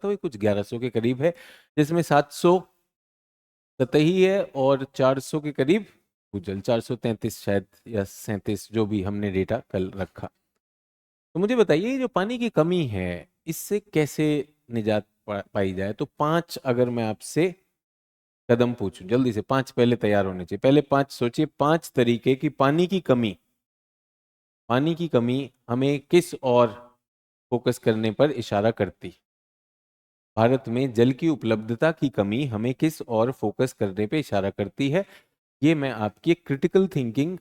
तो कुछ 1100 के करीब है, जिसमें 700 सतही है और 400 के करीब भूजल, 433 शायद या 37, जो भी हमने डेटा कल रखा। तो मुझे बताइए, जो पानी की कमी है इससे कैसे निजात पाई जाए? तो 5 अगर मैं आपसे कदम पूछूं जल्दी से, 5 पहले तैयार होने चाहिए। पहले 5 सोचिए, 5 तरीके की पानी की कमी, पानी की कमी हमें किस और फोकस करने पर इशारा करती? भारत में जल की उपलब्धता की कमी हमें किस और फोकस करने पे इशारा करती है? ये मैं आपकी क्रिटिकल थिंकिंग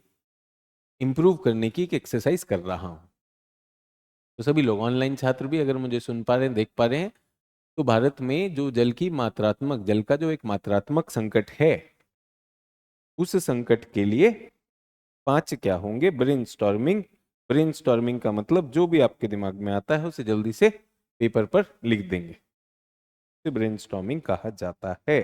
इंप्रूव करने की एक एक्सरसाइज कर रहा हूं। तो सभी लोग, ऑनलाइन छात्र भी अगर मुझे सुन पा रहे हैं, देख पा रहे हैं, तो भारत में जो जल की मात्रात्मक, जल का जो एक मात्रात्मक संकट है, उस संकट के लिए 5 क्या होंगे? ब्रेनस्टॉर्मिंग। ब्रेनस्टॉर्मिंग का मतलब जो भी आपके दिमाग में आता है उसे जल्दी से पेपर पर लिख देंगे, इसे ब्रेनस्टॉर्मिंग कहा जाता है।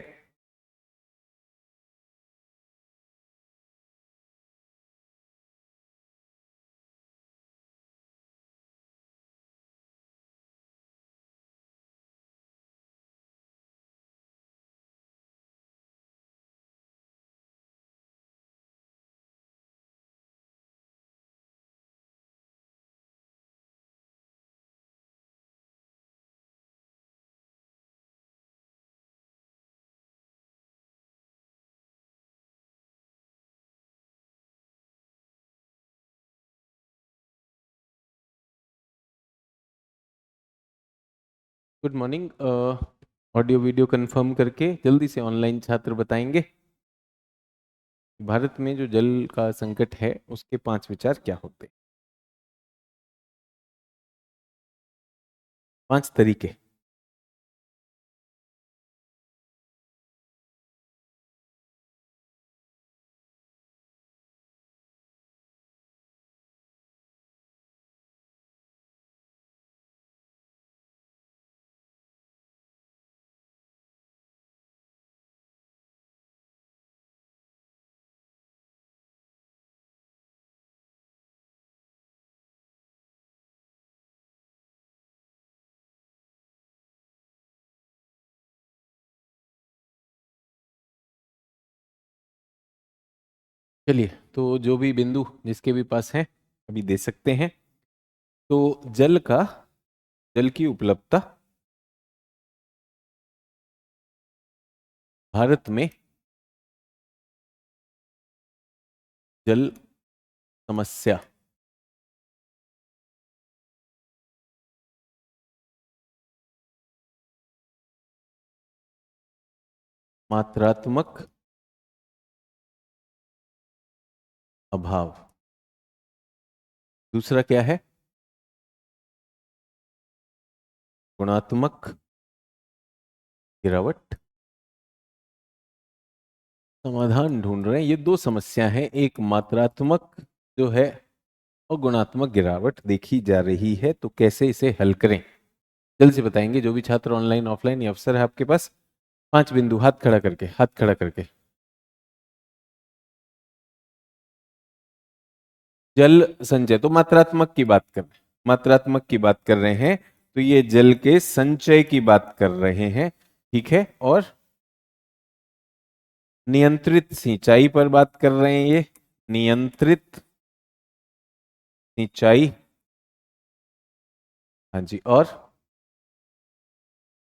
Good morning. Audio video confirm करके जल्दी से ऑनलाइन छात्र बताएंगे भारत में जो जल का संकट है उसके 5 विचार क्या होते हैं? 5 तरीके। चलिए, तो जो भी बिंदु जिसके भी पास है अभी दे सकते हैं। तो जल की उपलब्धता भारत में, जल समस्या, मात्रात्मक अभाव। दूसरा क्या है? गुणात्मक गिरावट। समाधान ढूंढ रहे हैं, ये 2 समस्या हैं, एक मात्रात्मक जो है और गुणात्मक गिरावट देखी जा रही है, तो कैसे इसे हल करें? जल्द से बताएंगे जो भी छात्र ऑनलाइन ऑफलाइन, ये अवसर है आपके पास। 5 बिंदु, हाथ खड़ा करके, हाथ खड़ा करके। जल संचय, तो मात्रात्मक की बात कर रहे हैं, मात्रात्मक की बात कर रहे हैं, तो ये जल के संचय की बात कर रहे हैं, ठीक है। और नियंत्रित सिंचाई पर बात कर रहे हैं, ये नियंत्रित सिंचाई। हाँ जी। और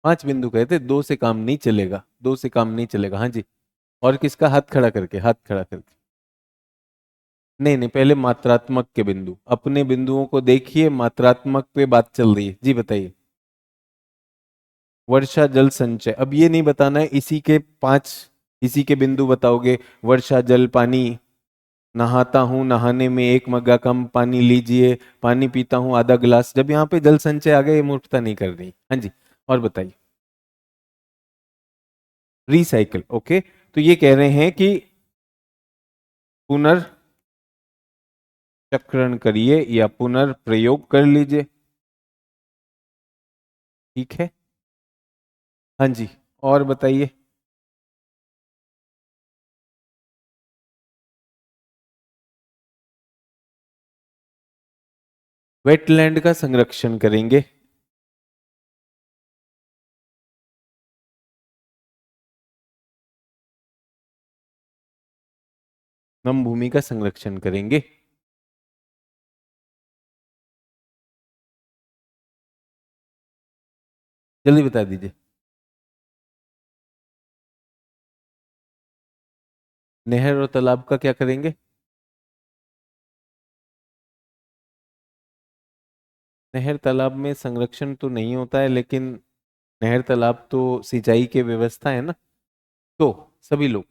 5 बिंदु कहते, 2 से काम नहीं चलेगा, 2 से काम नहीं चलेगा। हाँ जी। और किसका? हाथ खड़ा करके, हाथ खड़ा करके। नहीं नहीं, पहले मात्रात्मक के बिंदु, अपने बिंदुओं को देखिए, मात्रात्मक पे बात चल रही है। जी बताइए। वर्षा जल संचय, अब ये नहीं बताना है इसी के 5, इसी के बिंदु बताओगे। वर्षा जल पानी, नहाता हूं, नहाने में 1 मग्गा कम पानी लीजिए, पानी पीता हूं आधा गिलास। जब यहाँ पे जल संचय आ गए, ये मूर्खता नहीं कर रही। हाँ जी। और बताइए। Recycle, okay. तो ये कह रहे हैं कि पुनर्चक्रण करिए या पुनर्प्रयोग कर लीजिए, ठीक है। हाँ जी। और बताइए। वेटलैंड का संरक्षण करेंगे। हम भूमि का संरक्षण करेंगे। जल्दी बता दीजिए। नहर और तालाब का क्या करेंगे? नहर तालाब में संरक्षण तो नहीं होता है, लेकिन नहर तालाब तो सिंचाई के व्यवस्था है ना। तो सभी लोग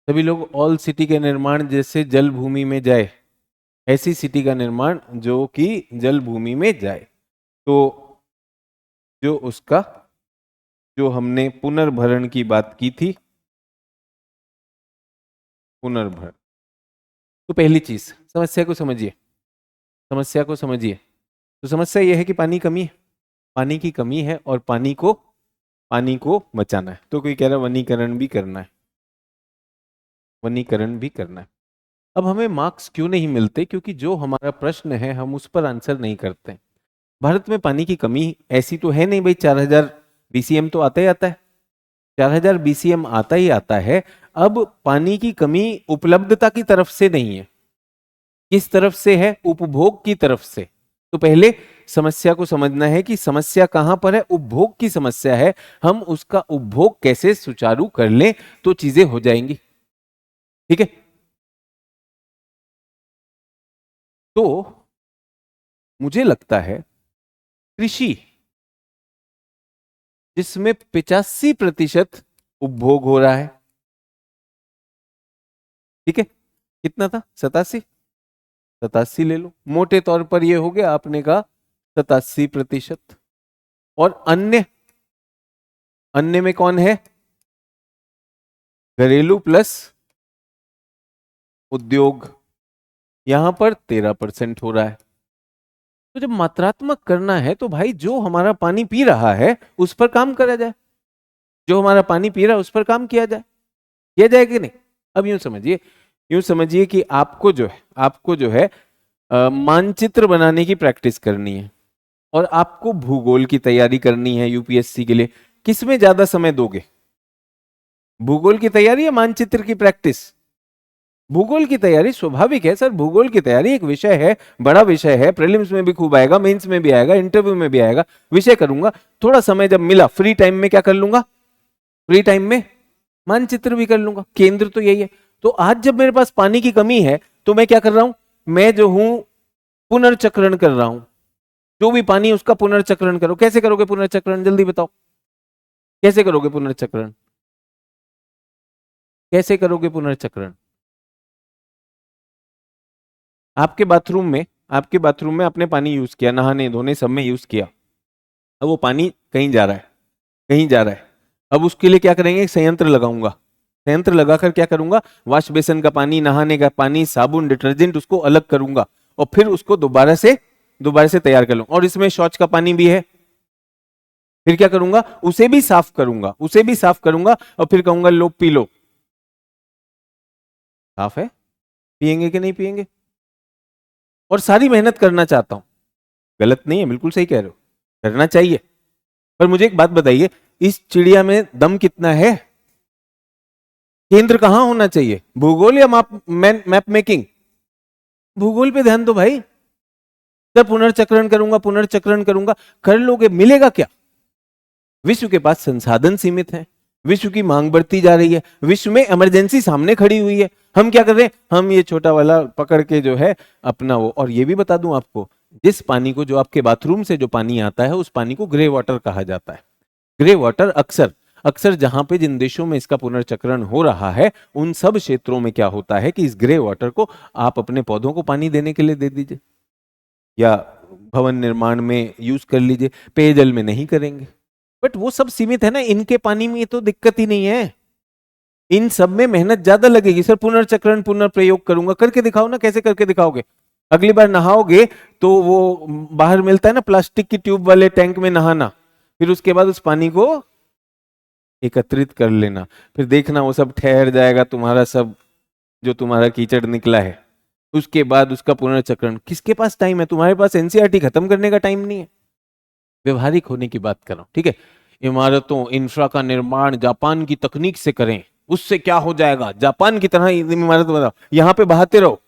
सभी लोग ऑल सिटी के निर्माण जैसे जल भूमि में जाए, ऐसी सिटी का निर्माण जो कि जल भूमि में जाए। तो जो उसका जो हमने पुनर्भरण की बात की थी, पुनर्भरण। तो पहली चीज, समस्या को समझिए, समस्या को समझिए। तो समस्या यह है कि पानी कमी है, पानी की कमी है और पानी को बचाना है। तो कोई कह रहा है वनीकरण भी करना है, वनीकरण भी करना है। अब हमें मार्क्स क्यों नहीं मिलते? क्योंकि जो हमारा प्रश्न है हम उस पर आंसर नहीं करते हैं। भारत में पानी की कमी ऐसी तो है नहीं भाई, 4000 बीसीएम तो आता ही आता है, 4000 बीसीएम आता ही आता है। अब पानी की कमी उपलब्धता की तरफ से नहीं है, किस तरफ से है? उपभोग की तरफ से। तो पहले समस्या को समझना है कि समस्या कहां पर है, उपभोग की समस्या है। हम उसका उपभोग कैसे सुचारू कर लें तो चीजें हो जाएंगी। ठीक है। तो मुझे लगता है कृषि जिसमें 85% उपभोग हो रहा है, ठीक है, कितना था? 87, 87 ले लो, मोटे तौर पर ये हो गया आपने कहा 87%। और अन्य, अन्य में कौन है? घरेलू प्लस उद्योग, यहां पर 13% हो रहा है। तो जब मात्रात्मक करना है तो भाई जो हमारा पानी पी रहा है उस पर काम करा जाए, जो हमारा पानी पी रहा है उस पर काम किया जाए, किया जाए कि नहीं? अब यूं समझिए, यूं समझिए कि आपको जो है मानचित्र बनाने की प्रैक्टिस करनी है और आपको भूगोल की तैयारी करनी है यूपीएससी के लिए। किसमें ज्यादा समय दोगे? भूगोल की तैयारी या मानचित्र की प्रैक्टिस? भूगोल की तैयारी। स्वाभाविक है सर, भूगोल की तैयारी एक विषय है, बड़ा विषय है, प्रीलिम्स में भी खूब आएगा, मेंस में भी आएगा, इंटरव्यू में भी आएगा। विषय करूंगा, थोड़ा समय जब मिला फ्री टाइम में क्या कर लूंगा? फ्री टाइम में मानचित्र भी कर लूंगा। केंद्र तो यही है। तो आज जब मेरे पास पानी की कमी है तो मैं क्या कर रहा हूं? मैं जो हूं पुनर्चक्रण कर रहा हूं, जो भी पानी है उसका पुनर्चक्रण करो। कैसे करोगे पुनर्चक्रण? जल्दी बताओ, कैसे करोगे पुनर्चक्रण? कैसे करोगे पुनर्चक्रण? आपके बाथरूम में आपने पानी यूज किया, नहाने धोने सब में यूज किया। अब वो पानी कहीं जा रहा है, कहीं जा रहा है। अब उसके लिए क्या करेंगे? एक संयंत्र लगाऊंगा। संयंत्र लगाकर क्या करूंगा? वॉश बेसिन का पानी, नहाने का पानी, साबुन, डिटर्जेंट, उसको अलग करूंगा और फिर उसको दोबारा से तैयार कर लूंगा। और इसमें शौच का पानी भी है, फिर क्या करूंगा? उसे भी साफ करूंगा, उसे भी साफ करूंगा और फिर कहूंगा लो पी लो। साफ है, पिएंगे कि नहीं पिएंगे? और सारी मेहनत करना चाहता हूं, गलत नहीं है, बिल्कुल सही कह रहे हो, करना चाहिए। पर मुझे एक बात बताइए, इस चिड़िया में दम कितना है? केंद्र कहां होना चाहिए? भूगोल या मैप मेकिंग? भूगोल पे ध्यान दो भाई। जब पुनर्चक्रण करूंगा, पुनर्चक्रण करूंगा, कर लोगे, मिलेगा क्या? विश्व के पास संसाधन सीमित हैं, विश्व की मांग बढ़ती जा रही है, विश्व में इमरजेंसी सामने खड़ी हुई है। हम क्या कर रहे हैं? हम ये छोटा वाला पकड़ के जो है अपना वो। और ये भी बता दूं आपको, जिस पानी को, जो आपके बाथरूम से जो पानी आता है उस पानी को ग्रे वाटर कहा जाता है। ग्रे वाटर अक्सर अक्सर जहां पे, जिन देशों में इसका पुनर्चक्रण हो रहा है उन सब क्षेत्रों में क्या होता है कि इस ग्रे वाटर को आप अपने पौधों को पानी देने के लिए दे दीजिए या भवन निर्माण में यूज कर लीजिए, पेयजल में नहीं करेंगे। बट वो सब सीमित है ना, इनके पानी में तो दिक्कत ही नहीं है। इन सब में मेहनत ज्यादा लगेगी सर। पुनर्चक्रण, पुनर्प्रयोग करूंगा, करके दिखाओ ना, कैसे करके दिखाओगे? अगली बार नहाओगे तो वो बाहर मिलता है ना प्लास्टिक की ट्यूब वाले टैंक में नहाना, फिर उसके बाद उस पानी को एकत्रित कर लेना, फिर देखना वो सब ठहर जाएगा, तुम्हारा सब जो तुम्हारा कीचड़ निकला है। उसके बाद उसका पुनर्चक्रण। किसके पास टाइम है? तुम्हारे पास एनसीईआरटी खत्म करने का टाइम नहीं है। व्यवहारिक होने की बात कर रहा हूं, ठीक है। इमारतों, इंफ्रा का निर्माण जापान की तकनीक से करें, उससे क्या हो जाएगा, जापान की तरह इमारत बनाओ, यहां पे बहाते रहो,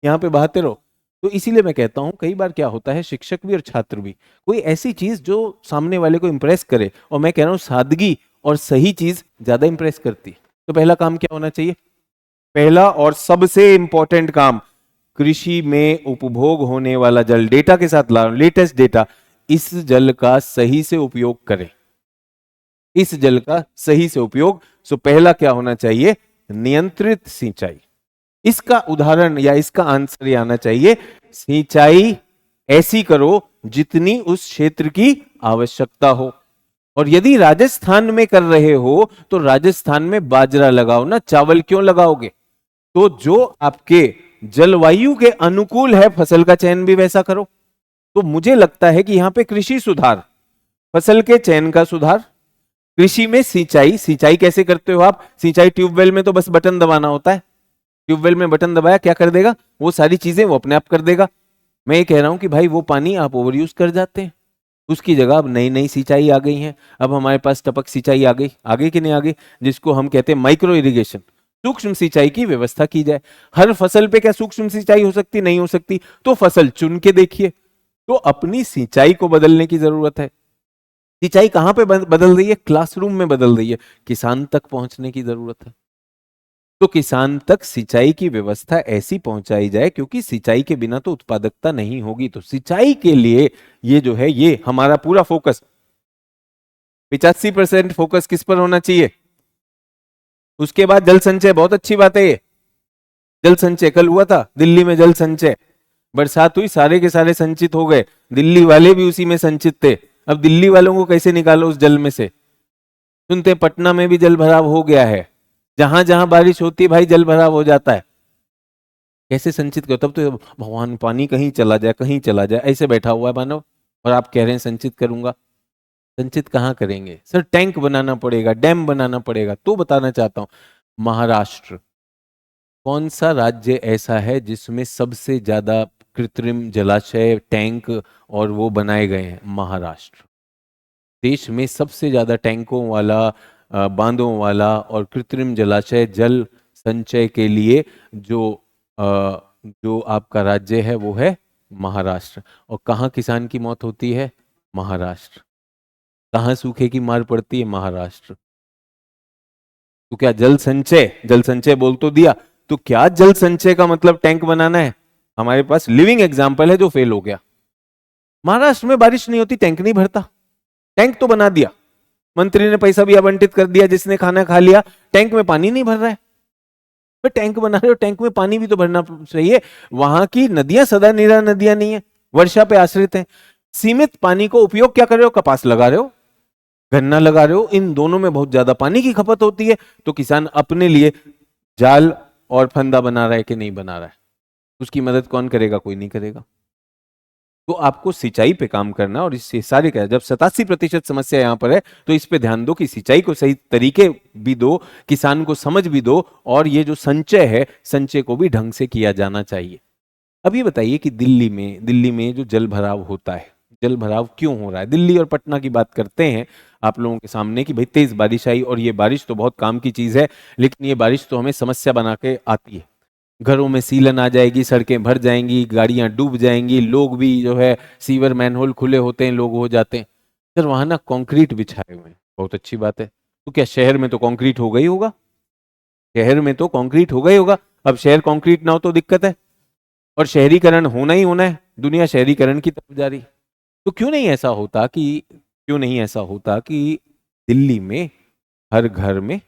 यहां पे बहाते रहो। तो इसीलिए मैं कहता हूं कई बार क्या होता है, शिक्षक भी और छात्र भी, कोई ऐसी चीज जो सामने वाले को इंप्रेस करे, और मैं कह रहा हूं सादगी और सही चीज ज्यादा इंप्रेस करती है। तो पहला काम क्या होना चाहिए, पहला और सबसे इंपॉर्टेंट काम, कृषि में उपभोग होने वाला जल, डेटा के साथ ला, लेटेस्ट डेटा, इस जल का सही से उपयोग करें, इस जल का सही से उपयोग। सो पहला क्या होना चाहिए, नियंत्रित सिंचाई। इसका उदाहरण या इसका आंसर ये आना चाहिए, सिंचाई ऐसी करो जितनी उस क्षेत्र की आवश्यकता हो। और यदि राजस्थान में कर रहे हो तो राजस्थान में बाजरा लगाओ ना, चावल क्यों लगाओगे। तो जो आपके जलवायु के अनुकूल है फसल का चयन भी वैसा करो। तो मुझे लगता है कि यहां पे कृषि सुधार, फसल के चयन का सुधार, कृषि में सिंचाई, सिंचाई कैसे करते हो आप, सिंचाई ट्यूबवेल में तो बस बटन दबाना होता है, ट्यूबवेल में बटन दबाया क्या कर देगा, वो सारी चीजें वो अपने आप कर देगा। मैं ये कह रहा हूं कि भाई वो पानी आप ओवर यूज कर जाते हैं, उसकी जगह अब नई नई सिंचाई आ गई है। अब हमारे पास टपक सिंचाई आ गई, आगे कि नहीं आ गई, जिसको हम कहते हैं माइक्रो इरिगेशन, सूक्ष्म सिंचाई की व्यवस्था की जाए। हर फसल पे क्या सूक्ष्म सिंचाई हो सकती, नहीं हो सकती, तो फसल चुन के देखिए। तो अपनी सिंचाई को बदलने की जरूरत है। सिंचाई कहां पे बदल रही है, क्लासरूम में बदल रही है, किसान तक पहुंचने की जरूरत है। तो किसान तक सिंचाई की व्यवस्था ऐसी पहुंचाई जाए, क्योंकि सिंचाई के बिना तो उत्पादकता नहीं होगी। तो सिंचाई के लिए ये जो है, ये हमारा पूरा फोकस, 85% फोकस किस पर होना चाहिए। उसके बाद जल संचय, बहुत अच्छी बात है ये, जल संचय कल हुआ था दिल्ली में, जल संचय, बरसात हुई सारे के सारे संचित हो गए, दिल्ली वाले भी उसी में संचित थे। अब दिल्ली वालों को कैसे निकालो उस जल में से। सुनते पटना में भी जल भराव हो गया है, जहां जहां बारिश होती है भाई जल भराव हो जाता है। कैसे संचित करो, तब तो भगवान पानी कहीं चला जाए, कहीं चला जाए, ऐसे बैठा हुआ है मानव, और आप कह रहे हैं संचित करूंगा। संचित कहां करेंगे सर, टैंक बनाना पड़ेगा, डैम बनाना पड़ेगा। तो बताना चाहता हूं, महाराष्ट्र, कौन सा राज्य ऐसा है जिसमें सबसे ज्यादा कृत्रिम जलाशय, टैंक और वो बनाए गए हैं, महाराष्ट्र। देश में सबसे ज्यादा टैंकों वाला, बांधों वाला और कृत्रिम जलाशय जल संचय के लिए जो आपका राज्य है वो है महाराष्ट्र। और कहाँ किसान की मौत होती है, महाराष्ट्र। कहाँ सूखे की मार पड़ती है, महाराष्ट्र। तो क्या जल संचय, जल संचय बोल तो दिया, तो क्या जल संचय का मतलब टैंक बनाना है। हमारे पास लिविंग एग्जाम्पल है जो फेल हो गया। महाराष्ट्र में बारिश नहीं होती, टैंक नहीं भरता, टैंक तो बना दिया, मंत्री ने पैसा भी आवंटित कर दिया, जिसने खाना खा लिया, टैंक में पानी नहीं भर रहा है। तो टैंक बना रहे हो, टैंक में पानी भी तो भरना चाहिए। वहां की नदियां सदा निरा नदियां नहीं है, वर्षा पे आश्रित है। सीमित पानी को उपयोग क्या कर रहे हो, कपास लगा रहे हो, गन्ना लगा रहे हो, इन दोनों में बहुत ज्यादा पानी की खपत होती है। तो किसान अपने लिए जाल और फंदा बना रहा है कि नहीं बना रहा है, उसकी मदद कौन करेगा, कोई नहीं करेगा। तो आपको सिंचाई पे काम करना, और इससे सारे क्या, जब 87% समस्या यहां पर है तो इस पे ध्यान दो कि सिंचाई को सही तरीके भी दो, किसान को समझ भी दो, और ये जो संचय है, संचय को भी ढंग से किया जाना चाहिए। अब ये बताइए कि दिल्ली में जो जल भराव होता है, जल भराव क्यों हो रहा है। दिल्ली और पटना की बात करते हैं आप लोगों के सामने कि भाई तेज बारिश आई, और ये बारिश तो बहुत काम की चीज है, लेकिन ये बारिश तो हमें समस्या बना के आती है। घरों में सीलन आ जाएगी, सड़कें भर जाएंगी, गाड़ियां डूब जाएंगी, लोग भी जो है, सीवर मैनहोल खुले होते हैं, लोग हो जाते हैं। सर वहां ना कंक्रीट बिछाए हुए हैं, बहुत अच्छी बात है। तो क्या शहर में तो कंक्रीट हो गई होगा, शहर में तो कंक्रीट हो गई होगा। अब शहर कंक्रीट ना हो तो दिक्कत है, और शहरीकरण होना ही होना है, दुनिया शहरीकरण की तरफ जा रही। तो क्यों नहीं ऐसा होता कि दिल्ली में हर घर में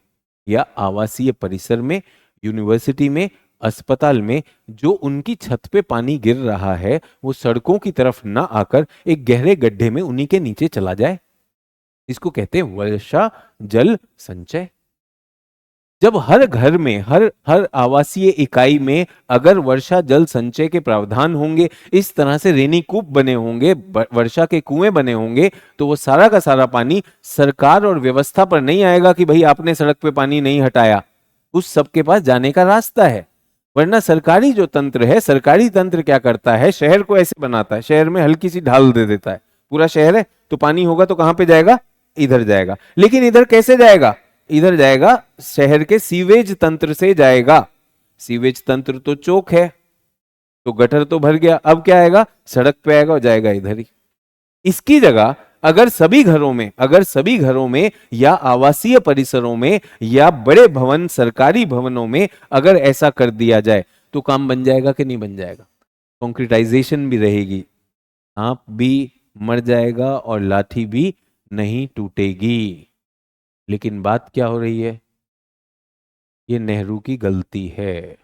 या आवासीय परिसर में, यूनिवर्सिटी में, अस्पताल में जो उनकी छत पे पानी गिर रहा है वो सड़कों की तरफ ना आकर एक गहरे गड्ढे में उन्हीं के नीचे चला जाए। इसको कहते हैं वर्षा जल संचय। जब हर घर में, हर आवासीय इकाई में अगर वर्षा जल संचय के प्रावधान होंगे, इस तरह से रेनी कूप बने होंगे, वर्षा के कुएं बने होंगे, तो वो सारा का सारा पानी सरकार और व्यवस्था पर नहीं आएगा कि भाई आपने सड़क पे पानी नहीं हटाया, उस सबके पास जाने का रास्ता है। वरना सरकारी जो तंत्र है, सरकारी तंत्र क्या करता है, शहर को ऐसे बनाता है, शहर में हल्की सी ढाल दे देता है, पूरा शहर है तो पानी होगा तो कहां पे जाएगा, इधर जाएगा। लेकिन इधर कैसे जाएगा, इधर जाएगा, शहर के सीवेज तंत्र से जाएगा। सीवेज तंत्र तो चौक है, तो गटर तो भर गया, अब क्या आएगा, सड़क पे आएगा और जाएगा इधर ही। इसकी जगह अगर सभी घरों में या आवासीय परिसरों में या बड़े भवन सरकारी भवनों में अगर ऐसा कर दिया जाए तो काम बन जाएगा कि नहीं बन जाएगा? कॉन्क्रिटाइजेशन भी रहेगी, सांप भी मर जाएगा और लाठी भी नहीं टूटेगी। लेकिन बात क्या हो रही है, ये नेहरू की गलती है,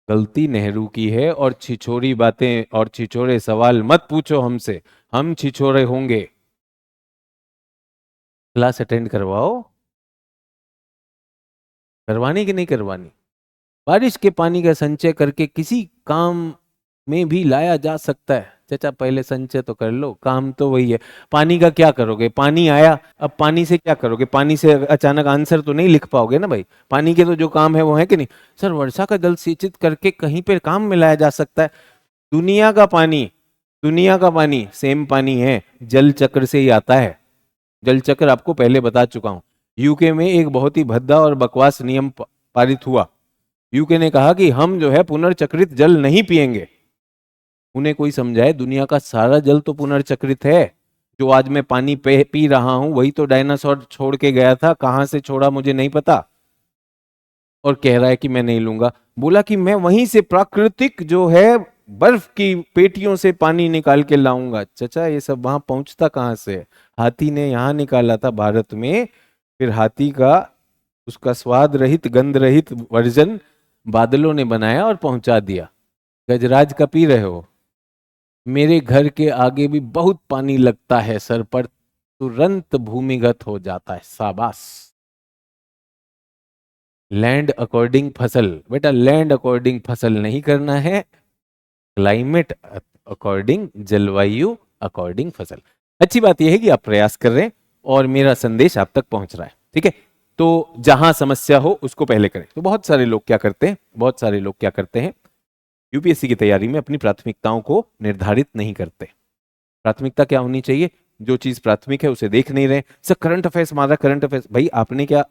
गलती नेहरू की है। और छिछोरी बातें और छिछोरे सवाल मत पूछो हमसे, हम छिछोरे होंगे। क्लास अटेंड करवाओ, करवानी कि नहीं करवानी? बारिश के पानी का संचय करके किसी काम में भी लाया जा सकता है। चाचा पहले संचय तो कर लो, काम तो वही है। पानी का क्या करोगे, पानी आया, अब पानी से क्या करोगे? पानी से अचानक आंसर तो नहीं लिख पाओगे ना भाई। पानी के तो जो काम है वो है कि नहीं? सर वर्षा का जल सिंचित करके कहीं पे काम में लाया जा सकता है। दुनिया का पानी, दुनिया का पानी सेम पानी है, जल चक्र से ही आता है। जल चक्र आपको पहले बता चुका हूं। यूके में एक बहुत ही भद्दा और बकवास नियम पारित हुआ। यूके ने कहा कि हम जो है पुनर्चक्रित जल नहीं पिएंगे। उन्हें कोई समझाए, दुनिया का सारा जल तो पुनर्चक्रित है। जो आज मैं पानी पी रहा हूं वही तो डायनासोर छोड़ के गया था, कहां से छोड़ा मुझे नहीं पता, और कह रहा है कि मैं नहीं लूंगा। बोला कि मैं वहीं से प्राकृतिक जो है बर्फ की पेटियों से पानी निकाल के लाऊंगा। चचा ये सब वहां पहुंचता कहां से है? हाथी ने यहां निकाला था भारत में, फिर हाथी का उसका स्वाद रहित गंध रहित वर्जन बादलों ने बनाया और पहुंचा दिया। गजराज का पी रहे हो? मेरे घर के आगे भी बहुत पानी लगता है सर, पर तुरंत भूमिगत हो जाता है। शाबाश। लैंड अकॉर्डिंग फसल, बेटा लैंड अकॉर्डिंग फसल नहीं करना है, क्लाइमेट अकॉर्डिंग, जलवायु अकॉर्डिंग फसल। अच्छी बात यह है कि आप प्रयास कर रहे हैं और मेरा संदेश आप तक पहुंच रहा है, ठीक है। तो जहां समस्या हो उसको पहले करें। तो बहुत सारे लोग क्या करते हैं, बहुत सारे लोग क्या करते हैं, यूपीएससी की तैयारी में अपनी प्राथमिकताओं को निर्धारित नहीं करते। प्राथमिकता क्या होनी चाहिए? जो चीज प्राथमिक है उसे देख नहीं रहे। सर करंट अफेयर्स मारा, करंट अफेयर्स, भाई आपने क्या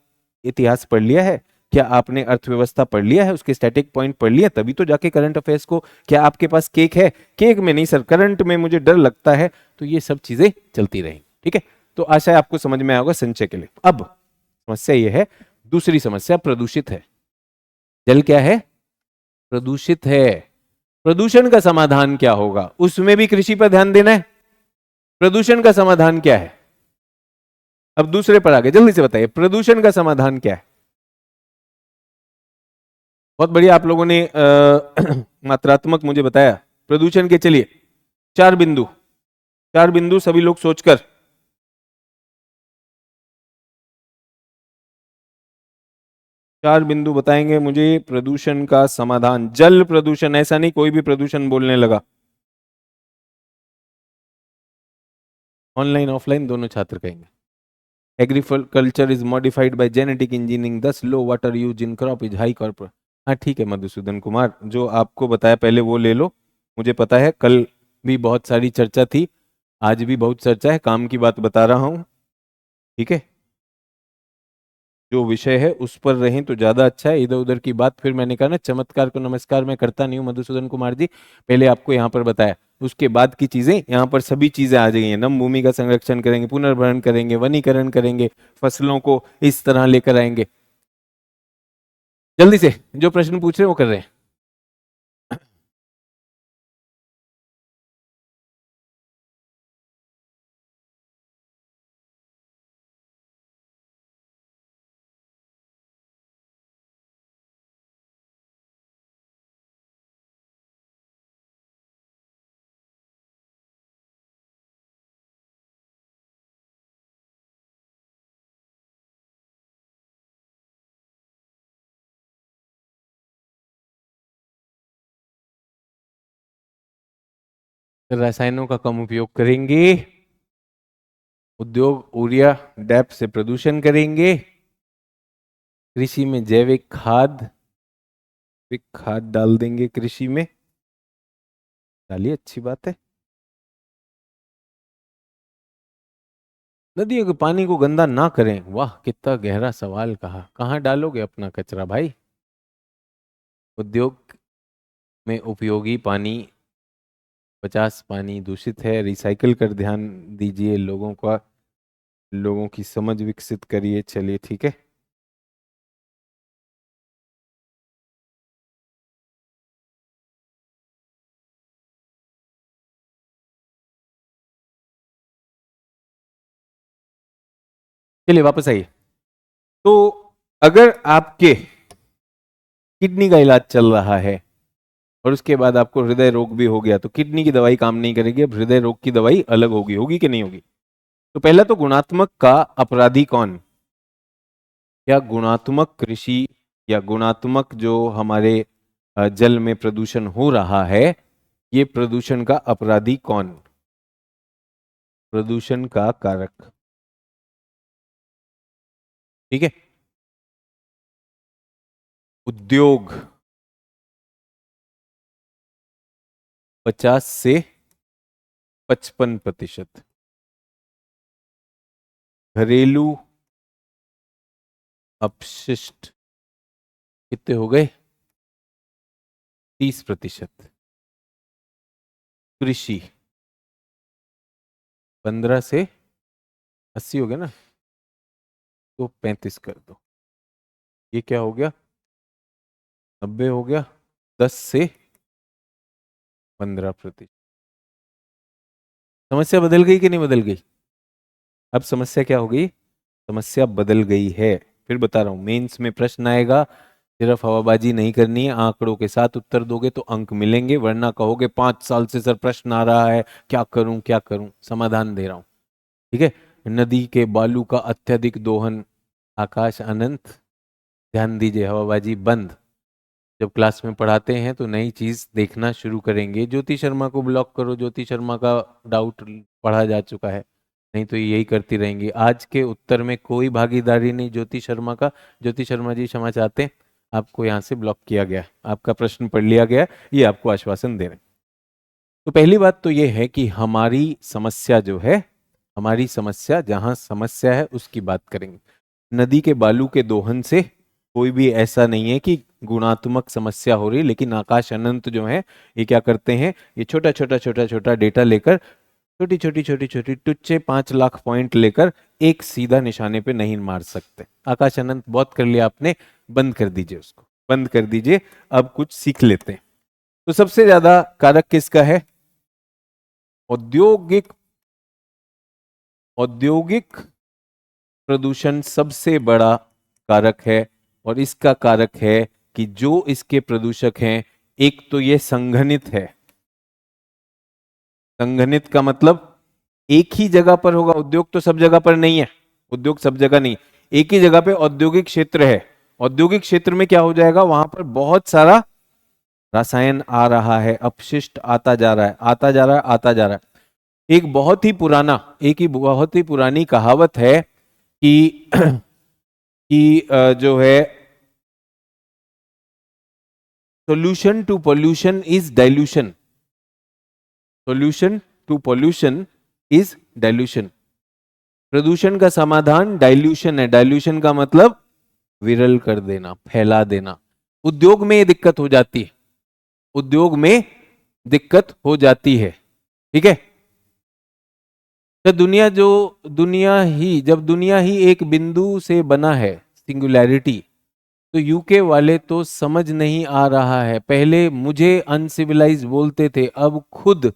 इतिहास पढ़ लिया है? क्या आपने अर्थव्यवस्था पढ़ लिया है, उसके स्टैटिक पॉइंट पढ़ लिया, तभी तो जाके करंट अफेयर्स को। क्या आपके पास केक है? केक में नहीं सर, करंट में मुझे डर लगता है। तो ये सब चीजें चलती रहेंगी, ठीक है। तो आशा है आपको समझ में आएगा संचय के लिए। अब समस्या ये है, दूसरी समस्या प्रदूषित है। जल क्या है? प्रदूषित है। प्रदूषण का समाधान क्या होगा? उसमें भी कृषि पर ध्यान देना है। प्रदूषण का समाधान क्या है? अब दूसरे पर आगे जल्दी से बताइए, प्रदूषण का समाधान क्या है? बहुत बढ़िया, आप लोगों ने मात्रात्मक मुझे बताया। प्रदूषण के चलिए 4 बिंदु, 4 बिंदु सभी लोग सोचकर, 4 बिंदु बताएंगे मुझे प्रदूषण का समाधान। जल प्रदूषण, ऐसा नहीं कोई भी प्रदूषण बोलने लगा। ऑनलाइन ऑफलाइन दोनों छात्र कहेंगे। Agriculture is modified by genetic engineering, this low water use in crop is high corporate. हाँ ठीक है मधुसूदन कुमार, जो आपको बताया पहले वो ले लो। मुझे पता है कल भी बहुत सारी चर्चा थी, आज भी बहुत चर्चा है, काम की बात बता रहा हूँ, ठीक है। जो विषय है उस पर रहें तो ज्यादा अच्छा है, इधर उधर की बात, फिर मैंने कहा ना चमत्कार को नमस्कार मैं करता नहीं हूँ मधुसूदन कुमार जी। पहले आपको यहाँ पर बताया, उसके बाद की चीजें यहाँ पर सभी चीजें आ जाएंगी। नम भूमि का संरक्षण करेंगे, पुनर्भरण करेंगे, वनीकरण करेंगे, फसलों को इस तरह लेकर आएंगे। जल्दी से जो प्रश्न पूछ रहे हैं वो कर रहे हैं। रसायनों का कम उपयोग करेंगे, उद्योग यूरिया डैप से प्रदूषण करेंगे, कृषि में जैविक खाद डाल देंगे कृषि में। डालिए, अच्छी बात है। नदियों के पानी को गंदा ना करें, वाह कितना गहरा सवाल कहा। कहाँ डालोगे अपना कचरा भाई? उद्योग में उपयोगी पानी 50 पानी दूषित है, रिसाइकिल कर ध्यान दीजिए, लोगों की समझ विकसित करिए। चलिए ठीक है। चलिए वापस आइए। तो अगर आपके किडनी का इलाज चल रहा है और उसके बाद आपको हृदय रोग भी हो गया, तो किडनी की दवाई काम नहीं करेगी, अब हृदय रोग की दवाई अलग होगी कि नहीं होगी? तो पहला तो गुणात्मक का अपराधी कौन? क्या गुणात्मक कृषि या गुणात्मक जो हमारे जल में प्रदूषण हो रहा है, ये प्रदूषण का अपराधी कौन? प्रदूषण का कारक। ठीक है। उद्योग 50 से 55%। घरेलू अपशिष्ट कितने हो गए? 30%। कृषि 15 से 80 हो गया ना, तो 35 कर दो। ये क्या हो गया? 90 हो गया। 10 से 15%। समस्या बदल गई कि नहीं बदल गई? अब समस्या क्या हो गई? समस्या बदल गई है। फिर बता रहा हूं, मेंस में प्रश्न आएगा, सिर्फ हवाबाजी नहीं करनी है, आंकड़ों के साथ उत्तर दोगे तो अंक मिलेंगे, वरना कहोगे 5 साल से सर प्रश्न आ रहा है, क्या करूं क्या करूं। समाधान दे रहा हूं, ठीक है। नदी के बालू का अत्यधिक दोहन, आकाश अनंत। ध्यान दीजिए, हवाबाजी बंद। जब क्लास में पढ़ाते हैं तो नई चीज देखना शुरू करेंगे। ज्योति शर्मा को ब्लॉक करो, ज्योति शर्मा का डाउट पढ़ा जा चुका है, नहीं तो यही करती रहेंगी। आज के उत्तर में कोई भागीदारी नहीं ज्योति शर्मा का। ज्योति शर्मा जी क्षमा चाहते हैं, आपको यहाँ से ब्लॉक किया गया, आपका प्रश्न पढ़ लिया गया, ये आपको आश्वासन दे रहे हैं। तो पहली बात तो ये है कि हमारी समस्या जो है, हमारी समस्या जहां समस्या है उसकी बात करेंगे। नदी के बालू के दोहन से कोई भी ऐसा नहीं है कि गुणात्मक समस्या हो रही, लेकिन आकाश अनंत जो है ये क्या करते हैं, ये छोटा छोटा छोटा छोटा डेटा लेकर, छोटी छोटी छोटी छोटी टुच्चे 5 लाख पॉइंट लेकर एक सीधा निशाने पे नहीं मार सकते। आकाश अनंत बहुत कर लिया आपने, बंद कर दीजिए उसको, बंद कर दीजिए। अब कुछ सीख लेते हैं। तो सबसे ज्यादा कारक किसका है? औद्योगिक औद्योगिक प्रदूषण सबसे बड़ा कारक है। और इसका कारक है कि जो इसके प्रदूषक हैं, एक तो ये संघनित है। संघनित का मतलब एक ही जगह पर होगा, उद्योग तो सब जगह पर नहीं है, उद्योग सब जगह नहीं, एक ही जगह पे औद्योगिक क्षेत्र है। औद्योगिक क्षेत्र में क्या हो जाएगा, वहां पर बहुत सारा रसायन आ रहा है, अपशिष्ट आता जा रहा है, आता जा रहा है, आता जा रहा है। एक बहुत ही पुरानी कहावत है कि जो है, solution to pollution is dilution. Solution to pollution is dilution. प्रदूषण का समाधान डाइल्यूशन है। डाइल्यूशन का मतलब विरल कर देना, फैला देना। उद्योग में ये दिक्कत हो जाती है, उद्योग में दिक्कत हो जाती है, ठीक है। तो जब दुनिया ही एक बिंदु से बना है, सिंगुलैरिटी, तो यूके वाले तो समझ नहीं आ रहा है। पहले मुझे अनसिविलाइज बोलते थे, अब खुद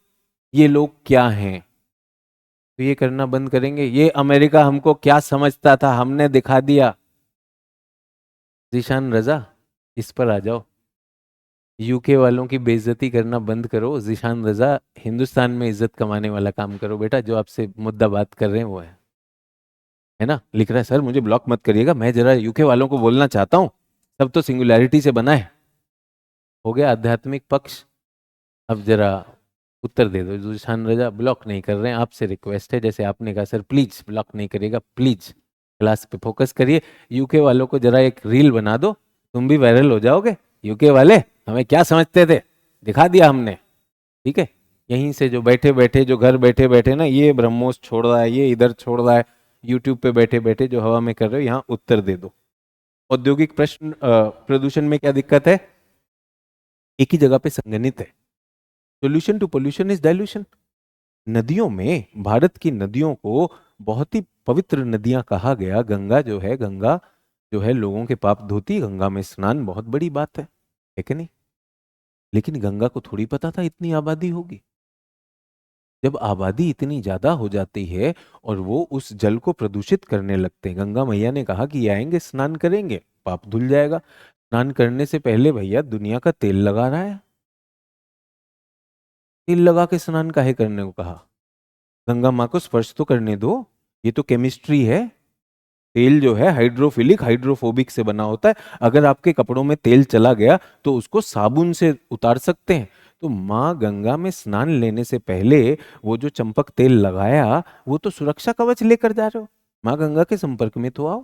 ये लोग क्या हैं। तो ये करना बंद करेंगे। ये अमेरिका हमको क्या समझता था, हमने दिखा दिया। जीशान रजा, इस पर आ जाओ। यूके वालों की बेइज्जती करना बंद करो। जीशान रजा, हिंदुस्तान में इज्जत कमाने वाला काम करो बेटा। जो आपसे मुद्दा बात कर रहे हैं वो है ना। लिख रहा है सर मुझे ब्लॉक मत करिएगा, मैं जरा यूके वालों को बोलना चाहता हूँ, सब तो सिंगुलैरिटी से बना है। हो गया आध्यात्मिक पक्ष। अब जरा उत्तर दे दो। जुशान रजा ब्लॉक नहीं कर रहे हैं, आपसे रिक्वेस्ट है, जैसे आपने कहा सर प्लीज ब्लॉक नहीं करिएगा, प्लीज क्लास पे फोकस करिए। यूके वालों को जरा एक रील बना दो, तुम भी वायरल हो जाओगे। यूके वाले हमें क्या समझते थे, दिखा दिया हमने, ठीक है। यहीं से जो बैठे बैठे, जो घर बैठे बैठे ना, ये ब्रह्मोस छोड़ रहा है, ये इधर छोड़ रहा है, यूट्यूब पे बैठे बैठे जो हवा में कर रहे हो, यहाँ उत्तर दे दो। औद्योगिक प्रश्न प्रदूषण में क्या दिक्कत है? एक ही जगह पे संघनित है। Solution to pollution is dilution. नदियों में, भारत की नदियों को बहुत ही पवित्र नदियां कहा गया। गंगा जो है, गंगा जो है लोगों के पाप धोती, गंगा में स्नान बहुत बड़ी बात है कि नहीं? लेकिन गंगा को थोड़ी पता था इतनी आबादी होगी। जब आबादी इतनी ज्यादा हो जाती है और वो उस जल को प्रदूषित करने लगते हैं, गंगा मैया ने कहा कि ये आएंगे स्नान करेंगे, पाप धुल जाएगा। स्नान करने से पहले भैया दुनिया का तेल लगा रहा है। तेल लगा के स्नान काहे करने को कहा? गंगा माँ को स्पर्श तो करने दो। ये तो केमिस्ट्री है। तेल जो है हाइड्रोफिलिक हाइड्रोफोबिक से बना होता है। अगर आपके कपड़ों में तेल चला गया तो उसको साबुन से उतार सकते हैं। तो माँ गंगा में स्नान लेने से पहले वो जो चंपक तेल लगाया, वो तो सुरक्षा कवच लेकर जा रहे हो। माँ गंगा के संपर्क में तो आओ,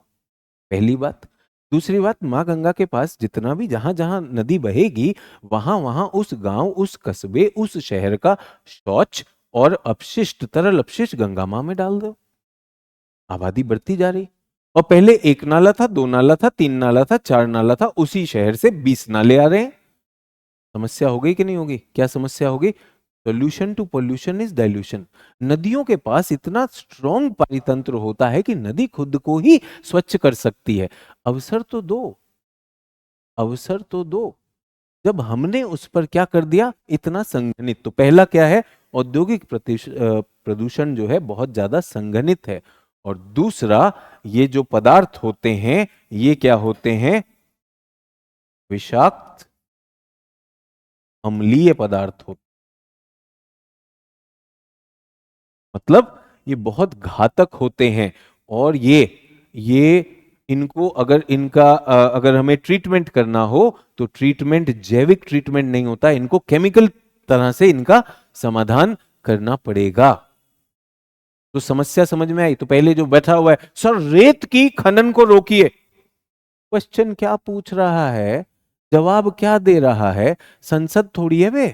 पहली बात। दूसरी बात, माँ गंगा के पास जितना भी, जहां जहां नदी बहेगी, वहां वहां उस गांव, उस कस्बे, उस शहर का शौच और अपशिष्ट, तरल अपशिष्ट गंगा माँ में डाल दो। आबादी बढ़ती जा रही, और पहले एक नाला था, दो नाला था, तीन नाला था, चार नाला था, उसी शहर से 20 नाले आ रहे हैं। समस्या हो गई कि नहीं होगी? क्या समस्या होगी? Solution to pollution is dilution. नदियों के पास इतना स्ट्रॉन्ग पारितंत्र होता है कि नदी खुद को ही स्वच्छ कर सकती है। अवसर तो दो, अवसर तो दो। जब हमने उस पर क्या कर दिया, इतना संघनित। तो पहला क्या है? औद्योगिक प्रदूषण जो है बहुत ज्यादा संघनित है। और दूसरा, ये जो पदार्थ होते हैं, ये क्या होते हैं? विषाक्त अम्लीय पदार्थ होते, मतलब ये बहुत घातक होते हैं। और ये इनको अगर इनका अगर हमें ट्रीटमेंट करना हो तो ट्रीटमेंट जैविक ट्रीटमेंट नहीं होता, इनको केमिकल तरह से इनका समाधान करना पड़ेगा। तो समस्या समझ में आई? तो पहले जो बैठा हुआ है, सर रेत की खनन को रोकिए, क्वेश्चन क्या पूछ रहा है, जवाब क्या दे रहा है? संसद थोड़ी है वे,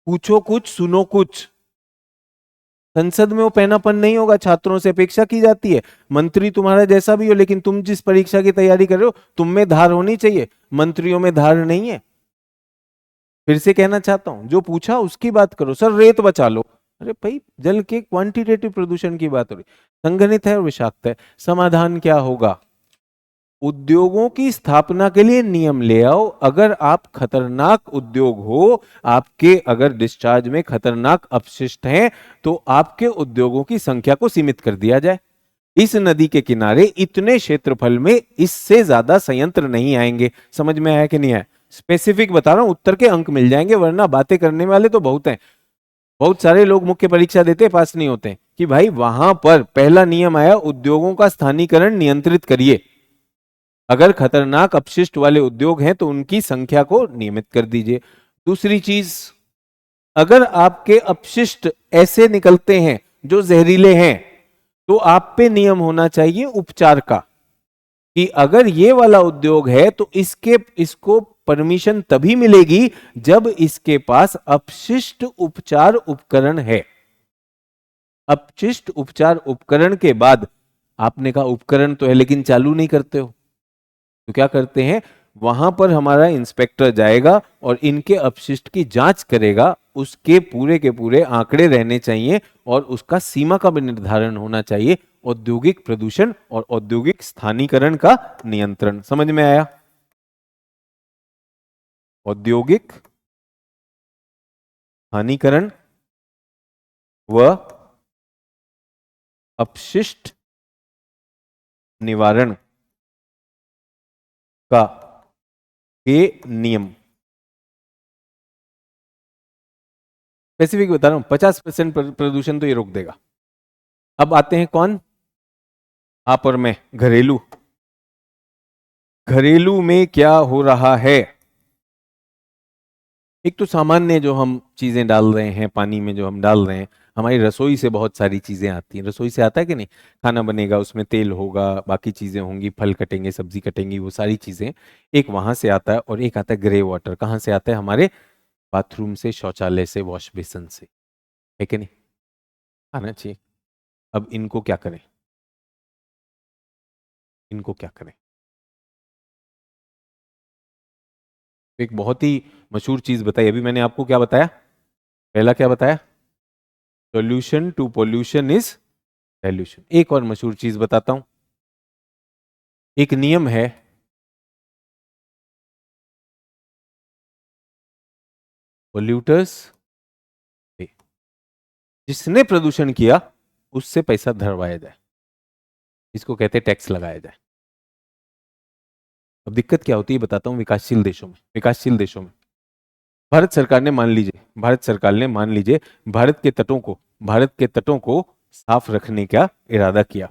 पूछो कुछ सुनो कुछ। संसद में वो पैनापन नहीं होगा, छात्रों से अपेक्षा की जाती है। मंत्री तुम्हारा जैसा भी हो, लेकिन तुम जिस परीक्षा की तैयारी कर रहे हो, तुम में धार होनी चाहिए, मंत्रियों में धार नहीं है। फिर से कहना चाहता हूं, जो पूछा उसकी बात करो। सर रेत बचा लो, अरे भाई जल के क्वांटिटेटिव प्रदूषण की बात हो रही, संघनित है और विषाक्त है। समाधान क्या होगा? उद्योगों की स्थापना के लिए नियम ले आओ। अगर आप खतरनाक उद्योग हो, आपके अगर डिस्चार्ज में खतरनाक अपशिष्ट हैं, तो आपके उद्योगों की संख्या को सीमित कर दिया जाए। इस नदी के किनारे इतने क्षेत्रफल में इससे ज्यादा संयंत्र नहीं आएंगे। समझ में आया कि नहीं आया? स्पेसिफिक बता रहा हूं, उत्तर के अंक मिल जाएंगे, वरना बातें करने वाले तो बहुत हैं। बहुत सारे लोग मुख्य परीक्षा देते पास नहीं होते कि भाई वहां पर पहला नियम आया, उद्योगों का स्थानीकरण नियंत्रित करिए। अगर खतरनाक अपशिष्ट वाले उद्योग हैं तो उनकी संख्या को नियमित कर दीजिए। दूसरी चीज, अगर आपके अपशिष्ट ऐसे निकलते हैं जो जहरीले हैं, तो आप पे नियम होना चाहिए उपचार का, कि अगर ये वाला उद्योग है तो इसको परमिशन तभी मिलेगी जब इसके पास अपशिष्ट उपचार उपकरण है। अपशिष्ट उपचार उपकरण के बाद, आपने कहा उपकरण तो है लेकिन चालू नहीं करते हो, तो क्या करते हैं, वहां पर हमारा इंस्पेक्टर जाएगा और इनके अपशिष्ट की जांच करेगा। उसके पूरे के पूरे आंकड़े रहने चाहिए और उसका सीमा का भी निर्धारण होना चाहिए। औद्योगिक प्रदूषण और औद्योगिक स्थानीकरण का नियंत्रण। समझ में आया? औद्योगिक हानिकरण व अपशिष्ट निवारण का के नियम। स्पेसिफिक बता रहा हूं, 50% प्रदूषण तो ये रोक देगा। अब आते हैं कौन? आप और मैं। घरेलू, घरेलू में क्या हो रहा है? एक तो सामान्य जो हम चीजें डाल रहे हैं पानी में, जो हम डाल रहे हैं, हमारी रसोई से बहुत सारी चीजें आती हैं। रसोई से आता है कि नहीं? खाना बनेगा, उसमें तेल होगा, बाकी चीजें होंगी, फल कटेंगे, सब्जी कटेंगी, वो सारी चीजें। एक वहां से आता है और एक आता है ग्रे वाटर। कहाँ से आता है? हमारे बाथरूम से, शौचालय से, वॉश बेसिन से, है कि नहीं? आना चाहिए। अब इनको क्या करें? इनको क्या करें? एक बहुत ही मशहूर चीज बताई अभी मैंने आपको, क्या बताया? पहला क्या बताया? Solution to pollution is solution. एक और मशहूर चीज बताता हूं, एक नियम है, पोल्यूटर्स पे, जिसने प्रदूषण किया उससे पैसा धरवाया जाए, इसको कहते हैं टैक्स लगाया जाए। अब दिक्कत क्या होती है बताता हूं, विकासशील देशों में भारत सरकार ने मान लीजिए, भारत के तटों को साफ रखने का इरादा किया,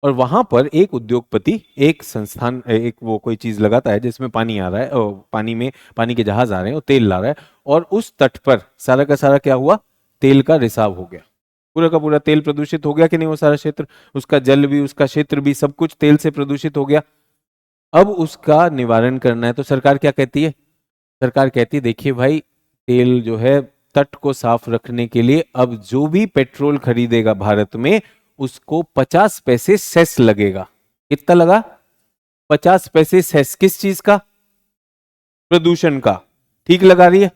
और वहां पर एक उद्योगपति एक संस्थान, एक वो कोई चीज लगाता है जिसमें पानी आ रहा है, और पानी में पानी के जहाज आ रहे हैं और तेल ला रहा है, और उस तट पर सारा का सारा क्या हुआ, तेल का रिसाव हो गया, पूरा का पूरा तेल प्रदूषित हो गया कि नहीं, वो सारा क्षेत्र, उसका जल भी, उसका क्षेत्र भी, सब कुछ तेल से प्रदूषित हो गया। अब उसका निवारण करना है तो सरकार क्या कहती है? सरकार कहती है देखिए भाई, तेल जो है, तट को साफ रखने के लिए अब जो भी पेट्रोल खरीदेगा भारत में, उसको 50 पैसे सेस लगेगा। कितना लगा? 50 पैसे सेस, किस चीज का? प्रदूषण का। ठीक लगा रही है?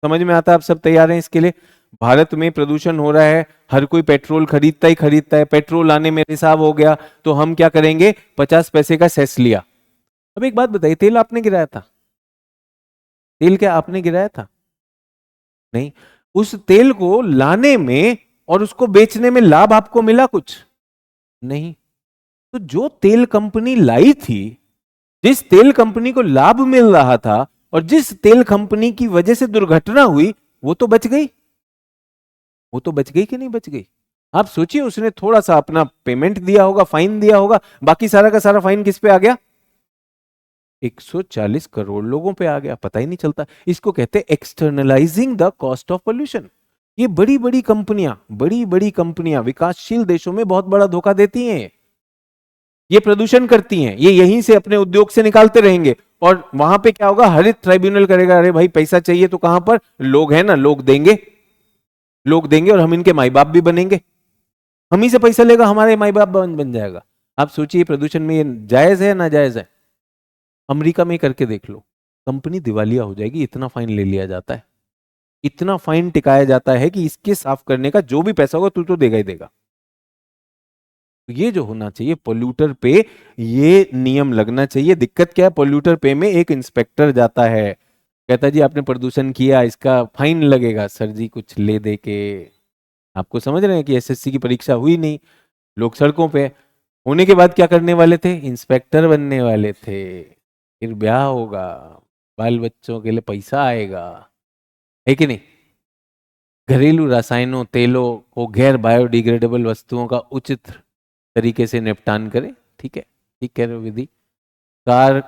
समझ में आता है? आप सब तैयार हैं इसके लिए? भारत में प्रदूषण हो रहा है, हर कोई पेट्रोल खरीदता है, पेट्रोल आने में रिसाव हो गया, तो हम क्या करेंगे, 50 पैसे का सेस लिया। अब एक बात बताइए, तेल आपने गिराया था? तेल क्या आपने गिराया था? नहीं। उस तेल को लाने में और उसको बेचने में लाभ आपको मिला कुछ? नहीं। तो जो तेल कंपनी लाई थी, जिस तेल कंपनी को लाभ मिल रहा था, और जिस तेल कंपनी की वजह से दुर्घटना हुई, वो तो बच गई। वो तो बच गई कि नहीं बच गई? आप सोचिए, उसने थोड़ा सा अपना पेमेंट दिया होगा, फाइन दिया होगा, बाकी सारा का सारा फाइन किस पे आ गया? 140 करोड़ लोगों पे आ गया, पता ही नहीं चलता। इसको कहते हैं एक्सटर्नलाइजिंग द कॉस्ट ऑफ पोल्यूशन। ये बड़ी बड़ी कंपनियां विकासशील देशों में बहुत बड़ा धोखा देती हैं, ये प्रदूषण करती हैं, ये यहीं से अपने उद्योग से निकालते रहेंगे, और वहां पे क्या होगा, हरित ट्राइब्यूनल करेगा, अरे भाई पैसा चाहिए तो कहां पर, लोग हैं ना, लोग देंगे और हम इनके माई बाप भी बनेंगे, हम ही से पैसा लेगा, हमारे माई बाप बन जाएगा। आप सोचिए प्रदूषण में ये जायज है ना जायज है? अमेरिका में करके देख लो, कंपनी दिवालिया हो जाएगी, इतना फाइन ले लिया जाता है, इतना फाइन टिकाया जाता है कि इसके साफ करने का जो भी पैसा होगा तू तो देगा ही देगा। ये जो होना चाहिए पोल्यूटर पे, ये नियम लगना चाहिए। दिक्कत क्या है, पोल्यूटर पे में एक इंस्पेक्टर जाता है, कहता है जी आपने प्रदूषण किया, इसका फाइन लगेगा। सर जी कुछ ले दे के, आपको समझ रहे हैं कि एसएससी की परीक्षा हुई नहीं, लोग सड़कों पे, होने के बाद क्या करने वाले थे, इंस्पेक्टर बनने वाले थे, फिर ब्याह होगा, बाल बच्चों के लिए पैसा आएगा, है कि नहीं? घरेलू रसायनों, तेलों को, गैर बायोडिग्रेडेबल वस्तुओं का उचित तरीके से निपटान करें। ठीक है, ठीक कह रहे हो विधि। कार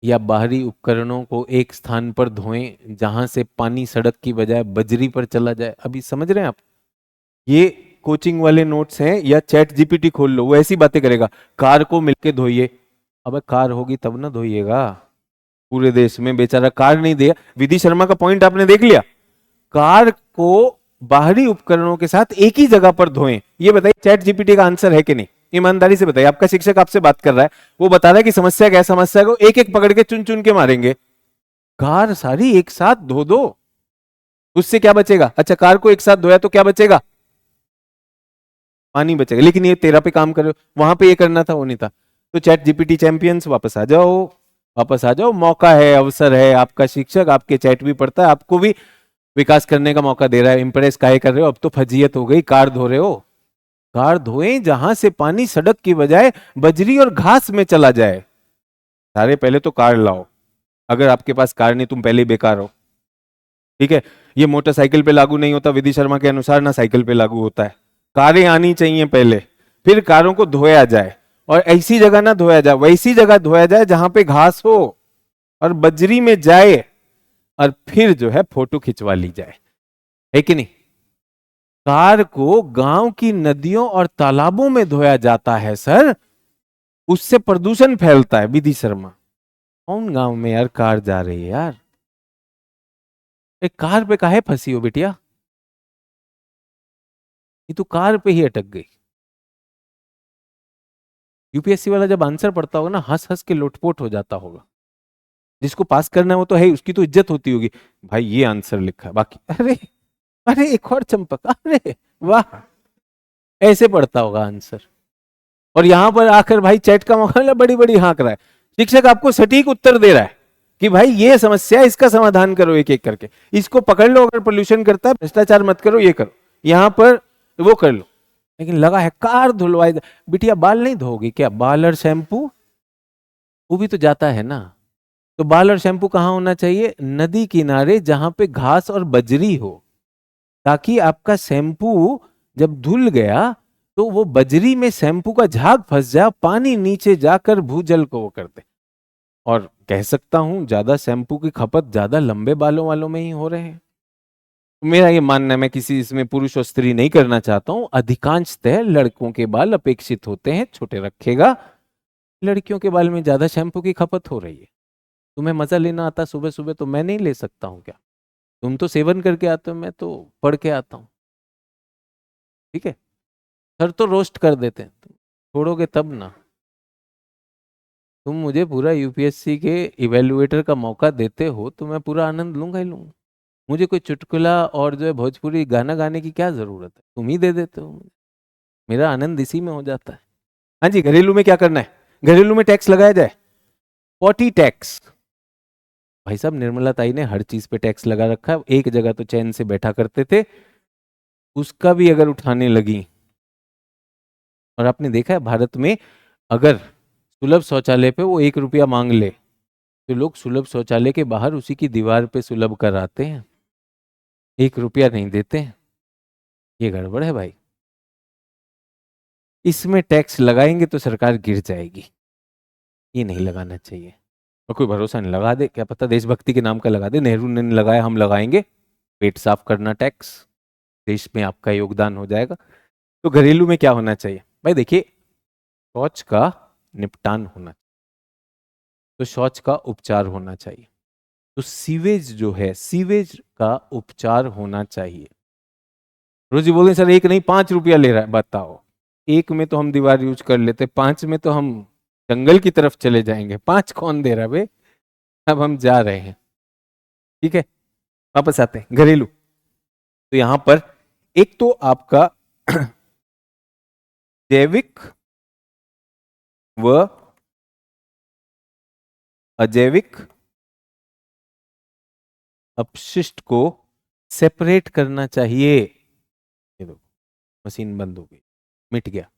या बाहरी उपकरणों को एक स्थान पर धोएं जहां से पानी सड़क की बजाय बजरी पर चला जाए। अभी समझ रहे हैं आप? ये कोचिंग वाले नोट्स हैं, या चैट जीपीटी खोल लो, वो ऐसी बातें करेगा, कार को मिलके धोइए। अबे कार होगी तब ना धोइएगा, पूरे देश में बेचारा कार नहीं दिया। विधि शर्मा का पॉइंट आपने देख लिया, कार को बाहरी उपकरणों के साथ एक ही जगह पर धोएं। ये बताइए चैट जीपीटी का आंसर है कि नहीं? ईमानदारी से बताइए, आपका शिक्षक आपसे बात कर रहा है, वो बता रहा है कि समस्या क्या है, समस्या को एक एक पकड़ के चुन चुन के मारेंगे, कार सारी एक साथ धो दो, उससे क्या बचेगा? अच्छा, कार को एक साथ धोया तो क्या बचेगा? पानी बचेगा, लेकिन ये तेरा पे काम करो, वहां पे ये करना था, वो नहीं था। तो चैट जीपीटी चैंपियंस वापस आ जाओ, वापस आ जाओ, मौका है, अवसर है, आपका शिक्षक आपके चैट भी पढ़ता है, आपको भी विकास करने का मौका दे रहा है। इंप्रेस काहे कर रहे हो? अब तो फजीयत हो गई, कार धो रहे हो। कार धोएं जहां से पानी सड़क की बजाय बजरी और घास में चला जाए। सारे पहले तो कार लाओ, अगर आपके पास कार नहीं, तुम पहले ही बेकार हो। ठीक है, ये मोटरसाइकिल पे लागू नहीं होता, विधि शर्मा के अनुसार ना साइकिल पे लागू होता है। कारें आनी चाहिए पहले, फिर कारों को धोया जाए, और ऐसी जगह ना धोया जाए, वैसी जगह धोया जाए जहां पे घास हो और बजरी में जाए, और फिर जो है फोटो खिंचवा ली जाए, है कि नहीं? कार को गांव की नदियों और तालाबों में धोया जाता है सर, उससे प्रदूषण फैलता है। विधि शर्मा, कौन गांव में यार कार जा रही है यार? एक कार पे काहे फंसी हो बिटिया? ये तो कार पे ही अटक गई। यूपीएससी वाला जब आंसर पढ़ता होगा ना, हंस हंस के लोटपोट हो जाता होगा। जिसको पास करना है वो तो है, उसकी तो इज्जत होती होगी, भाई ये आंसर लिखा है, बाकी अरे अरे एक और चंपक, अरे वाह, ऐसे पढ़ता होगा आंसर। और यहां पर आकर भाई चैट का मौका बड़ी बड़ी हाँक रहा है, शिक्षक आपको सटीक उत्तर दे रहा है कि भाई ये समस्या है, इसका समाधान करो एक एक करके, इसको पकड़ लो, अगर पोल्यूशन करता है भ्रष्टाचार मत करो, ये करो, यहां पर वो कर लो। लेकिन लगा है कार धुलवाए, बिटिया बाल नहीं धोगी क्या, बाल और शैम्पू वो भी तो जाता है ना। तो बाल और शैम्पू कहाँ होना चाहिए, नदी किनारे जहां पे घास और बजरी हो, ताकि आपका शैम्पू जब धुल गया तो वो बजरी में शैम्पू का झाग फंस जाए, पानी नीचे जाकर भूजल को वो कर दे। और कह सकता हूं ज्यादा शैम्पू की खपत ज्यादा लंबे बालों वालों में ही हो रहे हैं। मेरा ये मानना है, मैं किसी इसमें पुरुष और स्त्री नहीं करना चाहता हूं, अधिकांशतः लड़कों के बाल अपेक्षित होते हैं, छोटे रखेगा, लड़कियों के बाल में ज्यादा शैम्पू की खपत हो रही है। तुम्हें मजा लेना आता सुबह सुबह, तो मैं नहीं ले सकता हूं क्या? तुम तो सेवन करके आते हो, मैं तो पढ़ के आता हूं। ठीक है, सर तो रोस्ट कर देते हैं, तुम छोड़ोगे तब ना। तुम मुझे पूरा यूपीएससी के इवेल्युएटर का मौका देते हो तो मैं पूरा आनंद लूंगा ही लूंगा। मुझे कोई चुटकुला और जो है भोजपुरी गाना गाने की क्या जरूरत है, तुम ही दे देते हो मुझे। मेरा आनंद इसी में हो जाता है। हाँ जी, घरेलू में क्या करना है, घरेलू में टैक्स लगाया जाए, पॉटी टैक्स। भाई साहब निर्मला ताई ने हर चीज पे टैक्स लगा रखा है, एक जगह तो चैन से बैठा करते थे, उसका भी अगर उठाने लगी। और आपने देखा है भारत में अगर सुलभ शौचालय पे वो 1 रुपया मांग ले तो लोग सुलभ शौचालय के बाहर उसी की दीवार पे सुलभ कराते हैं, 1 रुपया नहीं देते हैं। ये गड़बड़ है भाई, इसमें टैक्स लगाएंगे तो सरकार गिर जाएगी, ये नहीं लगाना चाहिए। और कोई भरोसा नहीं, लगा दे, क्या पता देशभक्ति के नाम का लगा दे, नेहरू ने लगाया हम लगाएंगे, पेट साफ करना टैक्स, देश में आपका योगदान हो जाएगा। तो घरेलू में क्या होना चाहिए भाई, देखिए शौच का निपटान होना, तो शौच का उपचार होना चाहिए, तो सीवेज जो है सीवेज का उपचार होना चाहिए। रोजी बोले सर एक नहीं 5 रुपया ले रहा है, बताओ, एक में तो हम दीवार यूज कर लेते, 5 में तो हम जंगल की तरफ चले जाएंगे, 5 कौन दे रहा है बे, अब हम जा रहे हैं। ठीक है, वापस आते हैं घरेलू। तो यहां पर एक तो आपका जैविक व अजैविक अपशिष्ट को सेपरेट करना चाहिए। ये दो, मशीन बंद हो गई, मिट गया।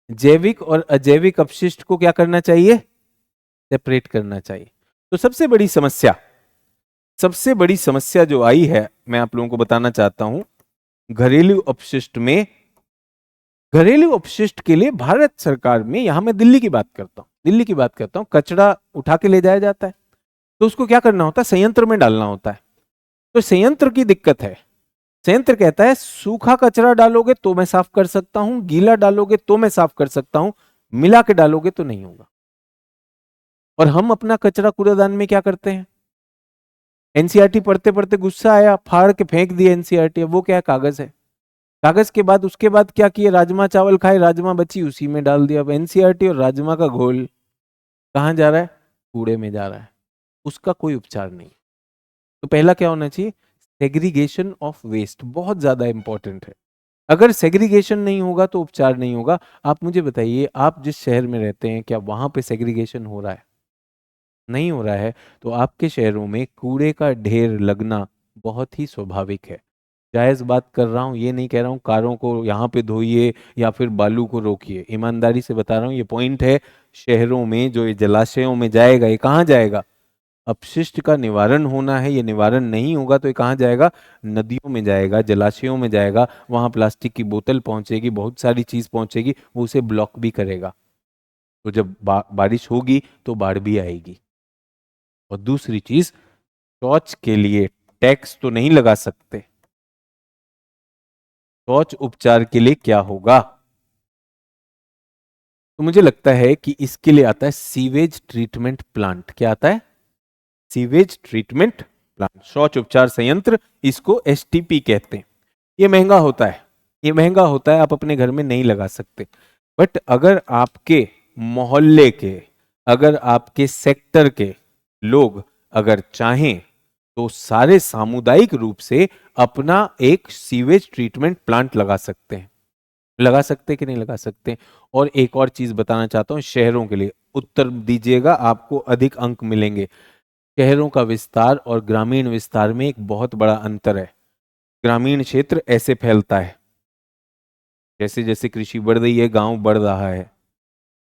जैविक और अजैविक अपशिष्ट को क्या करना चाहिए, सेपरेट करना चाहिए। तो सबसे बड़ी समस्या जो आई है, मैं आप लोगों को बताना चाहता हूं, घरेलू अपशिष्ट में, घरेलू अपशिष्ट के लिए भारत सरकार में, यहां मैं दिल्ली की बात करता हूं, कचरा उठा के ले जाया जाता है, तो उसको क्या करना होता है, संयंत्र में डालना होता है। तो संयंत्र की दिक्कत है, संयंत्र कहता है सूखा कचरा डालोगे तो मैं साफ कर सकता हूं, गीला डालोगे तो मैं साफ कर सकता हूं, मिला के डालोगे तो नहीं होगा। और हम अपना कचरा कूड़ेदान में क्या करते हैं, एनसीईआरटी पढ़ते पढ़ते गुस्सा आया, फाड़ के फेंक दिया एनसीईआरटी, वो क्या है, कागज है, कागज के बाद उसके बाद क्या किए, राजमा चावल खाए, राजमा बची उसी में डाल दिया। अब एनसीईआरटी और राजमा का घोल कहां जा रहा है, कूड़े में जा रहा है, उसका कोई उपचार नहीं। तो पहला क्या होना चाहिए, सेग्रीगेशन ऑफ वेस्ट, बहुत ज्यादा इंपॉर्टेंट है। अगर सेग्रीगेशन नहीं होगा तो उपचार नहीं होगा। आप मुझे बताइए, आप जिस शहर में रहते हैं क्या वहां पे सेग्रीगेशन हो रहा है, नहीं हो रहा है, तो आपके शहरों में कूड़े का ढेर लगना बहुत ही स्वाभाविक है। जायज बात कर रहा हूँ, ये नहीं कह रहा हूँ कारों को यहाँ पे धोइए या फिर बालू को रोकिए, ईमानदारी से बता रहा हूँ, ये पॉइंट है। शहरों में जो ये जलाशयों में जाएगा, ये कहाँ जाएगा, अपशिष्ट का निवारण होना है, ये निवारण नहीं होगा तो ये कहाँ जाएगा, नदियों में जाएगा, जलाशयों में जाएगा, वहां प्लास्टिक की बोतल पहुंचेगी, बहुत सारी चीज पहुंचेगी, वो उसे ब्लॉक भी करेगा। तो जब बारिश होगी तो बाढ़ भी आएगी। और दूसरी चीज, शौच के लिए टैक्स तो नहीं लगा सकते, शौच उपचार के लिए क्या होगा, तो मुझे लगता है कि इसके लिए आता है सीवेज ट्रीटमेंट प्लांट। क्या आता है, सीवेज ट्रीटमेंट प्लांट, शौच उपचार संयंत्र, इसको एसटीपी कहते हैं। ये महंगा होता है, आप अपने घर में नहीं लगा सकते। बट अगर आपके मोहल्ले के, अगर आपके सेक्टर के लोग अगर चाहें तो सारे सामुदायिक रूप से अपना एक सीवेज ट्रीटमेंट प्लांट लगा सकते हैं। लगा सकते कि नहीं लगा सकते? और एक और चीज बताना चाहता हूं शहरों के लिए, उत्तर दीजिएगा, आपको अधिक अंक मिलेंगे। शहरों का विस्तार और ग्रामीण विस्तार में एक बहुत बड़ा अंतर है। ग्रामीण क्षेत्र ऐसे फैलता है, जैसे जैसे कृषि बढ़ रही है गांव बढ़ रहा है,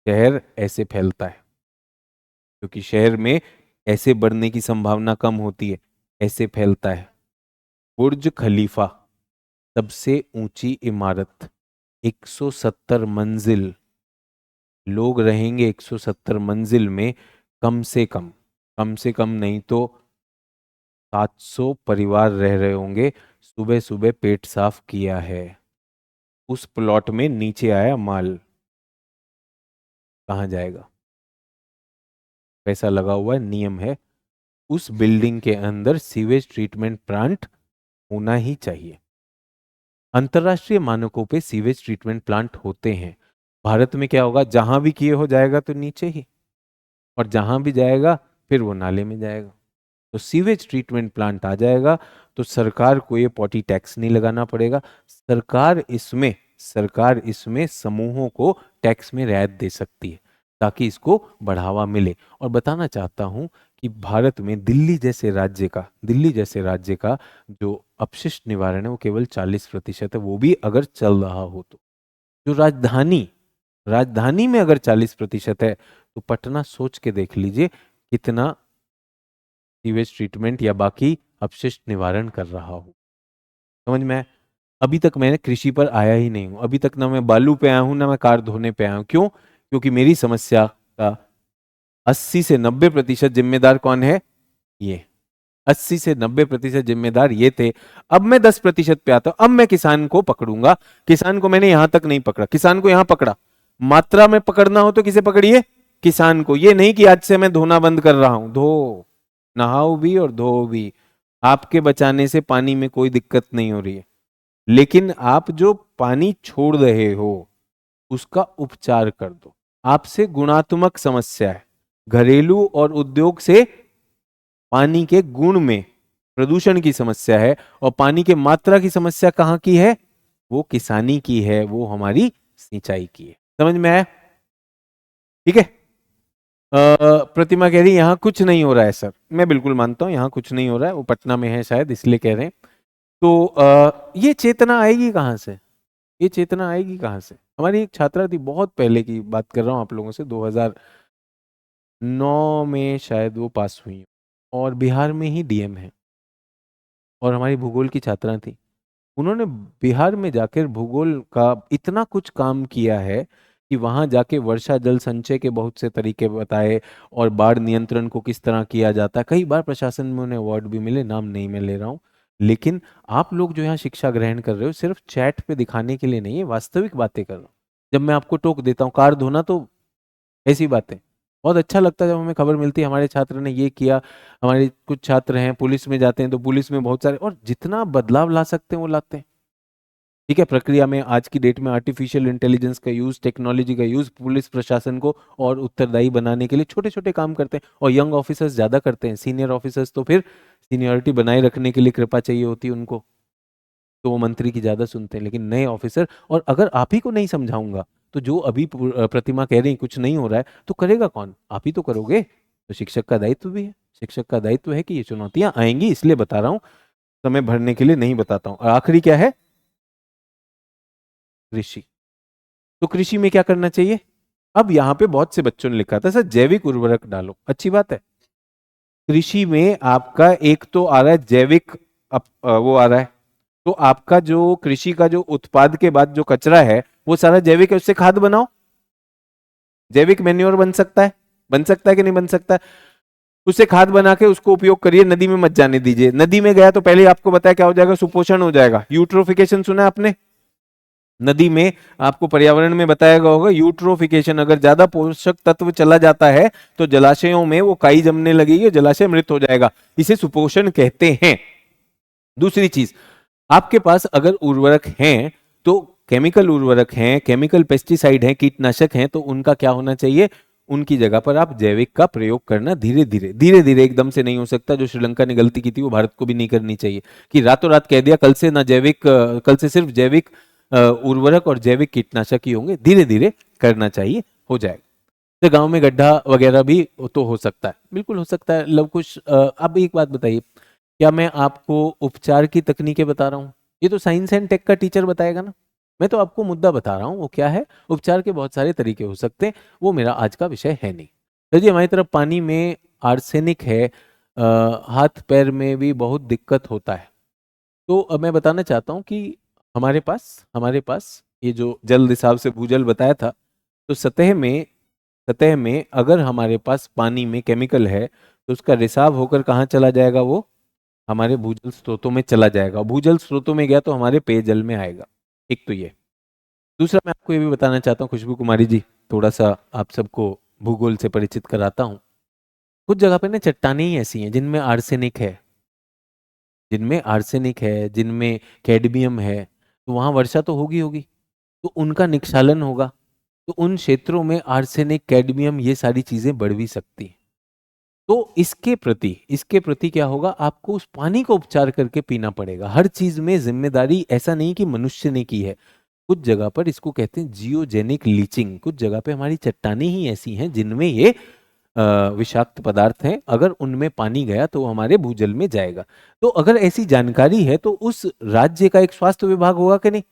शहर ऐसे फैलता है, क्योंकि शहर में ऐसे बढ़ने की संभावना कम होती है, ऐसे फैलता है। बुर्ज खलीफा सबसे ऊंची इमारत, 170 मंजिल, लोग रहेंगे 170 मंजिल में, कम से कम नहीं तो 700 परिवार रह रहे होंगे। सुबह सुबह पेट साफ किया है, उस प्लॉट में नीचे आया माल, कहां जाएगा? पैसा लगा हुआ है, नियम है, उस बिल्डिंग के अंदर सीवेज ट्रीटमेंट प्लांट होना ही चाहिए। अंतरराष्ट्रीय मानकों पे सीवेज ट्रीटमेंट प्लांट होते हैं। भारत में क्या होगा, जहां भी किए हो जाएगा तो नीचे ही, और जहां भी जाएगा फिर वो नाले में जाएगा। तो सीवेज ट्रीटमेंट प्लांट आ जाएगा तो सरकार को ये पॉटी टैक्स नहीं लगाना पड़ेगा। सरकार इसमें समूहों को टैक्स में रियायत दे सकती है ताकि इसको बढ़ावा मिले। और बताना चाहता हूं कि भारत में दिल्ली जैसे राज्य का जो अपशिष्ट निवारण है वो केवल 40% है, वो भी अगर चल रहा हो तो। जो राजधानी में अगर 40% है तो पटना सोच के देख लीजिए कितना सीवेज ट्रीटमेंट या बाकी अपशिष्ट निवारण कर रहा हो। समझ में आया? अभी तक मैंने कृषि पर आया ही नहीं हूं, अभी तक ना मैं बालू पे आया हूं ना मैं कार धोने पे आया हूं। क्यों? क्योंकि मेरी समस्या का 80 से 90% जिम्मेदार कौन है? ये 80 से 90% जिम्मेदार ये थे। अब मैं 10% पे आता हूं। अब मैं किसान को पकड़ूंगा। किसान को मैंने यहां तक नहीं पकड़ा, किसान को यहां पकड़ा। मात्रा में पकड़ना हो तो किसे पकड़िए? किसान को। ये नहीं कि आज से मैं धोना बंद कर रहा हूं। धो, नहाओ भी और धो भी। आपके बचाने से पानी में कोई दिक्कत नहीं हो रही है, लेकिन आप जो पानी छोड़ रहे हो उसका उपचार कर दो। आपसे गुणात्मक समस्या है, घरेलू और उद्योग से पानी के गुण में प्रदूषण की समस्या है, और पानी के मात्रा की समस्या कहां की है? वो किसानी की है, वो हमारी सिंचाई की है। समझ में आया? ठीक है। प्रतिमा कह रही यहां कुछ नहीं हो रहा है सर। मैं बिल्कुल मानता हूं यहां कुछ नहीं हो रहा है, वो पटना में है शायद इसलिए कह रहे हैं। तो ये चेतना आएगी कहां से? ये चेतना आएगी कहां से? हमारी एक छात्रा थी, बहुत पहले की बात कर रहा हूं आप लोगों से, 2009 में शायद वो पास हुई, और बिहार में ही डीएम है, और हमारी भूगोल की छात्रा थी। उन्होंने बिहार में जाकर भूगोल का इतना कुछ काम किया है कि वहां जाके वर्षा जल संचय के बहुत से तरीके बताए, और बाढ़ नियंत्रण को किस तरह किया जाता है। कई बार प्रशासन में उन्हें अवार्ड भी मिले, नाम नहीं मैं ले रहा हूं। लेकिन आप लोग जो यहाँ शिक्षा ग्रहण कर रहे हो सिर्फ चैट पे दिखाने के लिए नहीं है, वास्तविक बातें कर रहा हूँ। जब मैं आपको टोक देता हूँ कार धोना, तो ऐसी बातें बहुत अच्छा लगता है जब हमें खबर मिलती है हमारे छात्र ने ये किया। हमारे कुछ छात्र हैं पुलिस में जाते हैं तो पुलिस में बहुत सारे, और जितना बदलाव ला सकते हैं वो लाते हैं। ठीक है, प्रक्रिया में आज की डेट में आर्टिफिशियल इंटेलिजेंस का यूज, टेक्नोलॉजी का यूज पुलिस प्रशासन को और उत्तरदायी बनाने के लिए छोटे छोटे काम करते हैं, और यंग ऑफिसर्स ज्यादा करते हैं। सीनियर ऑफिसर्स तो फिर सीनियरिटी बनाए रखने के लिए कृपा चाहिए होती है उनको, तो वो मंत्री की ज्यादा सुनते हैं। लेकिन नए ऑफिसर, और अगर आप ही को नहीं समझाऊंगा तो जो अभी प्रतिमा कह रही कुछ नहीं हो रहा है तो करेगा कौन? आप ही तो करोगे। तो शिक्षक का दायित्व भी है, शिक्षक का दायित्व है कि ये चुनौतियां आएंगी, इसलिए बता रहा हूं, समय भरने के लिए नहीं बताता हूं। और आखिरी क्या है? कृषि। तो कृषि में क्या करना चाहिए? अब यहां पे बहुत से बच्चों ने लिखा था सर जैविक उर्वरक डालो, अच्छी बात है। कृषि में आपका एक तो आ रहा है जैविक, वो आ रहा है, तो आपका जो कृषि का जो उत्पाद के बाद जो कचरा है वो सारा जैविक है, उससे खाद बनाओ। जैविक मैन्योर बन सकता है कि नहीं बन सकता है? उससे खाद बना के उसको उपयोग करिए, नदी में मत जाने दीजिए। नदी में गया तो पहले आपको बताया क्या हो जाएगा? सुपोषण हो जाएगा। यूट्रोफिकेशन सुना है आपने? नदी में आपको पर्यावरण में बताया गया होगा यूट्रोफिकेशन, अगर ज्यादा पोषक तत्व चला जाता है तो जलाशयों में वो काई जमने लगेगी, जलाशय मृत हो जाएगा। इसे सुपोषण कहते हैं। दूसरी चीज, आपके पास अगर उर्वरक हैं तो केमिकल उर्वरक हैं, केमिकल पेस्टिसाइड हैं, कीटनाशक हैं, तो उनका क्या होना चाहिए, उनकी जगह पर आप जैविक का प्रयोग करना धीरे धीरे धीरे धीरे, एकदम से नहीं हो सकता। जो श्रीलंका ने गलती की थी वो भारत को भी नहीं करनी चाहिए कि रातों रात कह दिया कल से ना जैविक, कल से सिर्फ जैविक उर्वरक और जैविक कीटनाशक ही होंगे। धीरे धीरे करना चाहिए, हो जाएगा। तो गांव में गड्ढा वगैरह भी तो हो सकता है, बिल्कुल हो सकता है। लव कुश, अब एक बात बताइए, क्या मैं आपको उपचार की तकनीकें बता रहा हूँ? ये तो साइंस एंड टेक का टीचर बताएगा ना। मैं तो आपको मुद्दा बता रहा हूँ, वो क्या है। उपचार के बहुत सारे तरीके हो सकते हैं, वो मेरा आज का विषय है नहीं। तो जी, हमारी तरफ पानी में आर्सेनिक है, हाथ पैर में भी बहुत दिक्कत होता है। तो अब मैं बताना चाहता हूँ कि हमारे पास ये जो जल रिसाव से भूजल बताया था, तो सतह में अगर हमारे पास पानी में केमिकल है तो उसका रिसाव होकर कहाँ चला जाएगा, वो हमारे भूजल स्रोतों में चला जाएगा। भूजल स्रोतों में गया तो हमारे पेयजल में आएगा। एक तो ये। दूसरा, मैं आपको ये भी बताना चाहता हूँ खुशबू कुमारी जी, थोड़ा सा आप सबको भूगोल से परिचित कराता हूँ। कुछ जगह पे ना चट्टानें ही ऐसी हैं जिनमें आर्सेनिक है, जिनमें कैडमियम है, तो वहां वर्षा तो होगी होगी, तो उनका निक्षालन होगा, तो उन क्षेत्रों में आर्सेनिक, कैडमियम, ये सारी चीजें बढ़ भी सकती हैं। तो इसके प्रति क्या होगा, आपको उस पानी को उपचार करके पीना पड़ेगा। हर चीज में जिम्मेदारी ऐसा नहीं कि मनुष्य ने की है। कुछ जगह पर इसको कहते हैं जियोजेनिक लीचिंग। कुछ जगह पे हमारी चट्टानें ही ऐसी हैं जिनमें ये विषाक्त पदार्थ हैं, अगर उनमें पानी गया तो वो हमारे भूजल में जाएगा। तो अगर ऐसी जानकारी है तो उस राज्य का एक स्वास्थ्य विभाग होगा कि नहीं,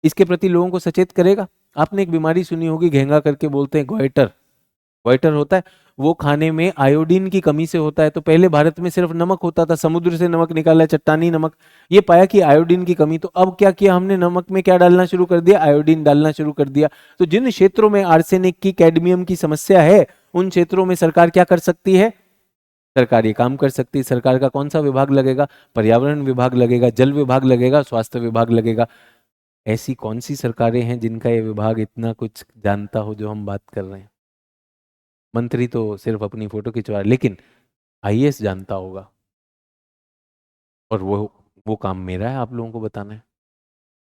इसके प्रति लोगों को सचेत करेगा। आपने एक बीमारी सुनी होगी, घेंगा करके बोलते हैं, गोइटर। गोइटर होता है, वो खाने में आयोडीन की कमी से होता है। तो पहले भारत में सिर्फ नमक होता था, समुद्र से नमक निकाला, चट्टानी नमक, ये पाया कि आयोडीन की कमी, तो अब क्या किया हमने, नमक में क्या डालना शुरू कर दिया, आयोडीन डालना शुरू कर दिया। तो जिन क्षेत्रों में आर्सेनिक की, कैडमियम की समस्या है, उन क्षेत्रों में सरकार क्या कर सकती है, सरकार ये काम कर सकती है। सरकार का कौन सा विभाग लगेगा, पर्यावरण विभाग लगेगा, जल विभाग लगेगा, स्वास्थ्य विभाग लगेगा। ऐसी कौन सी सरकारें हैं जिनका ये विभाग इतना कुछ जानता हो जो हम बात कर रहे हैं? मंत्री तो सिर्फ अपनी फोटो खिंचवा, लेकिन आईएएस जानता होगा, और वो काम मेरा है आप लोगों को बताना है।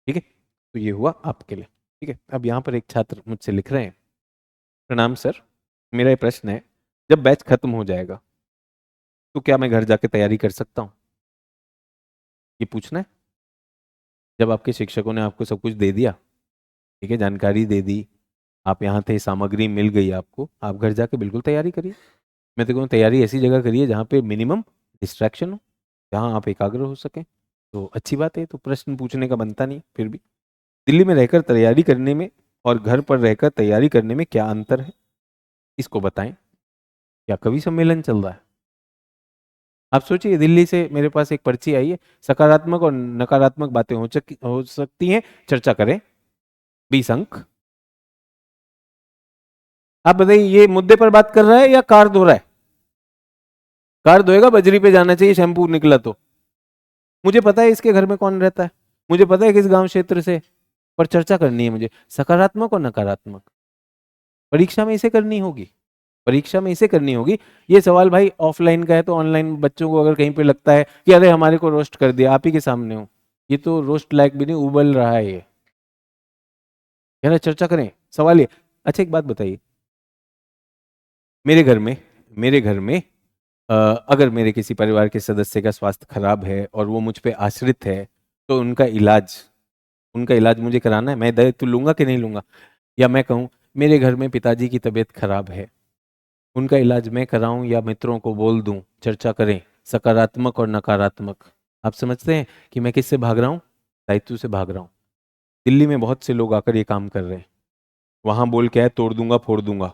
ठीक है, तो ये हुआ आपके लिए। ठीक है, अब यहाँ पर एक छात्र मुझसे लिख रहे हैं, प्रणाम सर, मेरा ये प्रश्न है, जब बैच खत्म हो जाएगा तो क्या मैं घर जाके तैयारी कर सकता हूँ? ये पूछना है। जब आपके शिक्षकों ने आपको सब कुछ दे दिया, ठीक है, जानकारी दे दी, आप यहाँ थे, सामग्री मिल गई आपको, आप घर जाके बिल्कुल तैयारी करिए। मैं तो कहूँ तैयारी ऐसी जगह करिए जहाँ पे मिनिमम डिस्ट्रैक्शन हो, जहाँ आप एकाग्र हो सकें। तो अच्छी बात है, तो प्रश्न पूछने का बनता नहीं। फिर भी दिल्ली में रहकर तैयारी करने में और घर पर रहकर तैयारी करने में क्या अंतर है, इसको बताएं। क्या कवि सम्मेलन चल रहा है? आप सोचिए, दिल्ली से मेरे पास एक पर्ची आई है, सकारात्मक और नकारात्मक बातें हो सकती हैं, चर्चा करें, 20 अंक। आप बताइए, ये मुद्दे पर बात कर रहा है या कार धो रहा है? कार धोएगा, बजरी पे जाना चाहिए शैम्पू निकला तो। मुझे पता है इसके घर में कौन रहता है, मुझे पता है किस गांव क्षेत्र से, पर चर्चा करनी है मुझे, सकारात्मक और नकारात्मक। परीक्षा में इसे करनी होगी, परीक्षा में इसे करनी होगी। ये सवाल भाई ऑफलाइन का है, तो ऑनलाइन बच्चों को अगर कहीं पे लगता है कि अरे हमारे को रोस्ट कर दिया, आप ही के सामने हो, ये तो रोस्ट लायक भी नहीं, उबल रहा है ये। है ना, चर्चा करें, सवाल ये। अच्छा एक बात बताइए, मेरे घर में अगर मेरे किसी परिवार के सदस्य का स्वास्थ्य खराब है और वो मुझ पे आश्रित है, तो उनका इलाज मुझे कराना है, मैं दायित्व लूंगा कि नहीं लूंगा? या मैं कहूँ मेरे घर में पिताजी की तबीयत खराब है, उनका इलाज मैं कराऊं या मित्रों को बोल दूं, चर्चा करें, सकारात्मक और नकारात्मक। आप समझते हैं कि मैं किससे भाग रहा हूं? दायित्व से भाग रहा हूं। दिल्ली में बहुत से लोग आकर ये काम कर रहे हैं, वहां बोल के आए तोड़ दूंगा फोड़ दूंगा,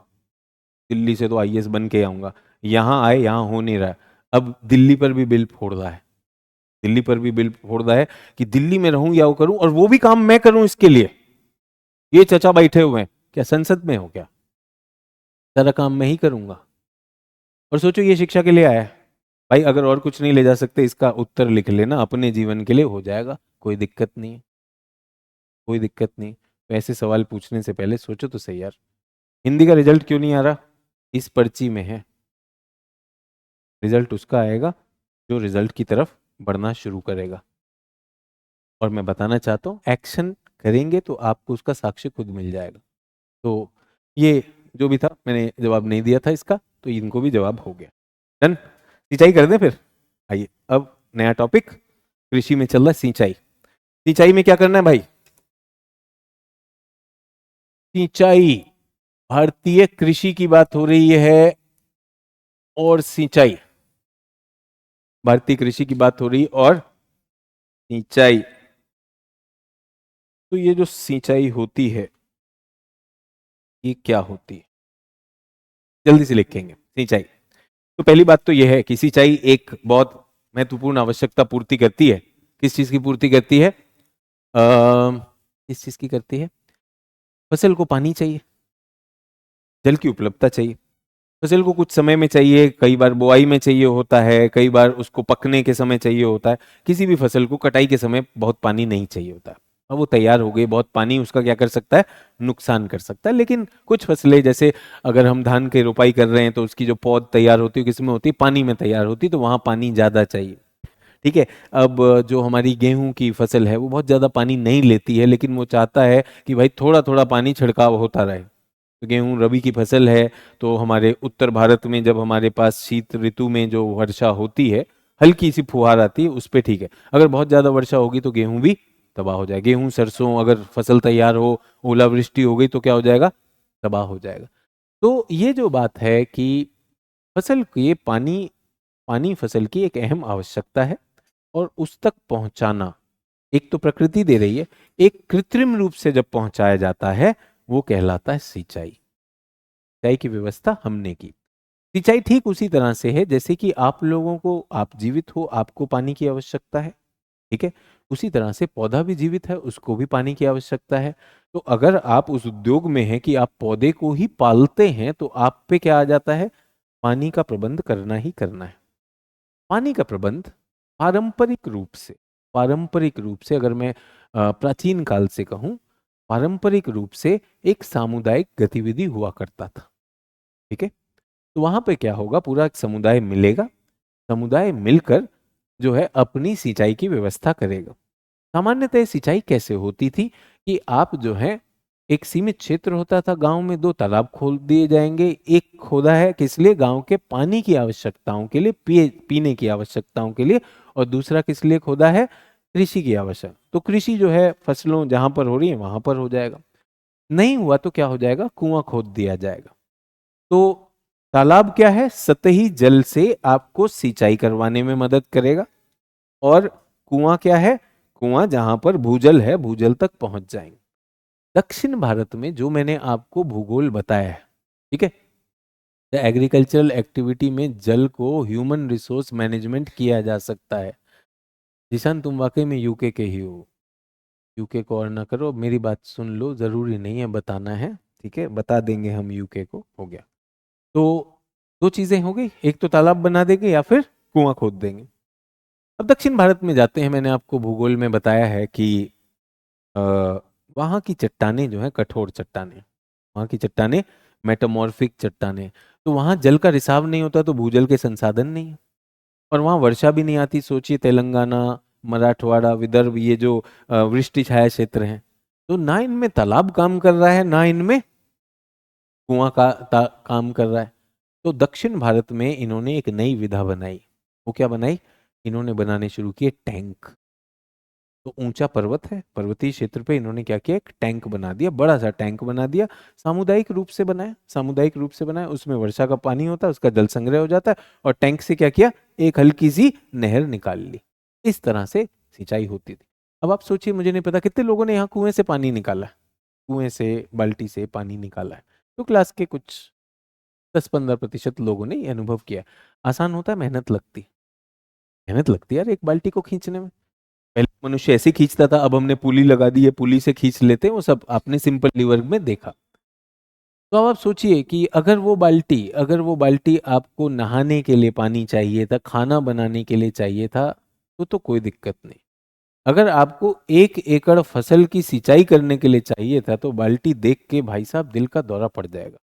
दिल्ली से तो आईएएस बन के आऊंगा, यहाँ आए यहाँ हो नहीं रहा है। अब दिल्ली पर भी बिल फोड़ रहा है, दिल्ली पर भी बिल फोड़ रहा है कि दिल्ली में रहूं या वो करूं, और वो भी काम मैं करूं इसके लिए। ये चचा बैठे हुए हैं, क्या संसद में हो क्या? सारा काम मैं ही करूंगा। और सोचो ये शिक्षा के लिए आया है। भाई अगर और कुछ नहीं ले जा सकते, इसका उत्तर लिख लेना, अपने जीवन के लिए हो जाएगा, कोई दिक्कत नहीं है, कोई दिक्कत नहीं। तो ऐसे सवाल पूछने से पहले सोचो तो सही यार। हिंदी का रिजल्ट क्यों नहीं आ रहा? इस पर्ची में है, रिजल्ट उसका आएगा जो रिजल्ट की तरफ बढ़ना शुरू करेगा। और मैं बताना चाहता हूँ, एक्शन करेंगे तो आपको उसका साक्ष्य खुद मिल जाएगा। तो ये जो भी था, मैंने जवाब नहीं दिया था इसका, तो इनको भी जवाब हो गया। डन। सिंचाई कर दें फिर। आइए अब नया टॉपिक कृषि में चल रहा है, सिंचाई। सिंचाई में क्या करना है भाई? सिंचाई, भारतीय कृषि की बात हो रही है और सिंचाई, भारतीय कृषि की बात हो रही और सिंचाई। तो ये जो सिंचाई होती है ये क्या होती है, जल्दी से लिखेंगे सिंचाई। तो पहली बात तो यह है कि सिंचाई एक बहुत महत्वपूर्ण आवश्यकता पूर्ति करती है। किस चीज की पूर्ति करती है? किस चीज की करती है? फसल को पानी चाहिए, जल की उपलब्धता चाहिए। फसल को कुछ समय में चाहिए, कई बार बुआई में चाहिए होता है, कई बार उसको पकने के समय चाहिए होता है। किसी भी फसल को कटाई के समय बहुत पानी नहीं चाहिए होता है। अब वो तैयार हो गई, बहुत पानी उसका क्या कर सकता है? नुकसान कर सकता है। लेकिन कुछ फसलें, जैसे अगर हम धान की रोपाई कर रहे हैं तो उसकी जो पौध तैयार होती है किसमें होती है? पानी में तैयार होती है, तो वहां पानी ज्यादा चाहिए। ठीक है। अब जो हमारी गेहूं की फसल है वो बहुत ज्यादा पानी नहीं लेती है, लेकिन वो चाहता है कि भाई थोड़ा थोड़ा पानी छिड़काव होता रहे। तो गेहूं रबी की फसल है, तो हमारे उत्तर भारत में जब हमारे पास शीत ऋतु में जो वर्षा होती है, हल्की सी फुहार आती है, उस पे ठीक है। अगर बहुत ज्यादा वर्षा होगी तो गेहूं भी तबाह हो जाएगा। गेहूं सरसों अगर फसल तैयार हो, ओलावृष्टि हो गई तो क्या हो जाएगा? तबाह हो जाएगा। तो ये जो बात है कि फसल के पानी, पानी फसल की एक अहम आवश्यकता है, और उस तक पहुंचाना एक तो प्रकृति दे रही है, एक कृत्रिम रूप से जब पहुंचाया जाता है वो कहलाता है सिंचाई। सिंचाई की व्यवस्था हमने की। सिंचाई ठीक उसी तरह से है जैसे कि आप लोगों को, आप जीवित हो, आपको पानी की आवश्यकता है। ठीक है। उसी तरह से पौधा भी जीवित है, उसको भी पानी की आवश्यकता है। तो अगर आप उस उद्योग में हैं कि आप पौधे को ही पालते हैं, तो आप पे क्या आ जाता है? पानी का प्रबंध करना ही करना है। पानी का प्रबंध पारंपरिक रूप से, पारंपरिक रूप से अगर मैं प्राचीन काल से कहूं, पारंपरिक रूप से एक सामुदायिक गतिविधि हुआ करता था। ठीक है। तो वहां पे क्या होगा? पूरा एक समुदाय मिलेगा, समुदाय मिलकर जो है अपनी सिंचाई की व्यवस्था करेगा। सामान्यतः सिंचाई कैसे होती थी कि आप जो है, एक सीमित क्षेत्र होता था गांव में, दो तालाब खोल दिए जाएंगे। एक खोदा है किस लिए? गांव के पानी की आवश्यकताओं के लिए, पीने की आवश्यकताओं के लिए। और दूसरा किस लिए खोदा है? कृषि की आवश्यकता। तो कृषि जो है फसलों जहां पर हो रही है वहां पर हो जाएगा। नहीं हुआ तो क्या हो जाएगा? कुआं खोद दिया जाएगा। तो तालाब क्या है? सतही जल से आपको सिंचाई करवाने में मदद करेगा। और कुआं क्या है? कुआं जहां पर भूजल है, भूजल तक पहुंच जाएंगे। दक्षिण भारत में जो मैंने आपको भूगोल बताया है, ठीक है, एग्रीकल्चरल एक्टिविटी में जल को ह्यूमन रिसोर्स मैनेजमेंट किया जा सकता है। जिशान तुम वाकई में यूके के ही हो। यूके को और ना करो, मेरी बात सुन लो, जरूरी नहीं है बताना है। ठीक है, बता देंगे हम यूके को, हो गया। तो दो चीजें हो गई, एक तो तालाब बना देंगे या फिर कुआं खोद देंगे। अब दक्षिण भारत में जाते हैं। मैंने आपको भूगोल में बताया है कि अ, वहाँ की चट्टानें जो है कठोर चट्टानें, वहाँ की चट्टानें मेटामॉर्फिक चट्टानें। तो वहाँ जल का रिसाव नहीं होता, तो भूजल के संसाधन नहीं है, और वहाँ वर्षा भी नहीं आती। सोचिए तेलंगाना, मराठवाड़ा, विदर्भ, ये जो वृष्टि छाया क्षेत्र हैं, तो ना इनमें तालाब काम कर रहा है, ना इनमें कुआं काम कर रहा है। तो दक्षिण भारत में इन्होंने एक नई विधा बनाई। वो क्या बनाई? इन्होंने बनाने शुरू किए टैंक। तो ऊंचा पर्वत है, पर्वतीय क्षेत्र पे इन्होंने क्या किया? एक टैंक बना दिया, बड़ा सा टैंक बना दिया। सामुदायिक रूप से बनाया, सामुदायिक रूप से बनाया। उसमें वर्षा का पानी होता है, उसका जल संग्रह हो जाता है, और टैंक से क्या किया? एक हल्की सी नहर निकाल ली। इस तरह से सिंचाई होती थी। अब आप सोचिए, मुझे नहीं पता कितने लोगों ने यहाँ कुएं से पानी निकाला है, कुएं से, बाल्टी से पानी निकाला है। तो क्लास के कुछ 10-15% लोगों ने ये अनुभव किया। आसान होता है? मेहनत लगती, मेहनत लगती है यार एक बाल्टी को खींचने में। पहले मनुष्य ऐसे खींचता था, अब हमने पुली लगा दी है, पुली से खींच लेते हैं। वो सब आपने सिंपल लीवर में देखा। तो अब आप सोचिए कि अगर वो बाल्टी आपको नहाने के लिए पानी चाहिए था, खाना बनाने के लिए चाहिए था, तो कोई दिक्कत नहीं। अगर आपको 1 एकड़ फसल की सिंचाई करने के लिए चाहिए था, तो बाल्टी देख के भाई साहब दिल का दौरा पड़ जाएगा।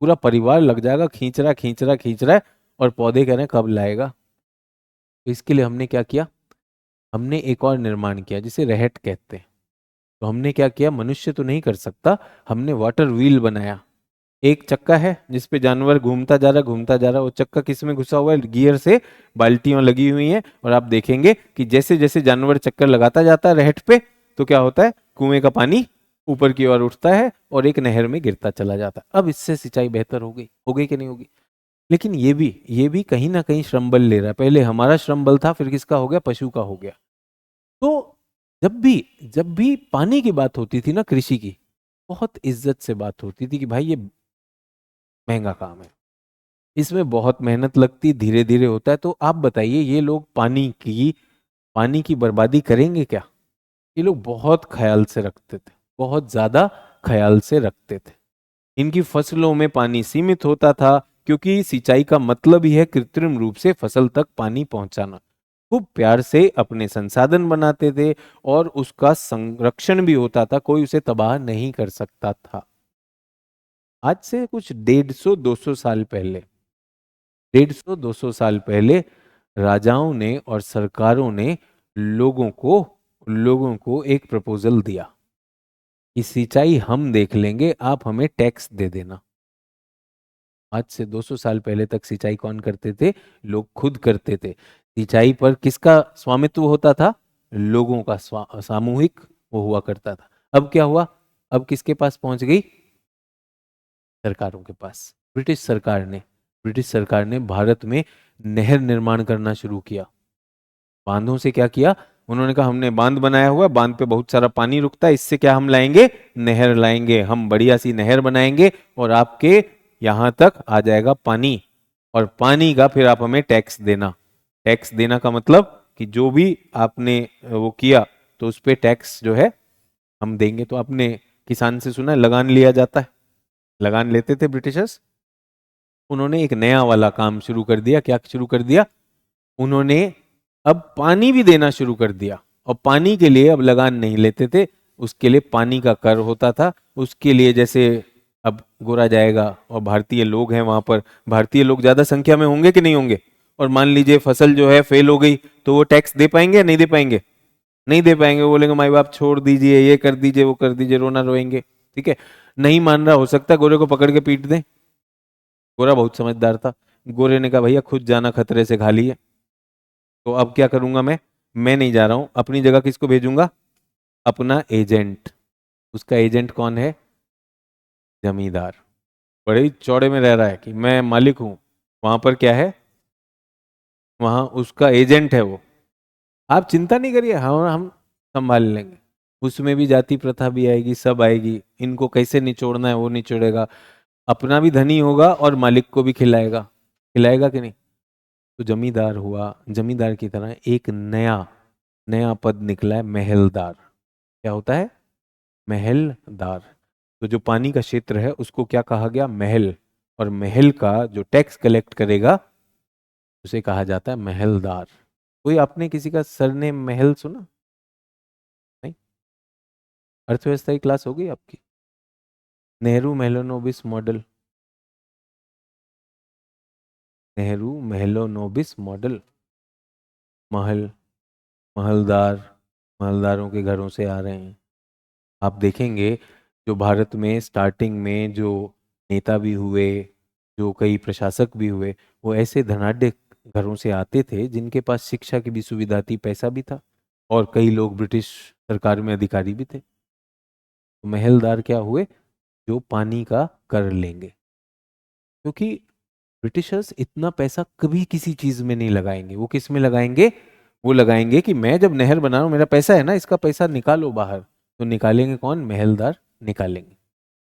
पूरा परिवार लग जाएगा, खींच रहा खींच रहा खींच रहा है, और पौधे कह रहे हैं कब लाएगा। तो इसके लिए हमने क्या किया? हमने एक और निर्माण किया जिसे रहट कहते हैं। तो हमने क्या किया, मनुष्य तो नहीं कर सकता, हमने वाटर व्हील बनाया। एक चक्का है जिस पे जानवर घूमता जा रहा घूमता जा रहा, वो चक्का किस में घुसा हुआ है, गियर से बाल्टियां लगी हुई हैं, और आप देखेंगे कि जैसे जैसे जानवर चक्कर लगाता जाता है रहट पे, तो क्या होता है, कुएं का पानी ऊपर की ओर उठता है और एक नहर में गिरता चला जाता है। अब इससे सिंचाई बेहतर हो गई कि नहीं होगी? लेकिन ये भी कहीं ना कहीं श्रम बल ले रहा है। पहले हमारा श्रम बल था, फिर किसका हो गया, पशु का हो गया। तो जब भी पानी की बात होती थी ना, कृषि की बहुत इज्जत से बात होती थी कि भाई ये महंगा काम है, इसमें बहुत मेहनत लगती, धीरे धीरे होता है। तो आप बताइए, ये लोग पानी की बर्बादी करेंगे क्या? ये लोग बहुत ख्याल से रखते थे, बहुत ज्यादा ख्याल से रखते थे। इनकी फसलों में पानी सीमित होता था, क्योंकि सिंचाई का मतलब ही है कृत्रिम रूप से फसल तक पानी पहुंचाना। खूब प्यार से अपने संसाधन बनाते थे और उसका संरक्षण भी होता था, कोई उसे तबाह नहीं कर सकता था। आज से कुछ 150-200 साल पहले, 150-200 साल पहले राजाओं ने और सरकारों ने लोगों को एक प्रपोजल दिया कि सिंचाई हम देख लेंगे, आप हमें टैक्स दे देना। आज से 200 साल पहले तक सिंचाई कौन करते थे? लोग खुद करते थे। सिंचाई पर किसका स्वामित्व होता था? लोगों का सामूहिक वो हुआ करता था। अब क्या हुआ? अब किसके पास पहुंच गई? सरकारों के पास। ब्रिटिश सरकार ने भारत में नहर निर्माण करना शुरू किया। बांधों से क्या किया? उन्होंने कहा हमने बांध बनाया हुआ है, बांध पे बहुत सारा पानी रुकता है, इससे क्या हम लाएंगे? नहर लाएंगे, हम बढ़िया सी नहर बनाएंगे और आपके यहां तक आ जाएगा पानी, और पानी का फिर आप हमें टैक्स देना। टैक्स देना का मतलब कि जो भी आपने वो किया, तो उस पे टैक्स जो है हम देंगे। तो आपने किसान से सुना है लगान लिया जाता है, लगान लेते थे ब्रिटिशर्स। उन्होंने एक नया वाला काम शुरू कर दिया। क्या शुरू कर दिया उन्होंने? अब पानी भी देना शुरू कर दिया, और पानी के लिए अब लगान नहीं लेते थे, उसके लिए पानी का कर होता था। उसके लिए जैसे अब गोरा जाएगा और भारतीय लोग हैं वहां पर, भारतीय लोग ज्यादा संख्या में होंगे कि नहीं होंगे, और मान लीजिए फसल जो है फेल हो गई, तो वो टैक्स दे पाएंगे या नहीं दे पाएंगे? नहीं दे पाएंगे। वो बोलेंगे माई बाप छोड़ दीजिए, ये कर दीजिए, वो कर दीजिए, रोना रोएंगे। ठीक है, नहीं मान रहा, हो सकता है गोरे को पकड़ के पीट दें। गोरा बहुत समझदार था, गोरे ने कहा भैया खुद जाना खतरे से खाली है, तो अब क्या करूंगा मैं नहीं जा रहा हूं, अपनी जगह किसको भेजूंगा? अपना एजेंट। उसका एजेंट कौन है? जमींदार। बड़े ही चौड़े में रह रहा है कि मैं मालिक हूं, वहां पर क्या है, वहां उसका एजेंट है वो। आप चिंता नहीं करिए, हम संभाल लेंगे। उसमें भी जाति प्रथा भी आएगी, सब आएगी, इनको कैसे निचोड़ना है वो निचोड़ेगा, अपना भी धनी होगा और मालिक को भी खिलाएगा। खिलाएगा कि नहीं? तो जमींदार हुआ। जमींदार की तरह एक नया नया पद निकला है, महलदार। क्या होता है? महलदार। तो जो पानी का क्षेत्र है उसको क्या कहा गया? महल। और महल का जो टैक्स कलेक्ट करेगा उसे कहा जाता है महलदार। कोई आपने किसी का सरनेम महल सुना? नहीं। अर्थव्यवस्था की क्लास हो गई आपकी? Nehru Mahalanobis model, Nehru Mahalanobis model. महल, महलदार, महलदारों के घरों से आ रहे हैं। आप देखेंगे जो भारत में स्टार्टिंग में जो नेता भी हुए, जो कई प्रशासक भी हुए, वो ऐसे धनाढ्य घरों से आते थे जिनके पास शिक्षा की भी सुविधा थी, पैसा भी था, और कई लोग ब्रिटिश सरकार में अधिकारी भी थे। तो महलदार क्या हुए? जो पानी का कर लेंगे, क्योंकि ब्रिटिशर्स इतना पैसा कभी किसी चीज में नहीं लगाएंगे। वो किस में लगाएंगे? वो लगाएंगे कि मैं जब नहर बना रहा हूं, मेरा पैसा है ना, इसका पैसा निकालो बाहर। तो निकालेंगे कौन? महलदार निकालेंगे।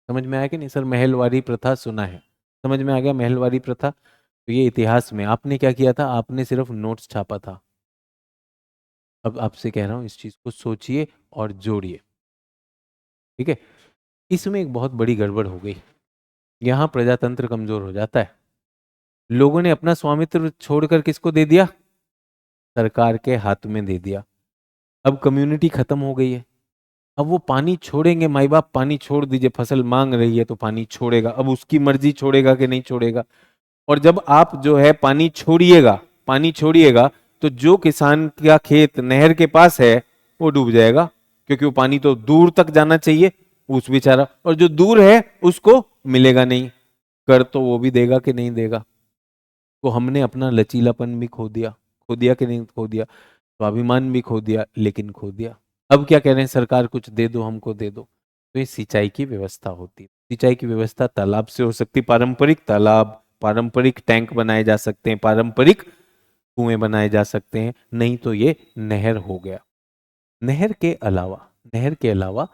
समझ में आया कि नहीं सर? महलवारी प्रथा सुना है? समझ में आ गया महलवारी प्रथा? तो ये इतिहास में आपने क्या किया था? आपने सिर्फ नोट्स छापा था। अब आपसे कह रहा हूं इस चीज को सोचिए और जोड़िए। ठीक है, इसमें एक बहुत बड़ी गड़बड़ हो गई। यहां प्रजातंत्र कमजोर हो जाता है। लोगों ने अपना स्वामित्व छोड़कर किसको दे दिया? सरकार के हाथ में दे दिया। अब कम्युनिटी खत्म हो गई है। अब वो पानी छोड़ेंगे, माई बाप पानी छोड़ दीजिए, फसल मांग रही है तो पानी छोड़ेगा। अब उसकी मर्जी छोड़ेगा कि नहीं छोड़ेगा। और जब आप जो है पानी छोड़िएगा, तो जो किसान का खेत नहर के पास है वो डूब जाएगा, क्योंकि वो पानी तो दूर तक जाना चाहिए उस बेचारा, और जो दूर है उसको मिलेगा नहीं। कर तो वो भी देगा कि नहीं देगा। तो हमने अपना लचीलापन भी खो दिया कि नहीं खो दिया, स्वाभिमान भी खो दिया, लेकिन खो दिया। अब क्या कह रहे हैं, सरकार कुछ दे दो, हमको दे दो। तो ये सिंचाई की व्यवस्था होती है। सिंचाई की व्यवस्था तालाब से हो सकती, पारंपरिक तालाब, पारंपरिक टैंक बनाए जा सकते हैं, पारंपरिक कुएं बनाए जा सकते हैं, नहीं तो ये नहर हो गया। नहर के अलावा, नहर के अलावा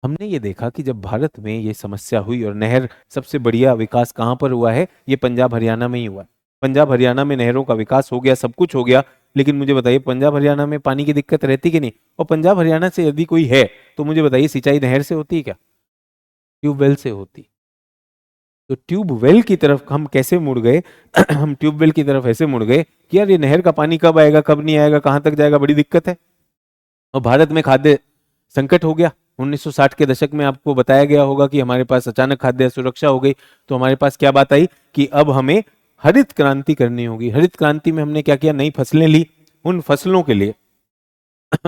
हमने ये देखा कि जब भारत में ये समस्या हुई, और नहर सबसे बढ़िया विकास कहाँ पर हुआ है, ये पंजाब हरियाणा में ही हुआ है। पंजाब हरियाणा में नहरों का विकास हो गया, सब कुछ हो गया। लेकिन मुझे बताइए, पंजाब हरियाणा में पानी की दिक्कत रहती कि नहीं? और पंजाब हरियाणा से यदि कोई है तो मुझे बताइए, सिंचाई नहर से होती है क्या? ट्यूबवेल से होती। तो ट्यूबवेल की तरफ हम कैसे मुड़ गए? हम ट्यूबवेल की तरफ ऐसे मुड़ गए कि यार ये नहर का पानी कब आएगा, कब नहीं आएगा, कहां तक जाएगा, बड़ी दिक्कत है। और भारत में खाद्य संकट हो गया 1960 के दशक में। आपको बताया गया होगा कि हमारे पास अचानक खाद्य सुरक्षा हो गई। तो हमारे पास क्या बात आई कि अब हमें हरित क्रांति करनी होगी। हरित क्रांति में हमने क्या किया, नई फसलें ली। उन फसलों के लिए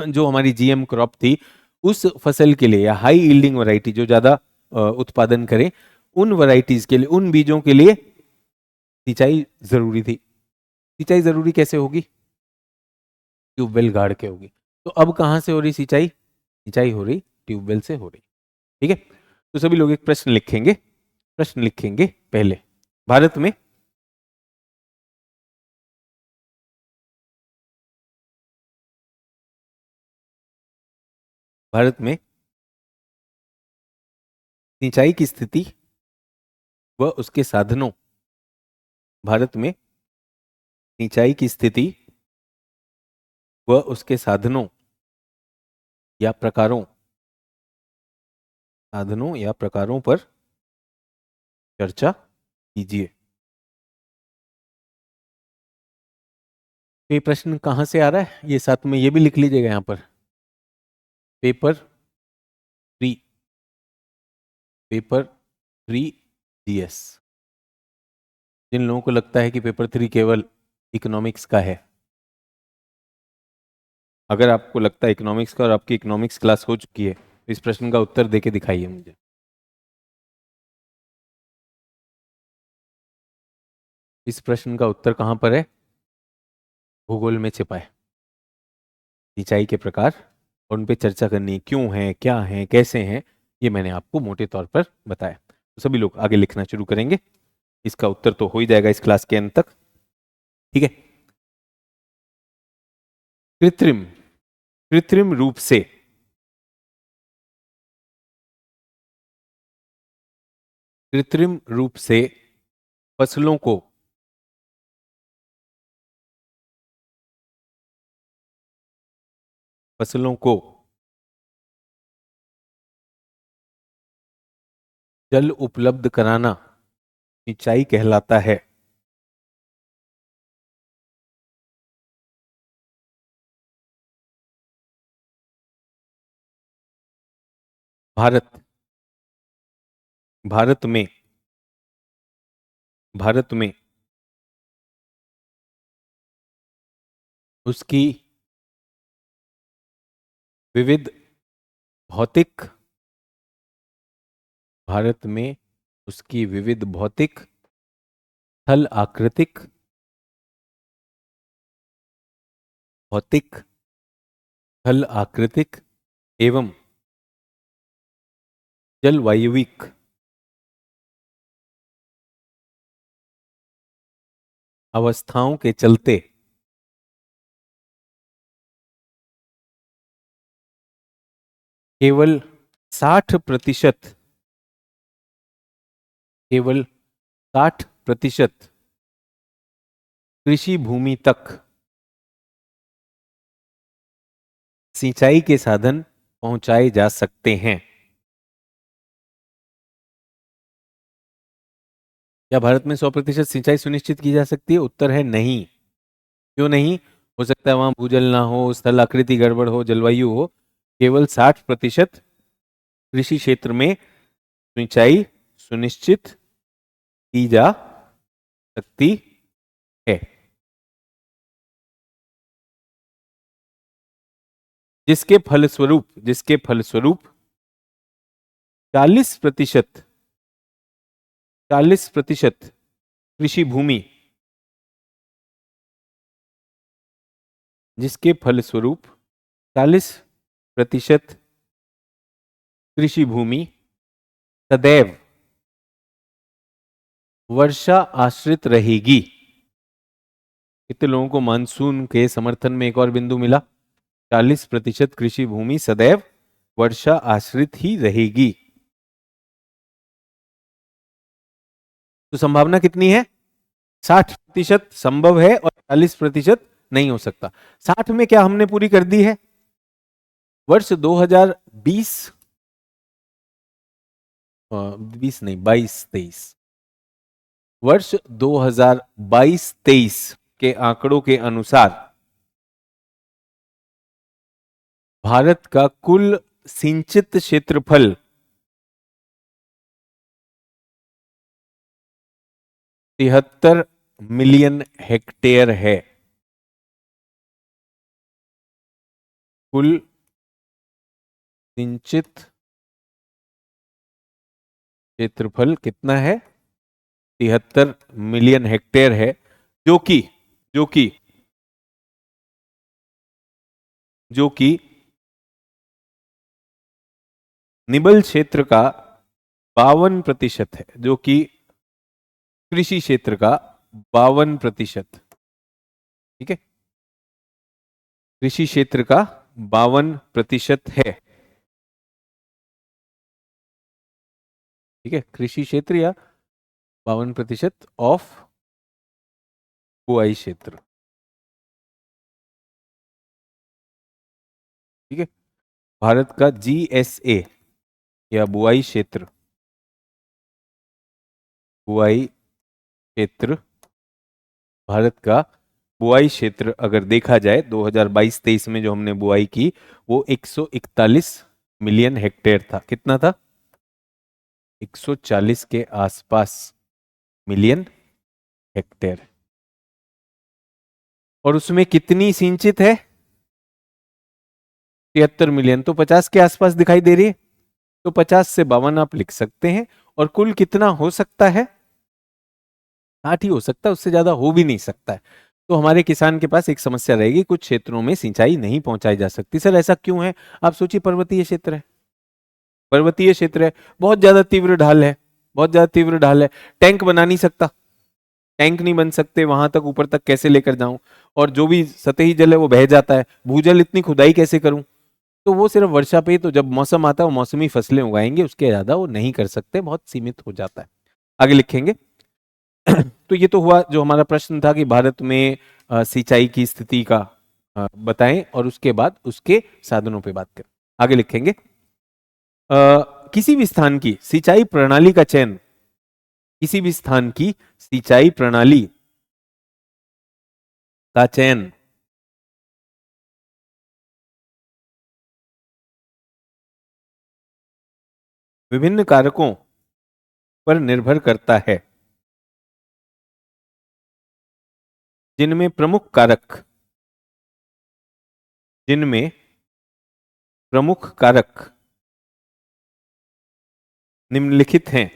जो हमारी जीएम क्रॉप थी, उस फसल के लिए, या हाई यील्डिंग वैरायटी जो ज्यादा उत्पादन करे, उन वैरायटीज के लिए, उन बीजों के लिए सिंचाई जरूरी थी। सिंचाई जरूरी कैसे होगी? ट्यूबवेल गाड़ के होगी। तो अब कहां से हो रही सिंचाई? सिंचाई हो रही ट्यूबवेल से हो रही। ठीक है। तो सभी लोग एक प्रश्न लिखेंगे। प्रश्न लिखेंगे पहले, भारत में भारत में सिंचाई की स्थिति व उसके साधनों, भारत में सिंचाई की स्थिति व उसके साधनों या प्रकारों, साधनों या प्रकारों पर चर्चा कीजिए। ये प्रश्न कहां से आ रहा है, ये साथ में ये भी लिख लीजिएगा यहां पर। Paper 3, paper 3 GS. जिन लोगों को लगता है कि पेपर 3 केवल इकोनॉमिक्स का है, अगर आपको लगता है इकोनॉमिक्स का और आपकी इकोनॉमिक्स क्लास हो चुकी है, तो इस प्रश्न का उत्तर देके दिखाइए मुझे। इस प्रश्न का उत्तर कहां पर है? भूगोल में छिपा है। सिंचाई के प्रकार और उन पे चर्चा करनी है, क्यों है, क्या है, कैसे हैं, ये मैंने आपको मोटे तौर पर बताया। तो सभी लोग आगे लिखना शुरू करेंगे। इसका उत्तर तो हो ही जाएगा इस क्लास के अंत तक। ठीक है। कृत्रिम, कृत्रिम रूप से, कृत्रिम रूप से फसलों को, फसलों को जल उपलब्ध कराना सिंचाई कहलाता है। भारत, भारत में, भारत में उसकी विविध भौतिक, भारत में उसकी विविध भौतिक, स्थल आकृतिक, भौतिक, स्थल आकृतिक एवं जलवायविक अवस्थाओं के चलते केवल 60%, केवल 60% कृषि भूमि तक सिंचाई के साधन पहुंचाए जा सकते हैं। क्या भारत में 100% सिंचाई सुनिश्चित की जा सकती है? उत्तर है नहीं। क्यों नहीं? हो सकता है वहां भूजल ना हो, स्थल आकृति गड़बड़ हो, जलवायु हो। केवल 60% कृषि क्षेत्र में सिंचाई सुनिश्चित की जा सकती है। जिसके फलस्वरूप 40% 40% कृषि भूमि, जिसके फलस्वरूप 40% कृषि भूमि सदैव वर्षा आश्रित रहेगी। कितने लोगों को मानसून के समर्थन में एक और बिंदु मिला? 40% कृषि भूमि सदैव वर्षा आश्रित ही रहेगी। तो संभावना कितनी है? 60% संभव है और 40% नहीं हो सकता। 60 में क्या हमने पूरी कर दी है? वर्ष 2020 20 नहीं 22-23, वर्ष 2022-23 के आंकड़ों के अनुसार भारत का कुल सिंचित क्षेत्रफल 73 मिलियन हेक्टेयर है। कुल सिंचित क्षेत्रफल कितना है? 73 मिलियन हेक्टेयर है, जो कि जो कि जो कि निबल क्षेत्र का 52% है, जो कि कृषि क्षेत्र का 52%। ठीक है, कृषि क्षेत्र का 52% है। ठीक है, कृषि क्षेत्र या 52% ऑफ बुआई क्षेत्र। ठीक है, भारत का GSA या बुआई क्षेत्र, भारत का बुआई क्षेत्र अगर देखा जाए 2022-23 में जो हमने बुआई की वो 141 मिलियन हेक्टेयर था। कितना था? 140 के आसपास मिलियन हेक्टेयर। और उसमें कितनी सिंचित है? 73 मिलियन, तो 50 के आसपास दिखाई दे रही है। तो 50 से 52 आप लिख सकते हैं। और कुल कितना हो सकता है? 60 ही हो सकता है, उससे ज्यादा हो भी नहीं सकता है। तो हमारे किसान के पास एक समस्या रहेगी, कुछ क्षेत्रों में सिंचाई नहीं पहुंचाई जा सकती। सर ऐसा क्यों है? आप सोचिए, पर्वतीय क्षेत्र है, पर्वतीय क्षेत्र है, बहुत ज्यादा तीव्र ढाल है, बहुत ज्यादा तीव्र ढाल है, टैंक बना नहीं सकता, टैंक नहीं बन सकते, वहां तक ऊपर तक कैसे लेकर जाऊं? और जो भी सतही जल है वो बह जाता है, भूजल इतनी खुदाई कैसे करूं? तो वो सिर्फ वर्षा पे ही, तो जब मौसम आता है वो मौसमी फसलें उगाएंगे, उसके ज्यादा वो नहीं कर सकते, बहुत सीमित हो जाता है। आगे लिखेंगे। तो ये तो हुआ जो हमारा प्रश्न था कि भारत में सिंचाई की स्थिति का बताएं, और उसके बाद उसके साधनों पे बात करें। आगे लिखेंगे। किसी भी स्थान की सिंचाई प्रणाली का चयन, किसी भी स्थान की सिंचाई प्रणाली का चयन विभिन्न कारकों पर निर्भर करता है, जिनमें प्रमुख कारक जिनमें प्रमुख कारक निम्नलिखित हैं।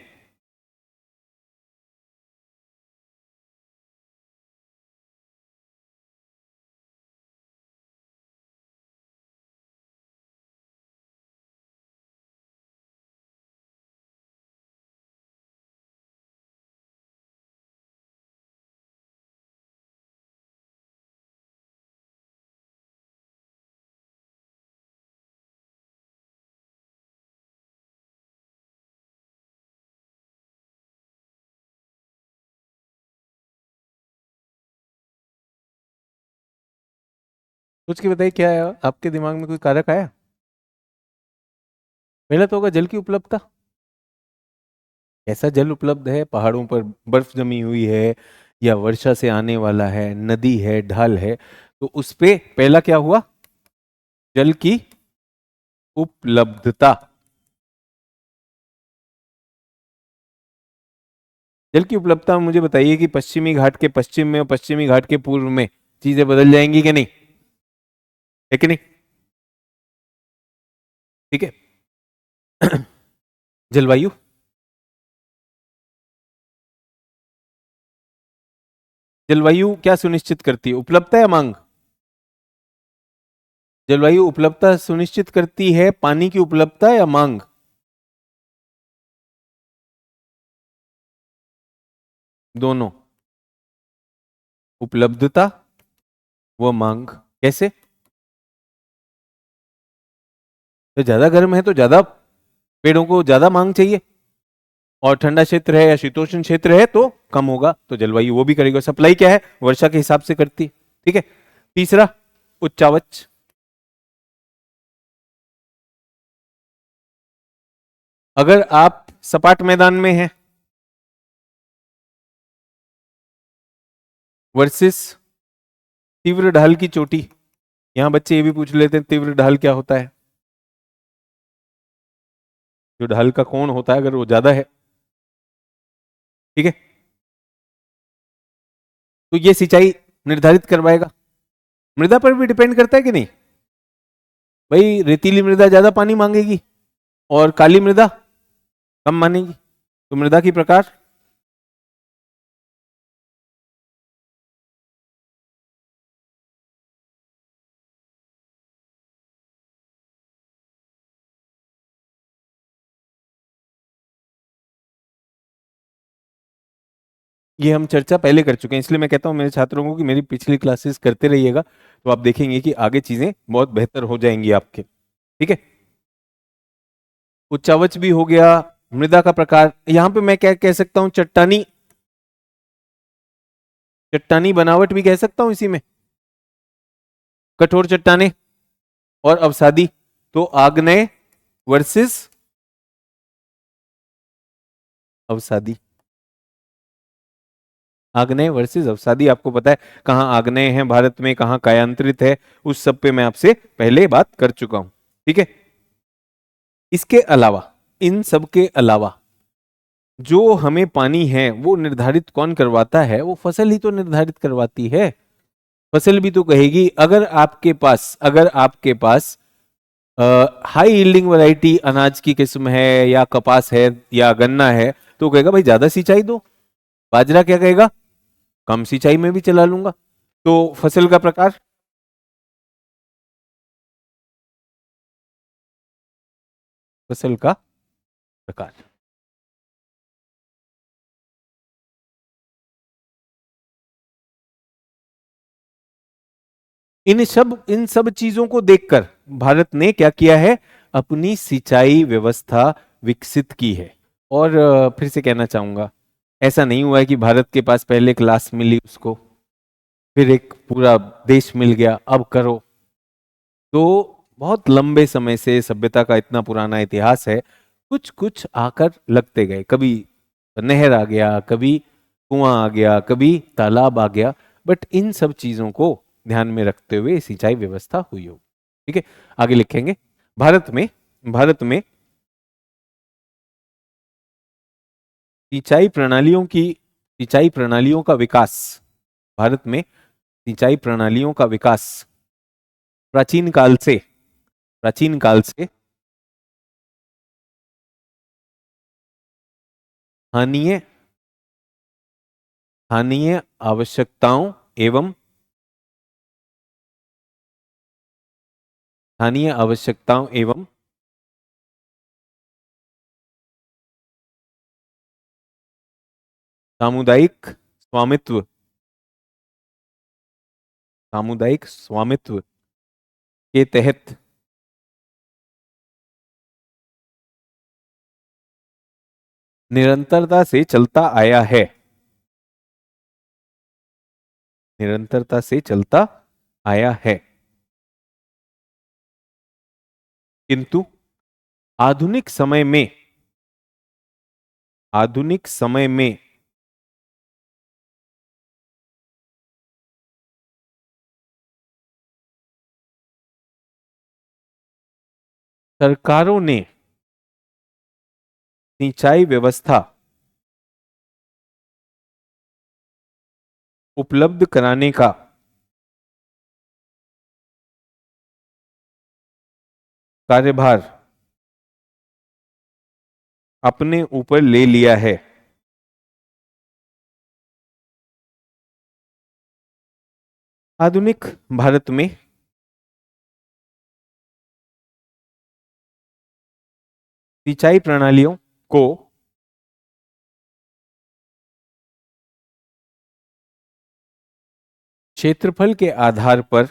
सोच के बताइए, क्या आया आपके दिमाग में? कोई कारक आया? पहला तो होगा जल की उपलब्धता। ऐसा जल उपलब्ध है, पहाड़ों पर बर्फ जमी हुई है, या वर्षा से आने वाला है, नदी है, ढाल है, तो उस पे पहला क्या हुआ? जल की उपलब्धता। जल की उपलब्धता मुझे बताइए कि पश्चिमी घाट के पश्चिम में और पश्चिमी घाट के पूर्व में चीजें बदल जाएंगी कि नहीं? है कि नहीं? ठीक है। जलवायु, जलवायु क्या सुनिश्चित करती है, उपलब्धता या मांग? जलवायु उपलब्धता सुनिश्चित करती है, पानी की उपलब्धता या मांग? दोनों, उपलब्धता व मांग। कैसे? तो ज्यादा गर्म है तो ज्यादा पेड़ों को ज्यादा मांग चाहिए, और ठंडा क्षेत्र है या शीतोष्ण क्षेत्र है तो कम होगा, तो जलवायु वो भी करेगा। सप्लाई क्या है, वर्षा के हिसाब से करती है। ठीक है। तीसरा, उच्चावच। अगर आप सपाट मैदान में हैं वर्सेस तीव्र ढाल की चोटी, यहां बच्चे ये भी पूछ लेते हैं तीव्र ढाल क्या होता है। जो ढाल का कोण होता है अगर वो ज्यादा है, ठीक है, तो ये सिंचाई निर्धारित करवाएगा। मृदा पर भी डिपेंड करता है कि नहीं, भाई रेतीली मृदा ज्यादा पानी मांगेगी और काली मृदा कम मानेगी, तो मृदा की प्रकार। ये हम चर्चा पहले कर चुके हैं, इसलिए मैं कहता हूं मेरे छात्रों को कि मेरी पिछली क्लासेस करते रहिएगा, तो आप देखेंगे कि आगे चीजें बहुत बेहतर हो जाएंगी आपके। ठीक है। उच्चावच भी हो गया। मृदा का प्रकार, यहां पे मैं क्या कह सकता हूं, चट्टानी, चट्टानी बनावट भी कह सकता हूं इसी में, कठोर चट्टाने और अवसादी। तो आग्नेय वर्सेस अवसादी, आग्नेय वर्सेस अवसादी। आपको पता है कहाँ आग्नेय है भारत में, कहाँ कायांतरित है, उस सब पे मैं आपसे पहले बात कर चुका हूं। ठीक है। इसके अलावा, इन सब के अलावा जो हमें पानी है वो निर्धारित कौन करवाता है, वो फसल ही तो निर्धारित करवाती है। फसल भी तो कहेगी, अगर आपके पास हाई यील्डिंग वैरायटी अनाज की किस्म है या कपास है या गन्ना है, तो कहेगा भाई ज्यादा सिंचाई दो। बाजरा क्या कहेगा, कम सिंचाई में भी चला लूंगा। तो फसल का प्रकार, फसल का प्रकार। इन सब चीजों को देखकर भारत ने क्या किया है, अपनी सिंचाई व्यवस्था विकसित की है। और फिर से कहना चाहूंगा, ऐसा नहीं हुआ है कि भारत के पास पहले क्लास मिली उसको, फिर एक पूरा देश मिल गया अब करो। तो बहुत लंबे समय से सभ्यता का इतना पुराना इतिहास है, कुछ कुछ आकर लगते गए, कभी नहर आ गया, कभी कुआं आ गया, कभी तालाब आ गया, बट इन सब चीजों को ध्यान में रखते हुए सिंचाई व्यवस्था हुई हो। ठीक है। आगे लिखेंगे, भारत में सिंचाई प्रणालियों का विकास, भारत में सिंचाई प्रणालियों का विकास प्राचीन काल से प्राचीन काल से स्थानीय स्थानीय आवश्यकताओं एवं स्थानीय आवश्यकताओं एवं सामुदायिक स्वामित्व सामुदायिक स्वामित्व के तहत निरंतरता से चलता आया है, निरंतरता से चलता आया है। किंतु आधुनिक समय में आधुनिक समय में सरकारों ने सिंचाई व्यवस्था उपलब्ध कराने का कार्यभार अपने ऊपर ले लिया है। आधुनिक भारत में सिंचाई प्रणालियों को क्षेत्रफल के आधार पर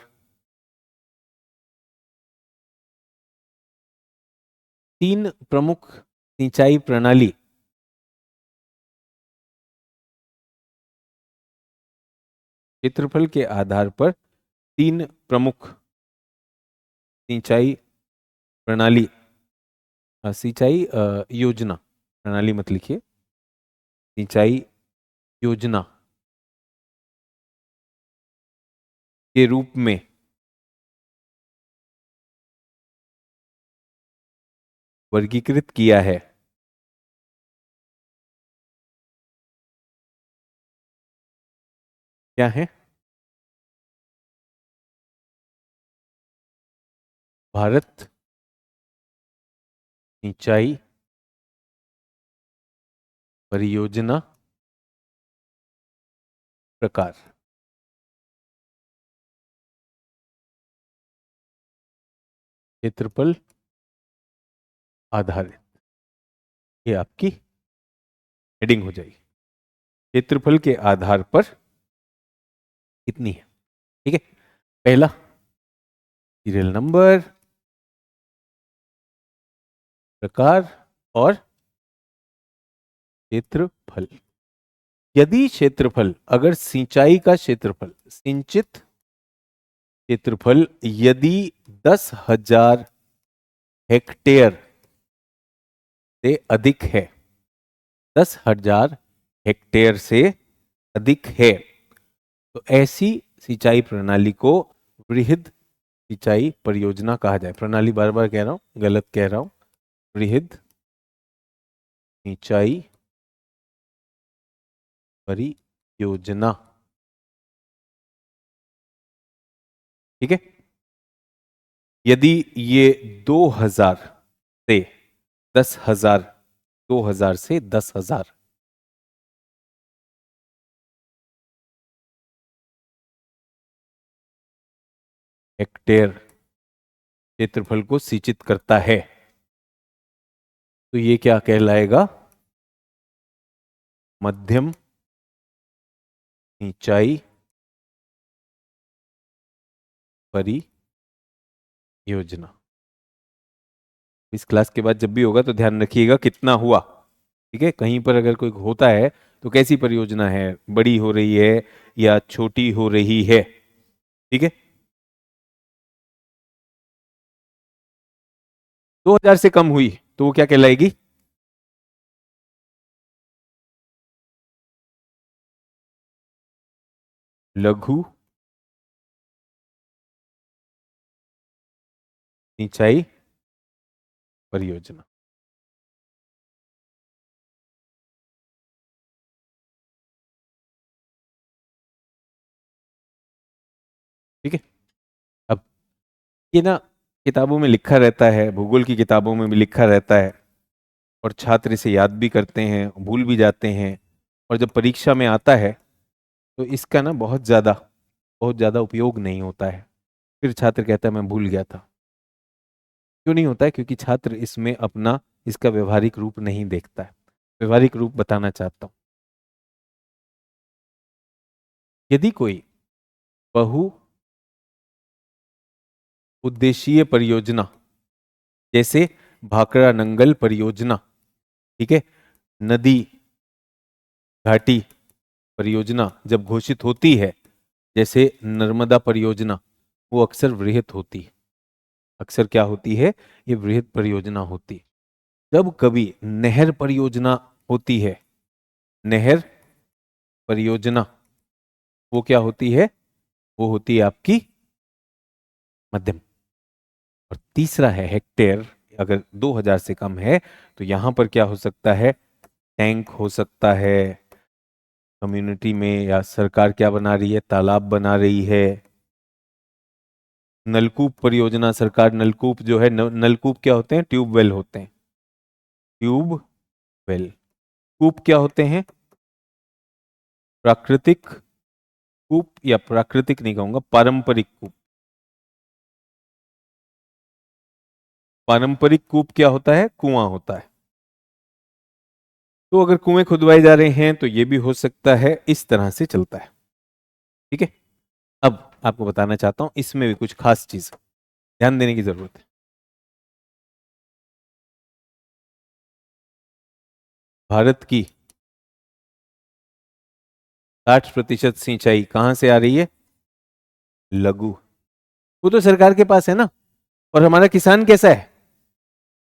तीन प्रमुख सिंचाई प्रणाली क्षेत्रफल के आधार पर तीन प्रमुख सिंचाई प्रणाली सिंचाई योजना, प्रणाली मत लिखिए, सिंचाई योजना के रूप में वर्गीकृत किया है। क्या है? भारत सिंचाई परियोजना प्रकार। क्षेत्रफल आधारित, ये आपकी हेडिंग हो जाएगी। क्षेत्रफल के आधार पर कितनी है, ठीक है। पहला सीरियल नंबर, प्रकार और क्षेत्रफल। यदि क्षेत्रफल, अगर सिंचाई का क्षेत्रफल, सिंचित क्षेत्रफल यदि 10,000 हेक्टेयर से अधिक है, 10,000 हेक्टेयर से अधिक है, तो ऐसी सिंचाई प्रणाली को वृहद सिंचाई परियोजना कहा जाए। प्रणाली बार बार कह रहा हूं, गलत कह रहा हूं, वृहद सिंचाई परियोजना, ठीक है। यदि ये 2000 से 10,000, 2000 से 10,000 हेक्टेयर क्षेत्रफल को सिंचित करता है, तो ये क्या कहलाएगा? मध्यम सिंचाई परियोजना। इस क्लास के बाद जब भी होगा तो ध्यान रखिएगा कितना हुआ, ठीक है। कहीं पर अगर कोई होता है तो कैसी परियोजना है, बड़ी हो रही है या छोटी हो रही है, ठीक है। 2000 से कम हुई तो वो क्या कहलाएगी? लघु सिंचाई परियोजना। ठीक है। अब ये ना किताबों में लिखा रहता है, भूगोल की किताबों में भी लिखा रहता है, और छात्र इसे याद भी करते हैं, भूल भी जाते हैं, और जब परीक्षा में आता है तो इसका ना बहुत ज़्यादा उपयोग नहीं होता है। फिर छात्र कहता है मैं भूल गया था। क्यों नहीं होता है? क्योंकि छात्र इसमें अपना इसका व्यवहारिक रूप नहीं देखता है। व्यवहारिक रूप बताना चाहता हूं। यदि कोई बहु उद्देशीय परियोजना, जैसे भाखड़ा नंगल परियोजना, ठीक है, नदी घाटी परियोजना जब घोषित होती है, जैसे नर्मदा परियोजना, वो अक्सर वृहत होती है। अक्सर क्या होती है? ये वृहत परियोजना होती है। जब कभी नहर परियोजना होती है, नहर परियोजना, वो क्या होती है? वो होती है आपकी मध्यम। और तीसरा है हेक्टेयर, अगर 2000 से कम है तो यहां पर क्या हो सकता है? टैंक हो सकता है, कम्युनिटी में या सरकार क्या बना रही है? तालाब बना रही है। नलकूप परियोजना, सरकार नलकूप जो है, नलकूप क्या होते हैं? ट्यूबवेल होते हैं। Tube well. कूप क्या होते हैं? प्राकृतिक कूप, या प्राकृतिक नहीं कहूंगा, पारंपरिक कूप। पारंपरिक कूप क्या होता है? कुआं होता है। तो अगर कुएं खुदवाए जा रहे हैं तो ये भी हो सकता है, इस तरह से चलता है। ठीक है, अब आपको बताना चाहता हूं इसमें भी कुछ खास चीज ध्यान देने की जरूरत है। भारत की 60% सिंचाई कहां से आ रही है? लघु। वो तो सरकार के पास है ना। और हमारा किसान कैसा है?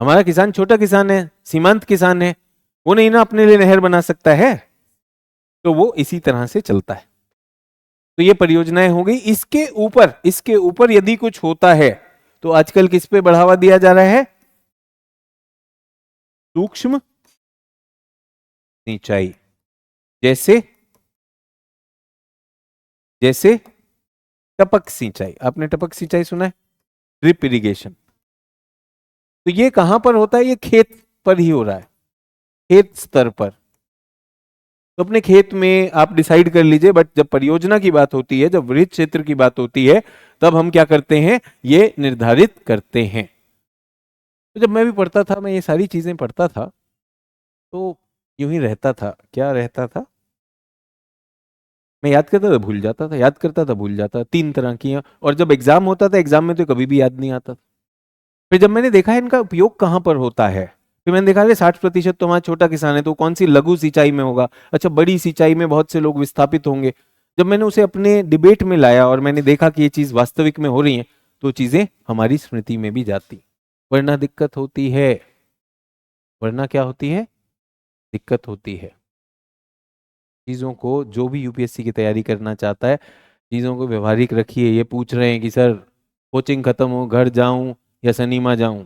हमारा किसान छोटा किसान है, सीमांत किसान है। वो नहीं ना अपने लिए नहर बना सकता है। तो वो इसी तरह से चलता है। तो ये परियोजनाएं हो गई। इसके ऊपर यदि कुछ होता है तो आजकल किस पे बढ़ावा दिया जा रहा है? सूक्ष्म सिंचाई। जैसे जैसे टपक सिंचाई। आपने टपक सिंचाई सुना है? Drip irrigation. तो ये कहां पर होता है? ये खेत पर ही हो रहा है, खेत स्तर पर। तो अपने खेत में आप डिसाइड कर लीजिए, बट जब परियोजना की बात होती है, जब वृहद क्षेत्र की बात होती है, तब हम क्या करते हैं? ये निर्धारित करते हैं। तो जब मैं भी पढ़ता था, मैं ये सारी चीजें पढ़ता था, तो यूं ही रहता था। क्या रहता था? मैं याद करता था भूल जाता था, याद करता था भूल जाता था। 3 तरह की हैं। और जब एग्जाम होता था, एग्जाम में तो कभी भी याद नहीं आता था। फिर जब मैंने देखा इनका उपयोग कहाँ पर होता है, फिर मैंने देखा 60% तो हमारा छोटा किसान है, तो कौन सी लघु सिंचाई में होगा? अच्छा, बड़ी सिंचाई में बहुत से लोग विस्थापित होंगे। जब मैंने उसे अपने डिबेट में लाया और मैंने देखा कि ये चीज वास्तविक में हो रही है, तो चीजें हमारी स्मृति में भी जाती। वरना दिक्कत होती है। वरना क्या होती है? दिक्कत होती है। चीजों को, जो भी यूपीएससी की तैयारी करना चाहता है, चीजों को व्यवहारिक रखिए। ये पूछ रहे हैं कि सर कोचिंग खत्म हो घर जाऊं या सिनेमा जाऊं?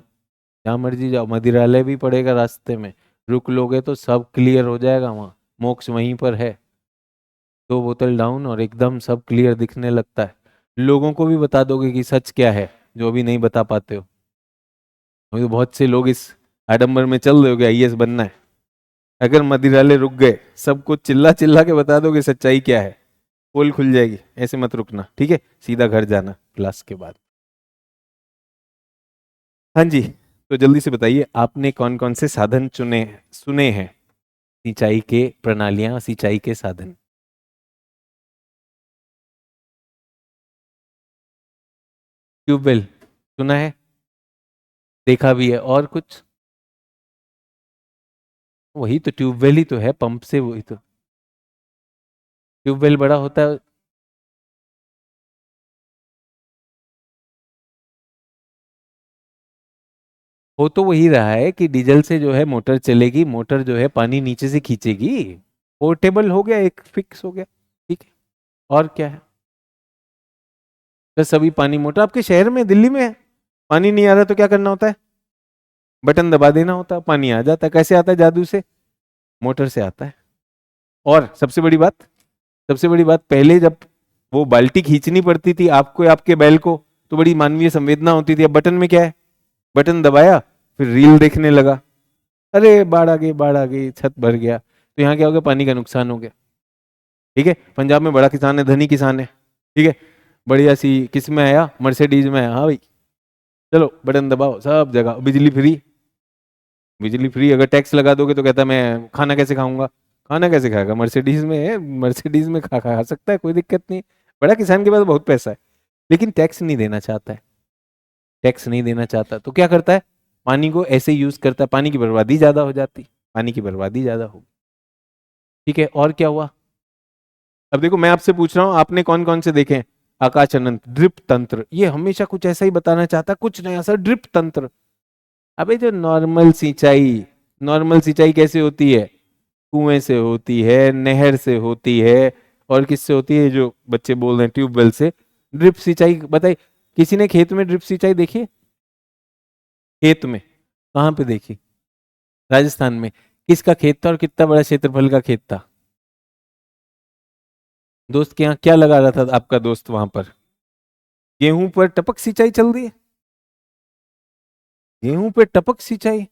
जहाँ मर्जी जाओ, मदिरालय भी पड़ेगा रास्ते में, रुक लोगे तो सब क्लियर हो जाएगा। वहाँ मोक्ष वहीं पर है। 2 बोतल डाउन और एकदम सब क्लियर दिखने लगता है। लोगों को भी बता दोगे कि सच क्या है, जो अभी नहीं बता पाते हो। अभी तो बहुत से लोग इस आडंबर में चल रहे हो कि आईएएस बनना है। अगर मदिरालय रुक गए, सबको चिल्ला चिल्ला के बता दोगे सच्चाई क्या है, पोल खुल जाएगी। ऐसे मत रुकना, ठीक है? सीधा घर जाना क्लास के बाद। हाँ जी। तो जल्दी से बताइए, आपने कौन कौन से साधन सुने हैं? सिंचाई के प्रणालियां, सिंचाई के साधन। ट्यूबवेल सुना है, देखा भी है। और कुछ? वही तो ट्यूबवेल ही तो है, पंप से। वही तो ट्यूबवेल बड़ा होता है। हो तो वही रहा है कि डीजल से जो है मोटर चलेगी, मोटर जो है पानी नीचे से खींचेगी। पोर्टेबल हो गया, एक फिक्स हो गया। ठीक है। और क्या है? बस सभी पानी मोटर आपके शहर में, दिल्ली में है, पानी नहीं आ रहा तो क्या करना होता है? बटन दबा देना होता है, पानी आ जाता है। कैसे आता है? जादू से, मोटर से आता है। और सबसे बड़ी बात, पहले जब वो बाल्टी खींचनी पड़ती थी आपको या आपके बैल को, तो बड़ी मानवीय संवेदना होती थी। अब बटन में क्या है? बटन दबाया, फिर रील देखने लगा, अरे बाढ़ आ गई, बाढ़ आ गई, छत भर गया। तो यहाँ क्या हो गया? पानी का नुकसान हो गया। ठीक है। पंजाब में बड़ा किसान है, धनी किसान है, ठीक है, बढ़िया सी किस में आया? मर्सिडीज में आया। हाँ भाई, चलो बटन दबाओ, सब जगह बिजली फ्री। बिजली फ्री, अगर टैक्स लगा दोगे तो कहता मैं खाना कैसे खाऊंगा? खाना कैसे खाएगा? मर्सिडीज में है, मर्सिडीज में खा सकता है, कोई दिक्कत नहीं। बड़ा किसान के पास बहुत पैसा है, लेकिन टैक्स नहीं देना चाहता है। टैक्स नहीं देना चाहता तो क्या करता है? पानी को ऐसे यूज करता है, पानी की बर्बादी ज्यादा हो जाती, पानी की बर्बादी ज्यादा हो। ठीक है। और क्या हुआ? अब देखो, मैं आपसे पूछ रहा हूं, आपने कौन कौन से देखे हैं? आकाश अनंत, ड्रिप तंत्र, ये हमेशा कुछ ऐसा ही बताना चाहता है, कुछ नया सा। ड्रिप तंत्र, अबे जो नॉर्मल सिंचाई कैसे होती है? कुएं से होती है, नहर से होती है, और किससे होती है? जो बच्चे बोल रहे हैं ट्यूबवेल से। ड्रिप सिंचाई बताइए, किसी ने खेत में ड्रिप सिंचाई देखी है? खेत में कहाँ पे देखी? राजस्थान में। किसका खेत था और कितना बड़ा क्षेत्रफल का खेत था? दोस्त के यहाँ क्या लगा रहा था आपका दोस्त वहां पर? गेहूं पर टपक सिंचाई चल रही है। गेहूं पे टपक सिंचाई?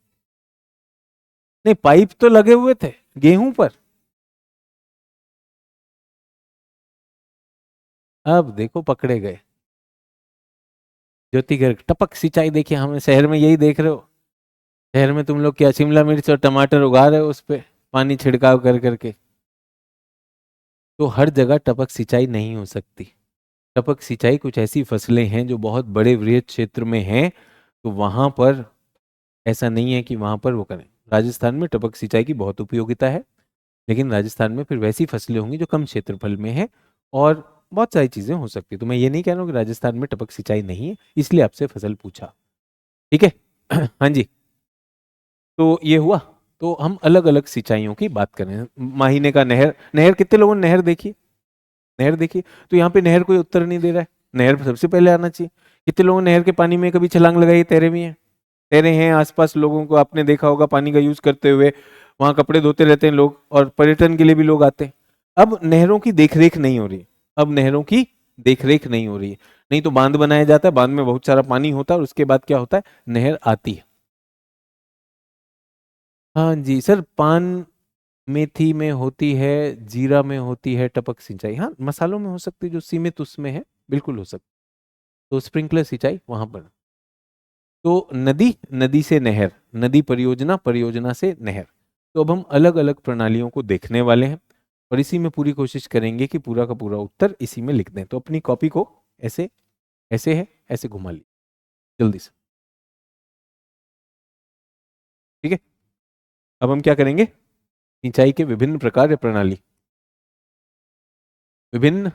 नहीं, पाइप तो लगे हुए थे गेहूं पर। अब देखो पकड़े गए। ज्योति गर्ग, टपक सिंचाई देखिए, हम शहर में यही देख रहे हो। शहर में तुम लोग क्या शिमला मिर्च और टमाटर उगा रहे हो उस पे पानी छिड़काव कर करके। तो हर जगह टपक सिंचाई नहीं हो सकती। टपक सिंचाई कुछ ऐसी फसलें हैं जो बहुत बड़े वृहद क्षेत्र में हैं, तो वहां पर ऐसा नहीं है कि वहां पर वो करें। राजस्थान में टपक सिंचाई की बहुत उपयोगिता है, लेकिन राजस्थान में फिर वैसी फसलें होंगी जो कम क्षेत्रफल में है, और बहुत सारी चीजें हो सकती है। तो मैं ये नहीं कह रहा हूँ कि राजस्थान में टपक सिंचाई नहीं है, इसलिए आपसे फसल पूछा। ठीक है। हाँ जी। तो ये हुआ। तो हम अलग अलग सिंचाइयों की बात करें। माहीने का नहर, नहर कितने लोगों ने नहर देखी? नहर देखी? तो यहाँ पे नहर कोई उत्तर नहीं दे रहा है। नहर सबसे पहले आना चाहिए। कितने लोगों ने नहर के पानी में कभी छलांग लगाई, तैरे भी हैं? तैरे हैं आसपास लोगों को आपने देखा होगा पानी का यूज करते हुए। वहां कपड़े धोते रहते हैं लोग, और पर्यटन के लिए भी लोग आते हैं। अब नहरों की देखरेख नहीं हो रही। अब नहरों की देखरेख नहीं हो रही है। नहीं तो बांध बनाया जाता है, बांध में बहुत सारा पानी होता है, और उसके बाद क्या होता है, नहर आती है। हाँ जी सर, पान मेथी में होती है, जीरा में होती है टपक सिंचाई। हाँ, मसालों में हो सकती है जो सीमित उसमें है, बिल्कुल हो सकती। तो स्प्रिंकलर सिंचाई वहां पर। तो नदी, नदी से नहर, नदी परियोजना, परियोजना से नहर। तो अब हम अलग अलग प्रणालियों को देखने वाले हैं, और इसी में पूरी कोशिश करेंगे कि पूरा का पूरा उत्तर इसी में लिख दें। तो अपनी कॉपी को ऐसे, ऐसे है, ऐसे घुमा ली जल्दी से। ठीक है। अब हम क्या करेंगे, सिंचाई के विभिन्न प्रकार या प्रणाली, विभिन्न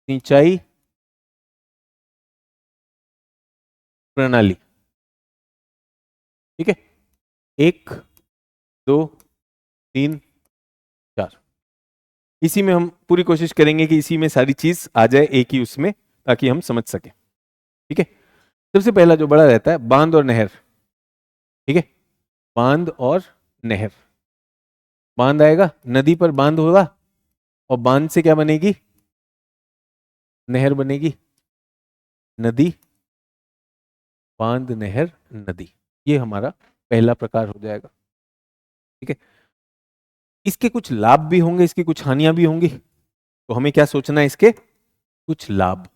सिंचाई प्रणाली। ठीक है। एक, दो, तीन, चार। इसी में हम पूरी कोशिश करेंगे कि इसी में सारी चीज आ जाए एक ही उसमें, ताकि हम समझ सकें। ठीक है। सबसे पहला जो बड़ा रहता है, बांध और नहर। ठीक है। बांध और नहर। बांध आएगा, नदी पर बांध होगा, और बांध से क्या बनेगी, नहर बनेगी। नदी, बांध, नहर, नदी, ये हमारा पहला प्रकार हो जाएगा। ठीक है। इसके कुछ लाभ भी होंगे, इसकी कुछ हानियां भी होंगी। तो हमें क्या सोचना है, इसके कुछ लाभ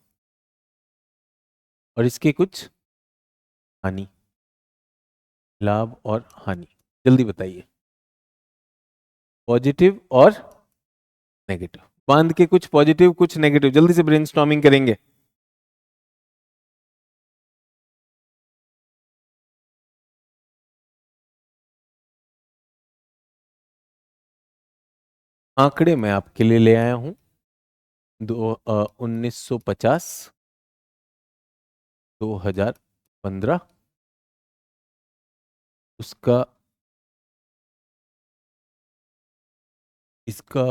और इसके कुछ हानि। लाभ और हानि, जल्दी बताइए। पॉजिटिव और नेगेटिव। बांध के कुछ पॉजिटिव, कुछ नेगेटिव, जल्दी से ब्रेनस्टॉर्मिंग करेंगे। आंकड़े मैं आपके लिए ले आया हूं। 1950, 2015, उसका, इसका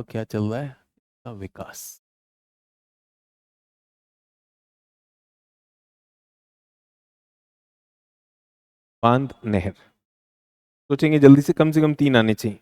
क्या चल रहा है, इसका विकास। बांध, नहर, सोचेंगे जल्दी से कम 3 आने चाहिए।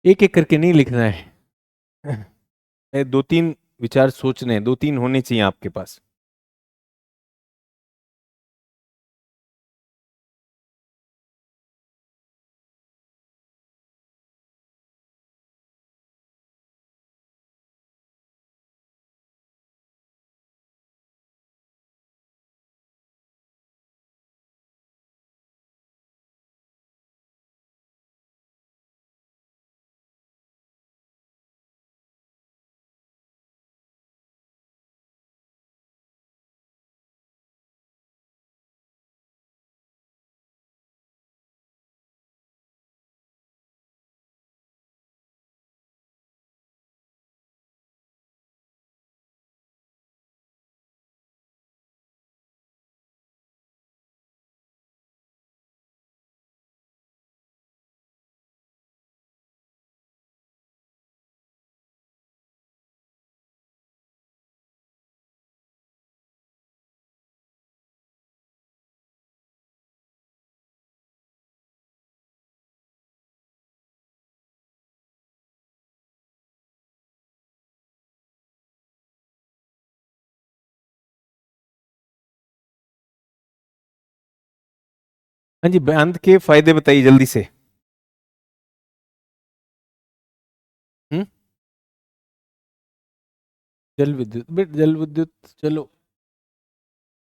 एक एक करके नहीं लिखना है। दो तीन विचार सोचने हैं, 2-3 होने चाहिए आपके पास। हाँ जी, बांध के फायदे बताइए जल्दी से। हम्म। जल विद्युत, बट जल विद्युत चलो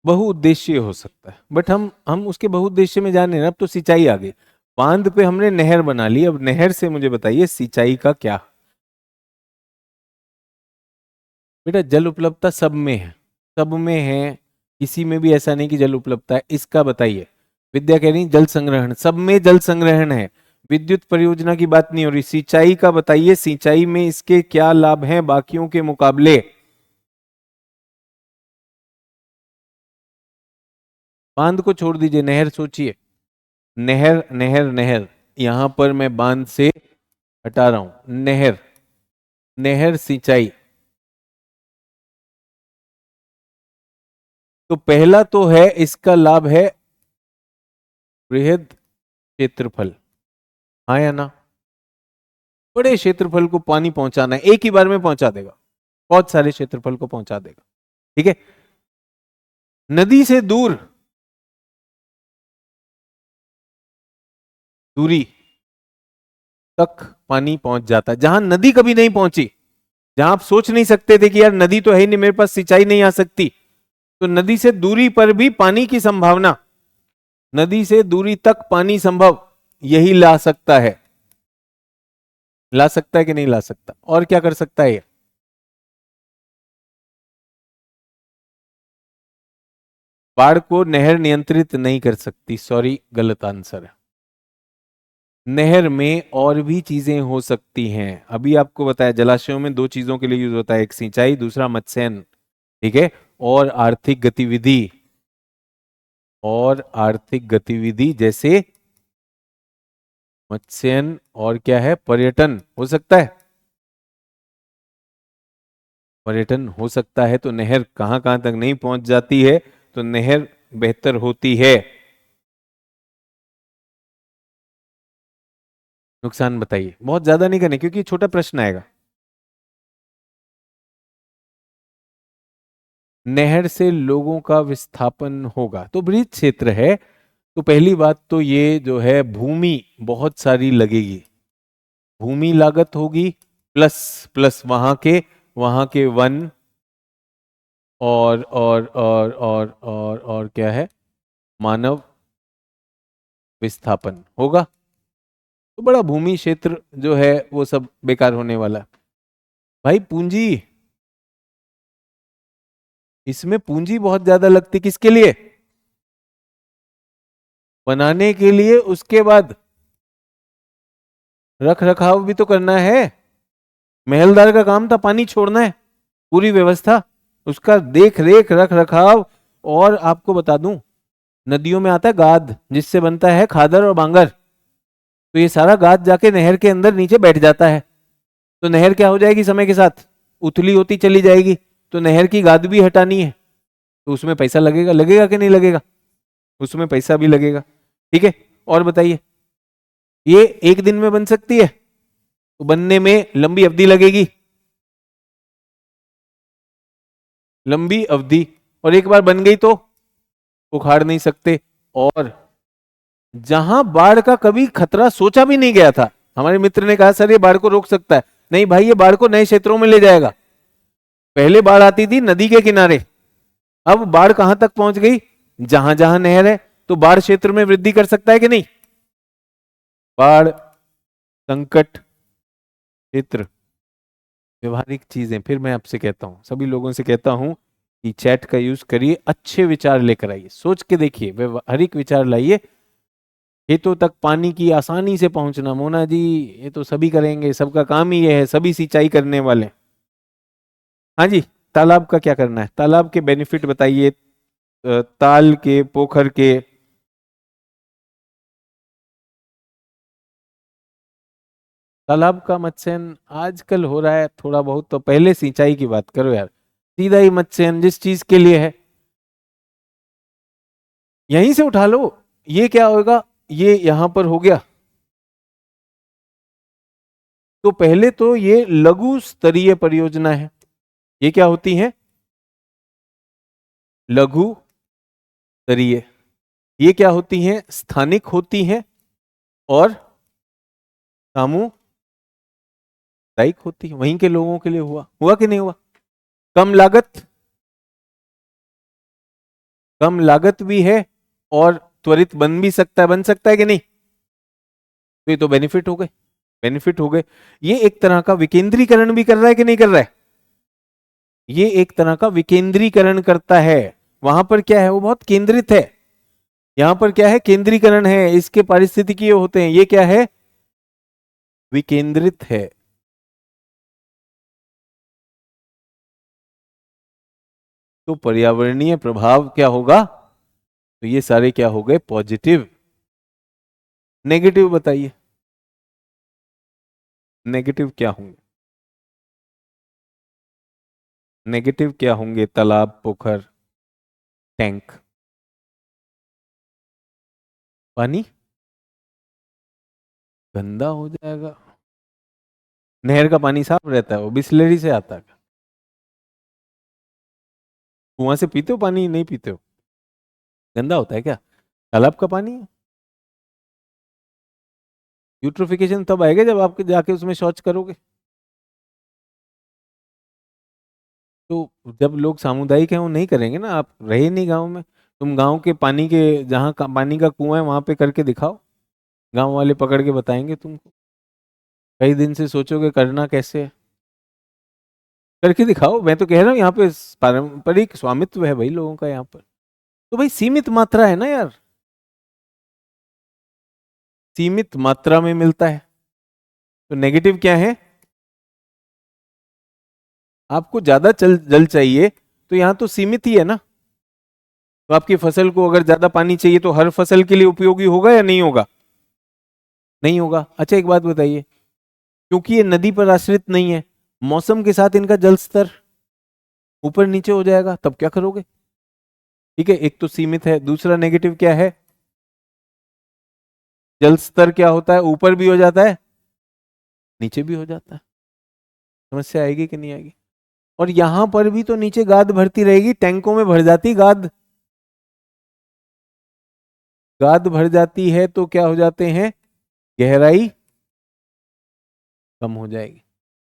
बहुउद्देशीय हो सकता है, बट हम उसके बहुउद्देशीय में जाने ना, अब तो सिंचाई आ गई। बांध पे हमने नहर बना ली, अब नहर से मुझे बताइए सिंचाई का क्या। बेटा जल उपलब्धता सब में है, सब में है, किसी में भी ऐसा नहीं कि जल उपलब्धता है, इसका बताइए। विद्या कह रही जल संग्रहण, सब में जल संग्रहण है। विद्युत परियोजना की बात नहीं हो रही, सिंचाई का बताइए, सिंचाई में इसके क्या लाभ हैं बाकियों के मुकाबले। बांध को छोड़ दीजिए, नहर सोचिए। नहर नहर नहर, यहां पर मैं बांध से हटा रहा हूं, नहर, नहर सिंचाई। तो पहला तो है, इसका लाभ है बृहद क्षेत्रफल, हाँ या ना। बड़े क्षेत्रफल को पानी पहुंचाना है, एक ही बार में पहुंचा देगा, बहुत सारे क्षेत्रफल को पहुंचा देगा। ठीक है। नदी से दूर, दूरी तक पानी पहुंच जाता है, जहां नदी कभी नहीं पहुंची, जहां आप सोच नहीं सकते थे कि यार नदी तो है ही नहीं, मेरे पास सिंचाई नहीं आ सकती, तो नदी से दूरी पर भी पानी की संभावना, नदी से दूरी तक पानी संभव, यही ला सकता है। ला सकता है कि नहीं ला सकता, और क्या कर सकता है ये। बाढ़ को नहर नियंत्रित नहीं कर सकती, सॉरी गलत आंसर है। नहर में और भी चीजें हो सकती हैं, अभी आपको बताया जलाशयों में दो चीजों के लिए यूज होता है, एक सिंचाई, दूसरा मत्स्यन। ठीक है। और आर्थिक गतिविधि, और आर्थिक गतिविधि जैसे मत्स्यन, और क्या है, पर्यटन हो सकता है, पर्यटन हो सकता है। तो नहर कहां कहां तक नहीं पहुंच जाती है, तो नहर बेहतर होती है। नुकसान बताइए, बहुत ज्यादा नहीं करने क्योंकि छोटा प्रश्न आएगा। नहर से लोगों का विस्थापन होगा, तो बृहद क्षेत्र है, तो पहली बात तो ये जो है भूमि बहुत सारी लगेगी, भूमि लागत होगी, प्लस प्लस वहां के वन, और क्या है, मानव विस्थापन होगा, तो बड़ा भूमि क्षेत्र जो है वो सब बेकार होने वाला है। भाई पूंजी, इसमें पूंजी बहुत ज्यादा लगती, किसके लिए, बनाने के लिए, उसके बाद रख रखाव भी तो करना है। महलदार का काम था पानी छोड़ना है, पूरी व्यवस्था, उसका देख रेख रख रखाव। और आपको बता दूं, नदियों में आता है गाद, जिससे बनता है खादर और बांगर, तो ये सारा गाद जाके नहर के अंदर नीचे बैठ जाता है, तो नहर क्या हो जाएगी समय के साथ, उथली होती चली जाएगी, तो नहर की गाद भी हटानी है, तो उसमें पैसा लगेगा, लगेगा कि नहीं लगेगा, उसमें पैसा भी लगेगा। ठीक है। और बताइए, ये एक दिन में बन सकती है, तो बनने में लंबी अवधि लगेगी, लंबी अवधि, और एक बार बन गई तो उखाड़ नहीं सकते। और जहां बाढ़ का कभी खतरा सोचा भी नहीं गया था, हमारे मित्र ने कहा सर ये बाढ़ को रोक सकता है, नहीं भाई ये बाढ़ को नए क्षेत्रों में ले जाएगा। पहले बाढ़ आती थी नदी के किनारे, अब बाढ़ कहां तक पहुंच गई, जहां जहां नहर है, तो बाढ़ क्षेत्र में वृद्धि कर सकता है कि नहीं। बाढ़ संकट क्षेत्र, व्यवहारिक चीजें, फिर मैं आपसे कहता हूं, सभी लोगों से कहता हूं कि चैट का यूज करिए, अच्छे विचार लेकर आइए, सोच के देखिए, व्यवहारिक विचार लाइए। खेतों तक पानी की आसानी से पहुंचना, मोना जी ये तो सभी करेंगे, सबका काम ही ये है, सभी सिंचाई करने वाले। हाँ जी, तालाब का क्या करना है, तालाब के बेनिफिट बताइए, ताल के, पोखर के। तालाब का मत्स्यन आजकल हो रहा है थोड़ा बहुत, तो पहले सिंचाई की बात करो यार, सीधा ही मत्स्यन जिस चीज के लिए है यहीं से उठा लो। ये क्या होगा, ये यहां पर हो गया, तो पहले तो ये लघु स्तरीय परियोजना है, ये क्या होती है, लघु स्तरीय। ये क्या होती हैं? स्थानिक होती हैं और सामुदायिक होती है, वहीं के लोगों के लिए हुआ कि नहीं हुआ? कम लागत, कम लागत भी है और त्वरित बन भी सकता है, बन सकता है कि नहीं? तो ये तो बेनिफिट हो गए, बेनिफिट हो गए। ये एक तरह का विकेंद्रीकरण भी कर रहा है कि नहीं कर रहा है? ये एक तरह का विकेंद्रीकरण करता है। वहां पर क्या है, वो बहुत केंद्रित है। यहां पर क्या है, केंद्रीकरण है। इसके पारिस्थितिकीय होते हैं, ये क्या है, विकेंद्रित है। तो पर्यावरणीय प्रभाव क्या होगा? तो ये सारे क्या हो गए, पॉजिटिव। नेगेटिव बताइए, नेगेटिव क्या होंगे? नेगेटिव क्या होंगे? तालाब, पोखर, टैंक, पानी गंदा हो जाएगा। नहर का पानी साफ रहता है, वो बिस्लरी से आता है। कुआं से पीते हो पानी, नहीं पीते हो? गंदा होता है क्या? तालाब का पानी है। यूट्रोफिकेशन तब आएगा जब आप जाके उसमें शौच करोगे। तो जब लोग सामुदायिक हैं वो नहीं करेंगे ना, आप रहे नहीं गांव में। तुम गांव के पानी के, जहाँ का पानी का कुआं है वहां पे करके दिखाओ, गांव वाले पकड़ के बताएंगे तुमको। कई दिन से सोचोगे करना कैसे है, करके दिखाओ। मैं तो कह रहा हूँ यहाँ पे पारंपरिक स्वामित्व है भाई लोगों का यहाँ पर। तो भाई सीमित मात्रा है ना यार, सीमित मात्रा में मिलता है। तो नेगेटिव क्या है? आपको ज्यादा जल चाहिए, तो यहाँ तो सीमित ही है ना। तो आपकी फसल को अगर ज्यादा पानी चाहिए तो हर फसल के लिए उपयोगी होगा या नहीं होगा? नहीं होगा। अच्छा एक बात बताइए, क्योंकि ये नदी पर आश्रित नहीं है, मौसम के साथ इनका जल स्तर ऊपर नीचे हो जाएगा, तब क्या करोगे? ठीक है, एक तो सीमित है, दूसरा नेगेटिव क्या है? जल स्तर क्या होता है, ऊपर भी हो जाता है, नीचे भी हो जाता है। समस्या आएगी कि नहीं आएगी? और यहां पर भी तो नीचे गाद भरती रहेगी, टैंकों में भर जाती गाद, गाद भर जाती है तो क्या हो जाते हैं, गहराई कम हो जाएगी।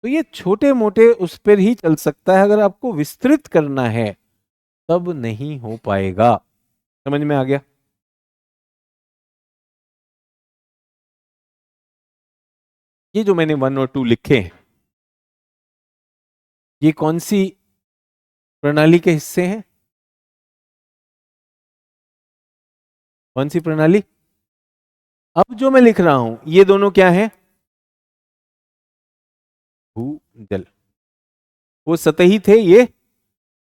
तो ये छोटे मोटे उस पर ही चल सकता है, अगर आपको विस्तृत करना है तब नहीं हो पाएगा। समझ में आ गया? ये जो मैंने 1 और 2 लिखे हैं, ये कौन सी प्रणाली के हिस्से हैं? कौन सी प्रणाली? अब जो मैं लिख रहा हूं ये दोनों क्या है? भूजल। वो सतही थे, ये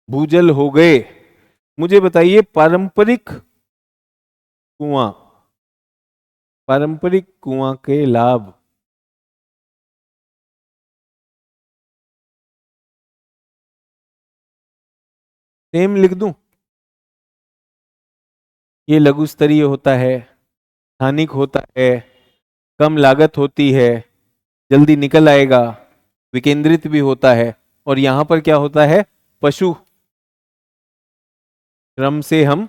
भूजल हो गए। मुझे बताइए पारंपरिक कुआं, पारंपरिक कुआं के लाभ। सेम लिख दूं? ये लघु स्तरीय होता है, स्थानिक होता है, कम लागत होती है, जल्दी निकल आएगा, विकेंद्रित भी होता है। और यहां पर क्या होता है, पशु श्रम से हम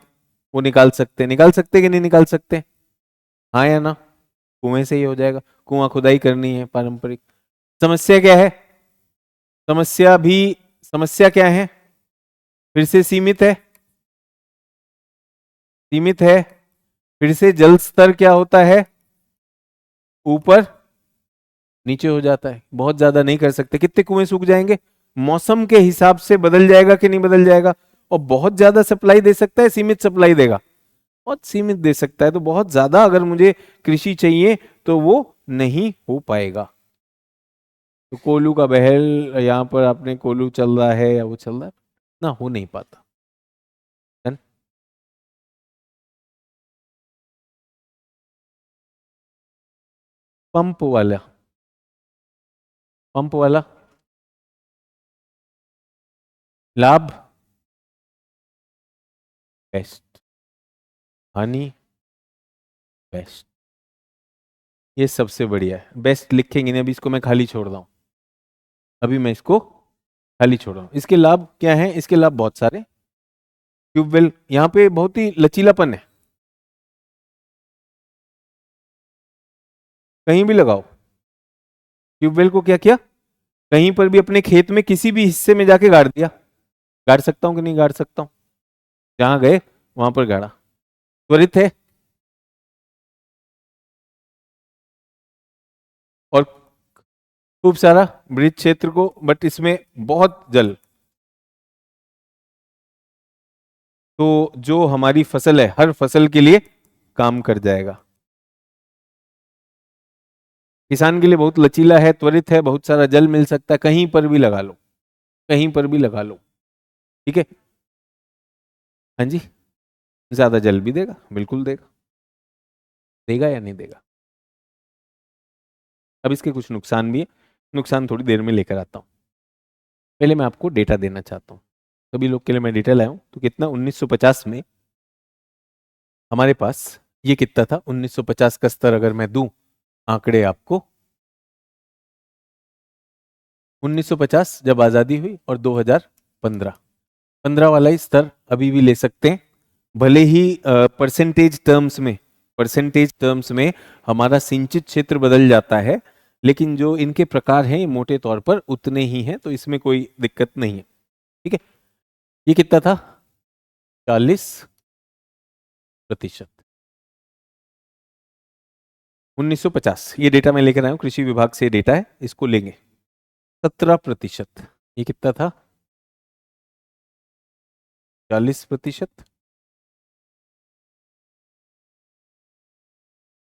वो निकाल सकते कि नहीं निकाल सकते? हाँ या ना? कुएं से ही हो जाएगा, कुआं खुदाई करनी है पारंपरिक। समस्या क्या है? समस्या भी, समस्या क्या है? फिर से सीमित है, सीमित है। फिर से जल स्तर क्या होता है, ऊपर नीचे हो जाता है, बहुत ज्यादा नहीं कर सकते। कितने कुएं सूख जाएंगे? मौसम के हिसाब से बदल जाएगा कि नहीं बदल जाएगा? और बहुत ज्यादा सप्लाई दे सकता है, सीमित सप्लाई देगा? बहुत सीमित दे सकता है। तो बहुत ज्यादा अगर मुझे कृषि चाहिए तो वो नहीं हो पाएगा। तो कोल्हू का बहल, यहाँ पर आपने कोल्हू चल रहा है या वो चल रहा है ना, हो नहीं पाता। Done? पंप वाला, पंप वाला लाभ, बेस्ट, हानि, बेस्ट। ये सबसे बढ़िया है, बेस्ट लिखेंगे नहीं। अभी इसको मैं खाली छोड़ रहा हूं, अभी मैं इसको खाली छोड़ रहा हूं। इसके लाभ क्या हैं? इसके लाभ बहुत सारे। ट्यूबवेल यहाँ पे बहुत ही लचीलापन है, कहीं भी लगाओ। ट्यूबवेल को क्या किया, कहीं पर भी अपने खेत में किसी भी हिस्से में जाके गाड़ दिया। गाड़ सकता हूं कि नहीं गाड़ सकता हूं? जहां गए वहां पर गाड़ा। त्वरित है और खूब सारा ब्रिज क्षेत्र को, बट इसमें बहुत जल। तो जो हमारी फसल है हर फसल के लिए काम कर जाएगा। किसान के लिए बहुत लचीला है, त्वरित है, बहुत सारा जल मिल सकता है, कहीं पर भी लगा लो, कहीं पर भी लगा लो। ठीक है। हाँ जी। ज्यादा जल भी देगा, बिल्कुल देगा। देगा या नहीं देगा? अब इसके कुछ नुकसान भी है, नुकसान थोड़ी देर में लेकर आता हूं। पहले मैं आपको डेटा देना चाहता हूं, सभी लोग के लिए मैं डेटा लाया हूं। तो कितना 1950 में हमारे पास ये कितना था, 1950 का स्तर अगर मैं दूं आंकड़े आपको, 1950 जब आजादी हुई और 2015, 15 वाला ही स्तर अभी भी ले सकते हैं। भले ही परसेंटेज टर्म्स में हमारा सिंचित क्षेत्र बदल जाता है, लेकिन जो इनके प्रकार हैं मोटे तौर पर उतने ही हैं, तो इसमें कोई दिक्कत नहीं है। ठीक है। ये कितना था, 40%। 1950 ये डेटा मैं लेकर आया हूं, कृषि विभाग से डेटा है, इसको लेंगे। 17%, ये कितना था, 40%,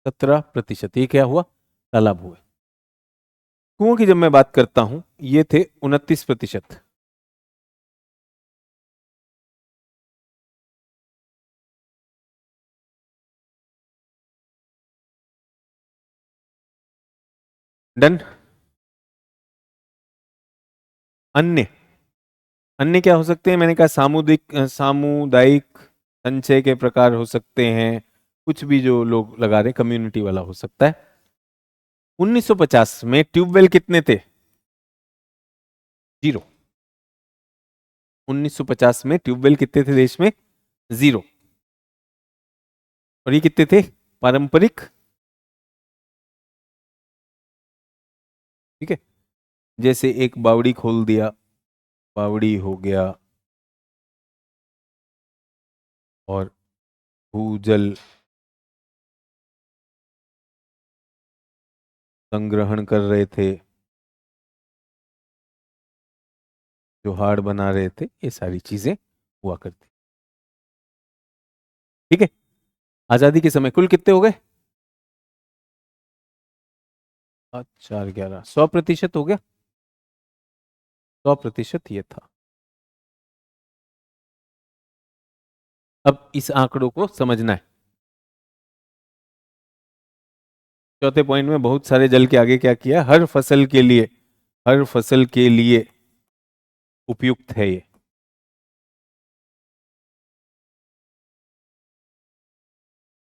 17%, ये क्या हुआ, तालाब हुए। कुओं की जब मैं बात करता हूं, ये थे 29%। डन। अन्य, अन्य क्या हो सकते हैं, मैंने कहा सामुदायिक संचय के प्रकार हो सकते हैं, कुछ भी जो लोग लगा रहे कम्युनिटी वाला हो सकता है। 1950 में ट्यूबवेल कितने थे, 0। 1950 में ट्यूबवेल कितने थे देश में, 0। और ये कितने थे, पारंपरिक। ठीक है। जैसे एक बावड़ी खोल दिया, बावड़ी हो गया, और भूजल संग्रहण कर रहे थे, जो हाड़ बना रहे थे, ये सारी चीजें हुआ करती। ठीक है। आजादी के समय कुल कितने हो गए, 4 11, 100% हो गया, 100% ये था। अब इस आंकड़ों को समझना है। चौथे पॉइंट में बहुत सारे जल के आगे क्या किया, हर फसल के लिए, हर फसल के लिए उपयुक्त है ये।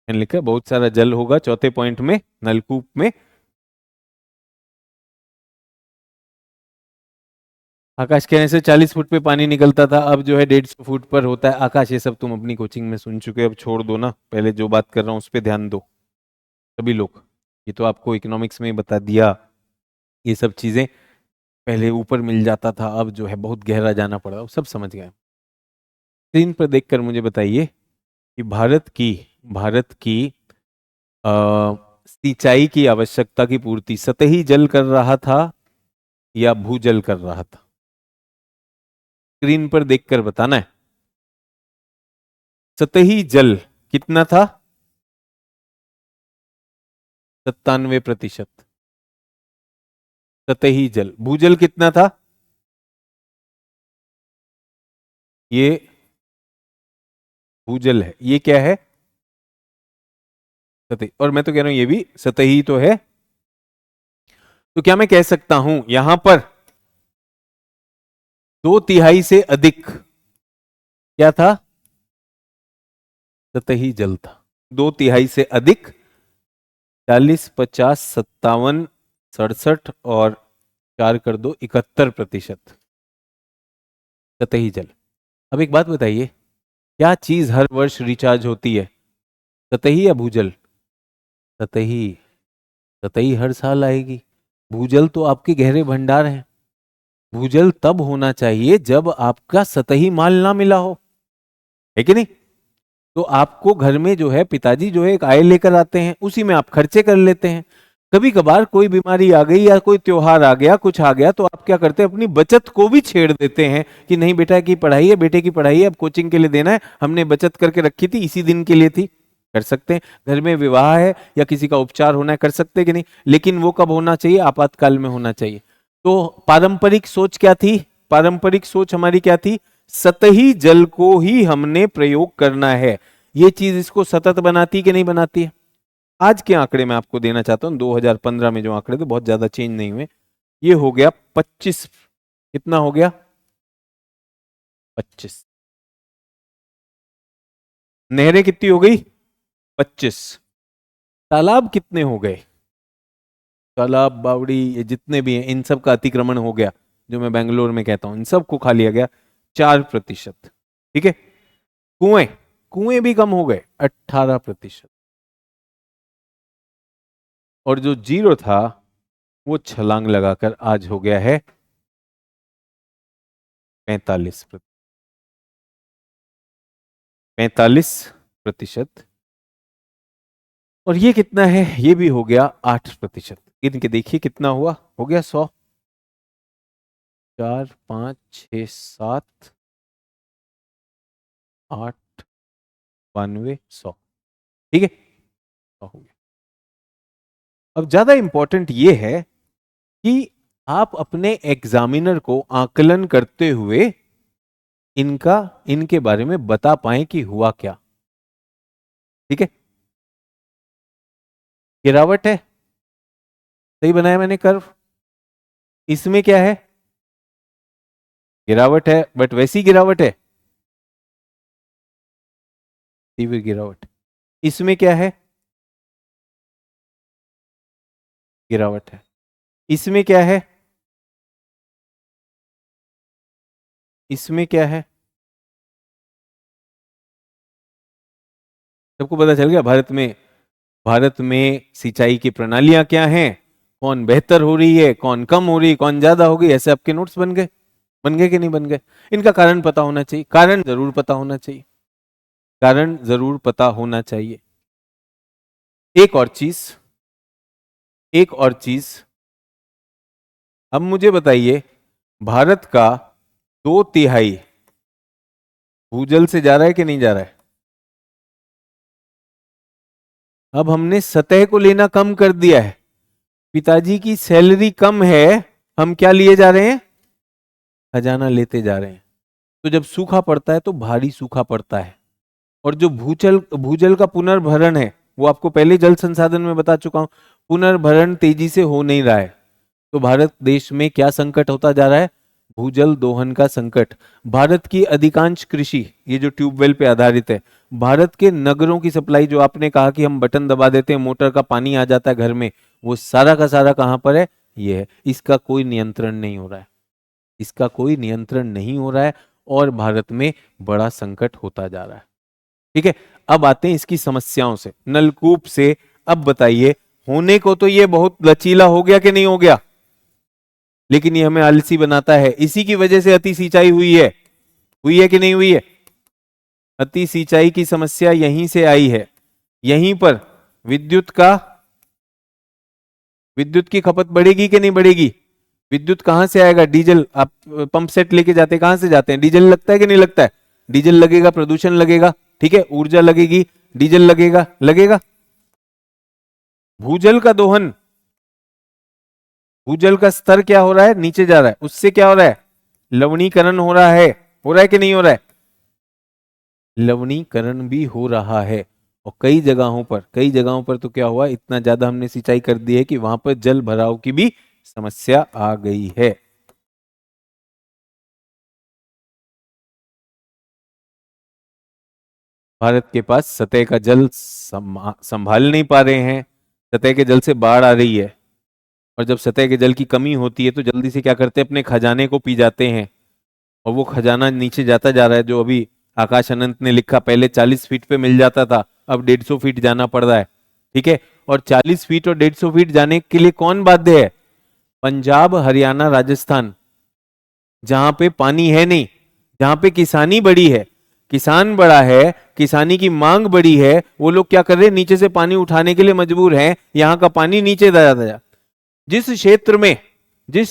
मैंने लिखा बहुत सारा जल होगा चौथे पॉइंट में, नलकूप में। आकाश कहने से 40 फुट पे पानी निकलता था, अब जो है 150 फुट पर होता है। आकाश ये सब तुम अपनी कोचिंग में सुन चुके हो, अब छोड़ दो ना, पहले जो बात कर रहा हूं उस पर ध्यान दो सभी लोग। ये तो आपको इकोनॉमिक्स में ही बता दिया, ये सब चीजें पहले ऊपर मिल जाता था, अब जो है बहुत गहरा जाना पड़ रहा है, सब समझ गए। स्क्रीन पर देखकर मुझे बताइए कि भारत की अ, सिंचाई की आवश्यकता की पूर्ति सतही जल कर रहा था या भूजल कर रहा था? स्क्रीन पर देखकर बताना है। सतही जल कितना था, 97%। सतही जल, भूजल कितना था, ये भूजल है, ये क्या है, सतही। और मैं तो कह रहा हूं ये भी सतही तो है। तो क्या मैं कह सकता हूं यहां पर 2/3 से अधिक क्या था, सतही जल था। 2/3 से अधिक, 40 50 57 67 और 4 कर दो 71% सतही जल। अब एक बात बताइए, क्या चीज हर वर्ष रिचार्ज होती है, सतही या भूजल? सतही। सतही हर साल आएगी। भूजल तो आपके गहरे भंडार हैं। भूजल तब होना चाहिए जब आपका सतही माल ना मिला हो, है कि नहीं? तो आपको घर में जो है पिताजी जो है एक आय लेकर आते हैं, उसी में आप खर्चे कर लेते हैं। कभी कभार कोई बीमारी आ गई या कोई त्योहार आ गया, कुछ आ गया, तो आप क्या करते हैं, अपनी बचत को भी छेड़ देते हैं कि नहीं बेटा की पढ़ाई है, बेटे की पढ़ाई है, अब कोचिंग के लिए देना है, हमने बचत करके रखी थी, इसी दिन के लिए थी। कर सकते हैं। घर में विवाह है या किसी का उपचार होना है, कर सकते हैं कि नहीं? लेकिन वो कब होना चाहिए? आपातकाल में होना चाहिए। तो पारंपरिक सोच क्या थी? पारंपरिक सोच हमारी क्या थी? सतही जल को ही हमने प्रयोग करना है। ये चीज इसको सतत बनाती कि नहीं बनाती है? आज के आंकड़े मैं आपको देना चाहता हूं, 2015 में जो आंकड़े थे बहुत ज्यादा चेंज नहीं हुए। ये हो गया 25। कितना हो गया? 25। नहरें कितनी हो गई? 25। तालाब कितने हो गए? तालाब, बावड़ी, ये जितने भी हैं इन सब का अतिक्रमण हो गया। जो मैं बेंगलोर में कहता हूं, इन सब को खा लिया गया। 4%। ठीक है। कुएं, कुएं भी कम हो गए, 18%। और जो जीरो था वो छलांग लगाकर आज हो गया है 45%। 45%। और ये कितना है? ये भी हो गया 8%। इनके देखिए कितना हुआ, हो गया 100। 4, 5, 6, 7, 8, 92, 100। ठीक है, 100 हो गया। अब ज्यादा इंपॉर्टेंट ये है कि आप अपने एग्जामिनर को आकलन करते हुए इनके बारे में बता पाए कि हुआ क्या। ठीक है। गिरावट है, सही बनाया मैंने कर्व। इसमें क्या है? गिरावट है, बट वैसी गिरावट है, तीव्र गिरावट। इसमें क्या है? गिरावट है। इसमें क्या है? इसमें क्या है? सबको पता चल गया भारत में सिंचाई की प्रणालियां क्या हैं, कौन बेहतर हो रही है, कौन कम हो रही है, कौन ज्यादा हो गई। ऐसे आपके नोट्स बन गए? बन गए कि नहीं बन गए? इनका कारण पता होना चाहिए, कारण जरूर पता होना चाहिए, कारण जरूर पता होना चाहिए। एक और चीज, एक और चीज, अब मुझे बताइए, भारत का 2/3 भूजल से जा रहा है कि नहीं जा रहा है? अब हमने सतह को लेना कम कर दिया है। पिताजी की सैलरी कम है, हम क्या लिए जा रहे हैं? खजाना लेते जा रहे हैं। तो जब सूखा पड़ता है तो भारी सूखा पड़ता है। और जो भूजल भूजल का पुनर्भरण है, वो आपको पहले जल संसाधन में बता चुका हूं, पुनर्भरण तेजी से हो नहीं रहा है। तो भारत देश में क्या संकट होता जा रहा है? भूजल दोहन का संकट। भारत की अधिकांश कृषि, ये जो ट्यूबवेल पे आधारित है, भारत के नगरों की सप्लाई, जो आपने कहा कि हम बटन दबा देते हैं मोटर का पानी आ जाता है घर में, वो सारा का सारा कहां पर है? ये है। इसका कोई नियंत्रण नहीं हो रहा है, इसका कोई नियंत्रण नहीं हो रहा है, और भारत में बड़ा संकट होता जा रहा है। ठीक है। अब आते हैं इसकी समस्याओं से, नलकूप से। अब बताइए, होने को तो ये बहुत लचीला हो गया कि नहीं हो गया, लेकिन ये हमें आलसी बनाता है। इसी की वजह से अति सिंचाई हुई है कि नहीं हुई है? अति सिंचाई की समस्या यहीं से आई है। यहीं पर विद्युत की खपत बढ़ेगी कि नहीं बढ़ेगी? विद्युत कहां से आएगा? डीजल। आप पंप सेट लेके जाते हैं, कहां से जाते हैं? डीजल लगता है कि नहीं लगता है? डीजल लगेगा, प्रदूषण लगेगा। ठीक है, ऊर्जा लगेगी, डीजल लगेगा, लगेगा। भूजल का दोहन, भूजल का स्तर क्या हो रहा है? नीचे जा रहा है। उससे क्या हो रहा है? लवणीकरण हो रहा है। हो रहा है कि नहीं हो रहा है? लवणीकरण भी हो रहा है। और कई जगहों पर तो क्या हुआ, इतना ज्यादा हमने सिंचाई कर दी है कि वहां पर जल भराव की भी समस्या आ गई है। भारत के पास सतह का जल संभाल नहीं पा रहे हैं। सतह के जल से बाढ़ आ रही है, और जब सतह के जल की कमी होती है तो जल्दी से क्या करते हैं, अपने खजाने को पी जाते हैं। और वो खजाना नीचे जाता जा रहा है। जो अभी आकाश अनंत ने लिखा, पहले 40 फीट पे मिल जाता था, अब 150 फीट जाना पड़ रहा है। ठीक है। और 40 फीट और 150 फीट जाने के लिए कौन बाध्य है? पंजाब, हरियाणा, राजस्थान, जहां पे पानी है नहीं, जहां पे किसानी बड़ी है, किसान बड़ा है, किसानी की मांग बड़ी है, वो लोग क्या कर रहे हैं? नीचे से पानी उठाने के लिए मजबूर हैं, यहां का पानी नीचे जाता जा। जिस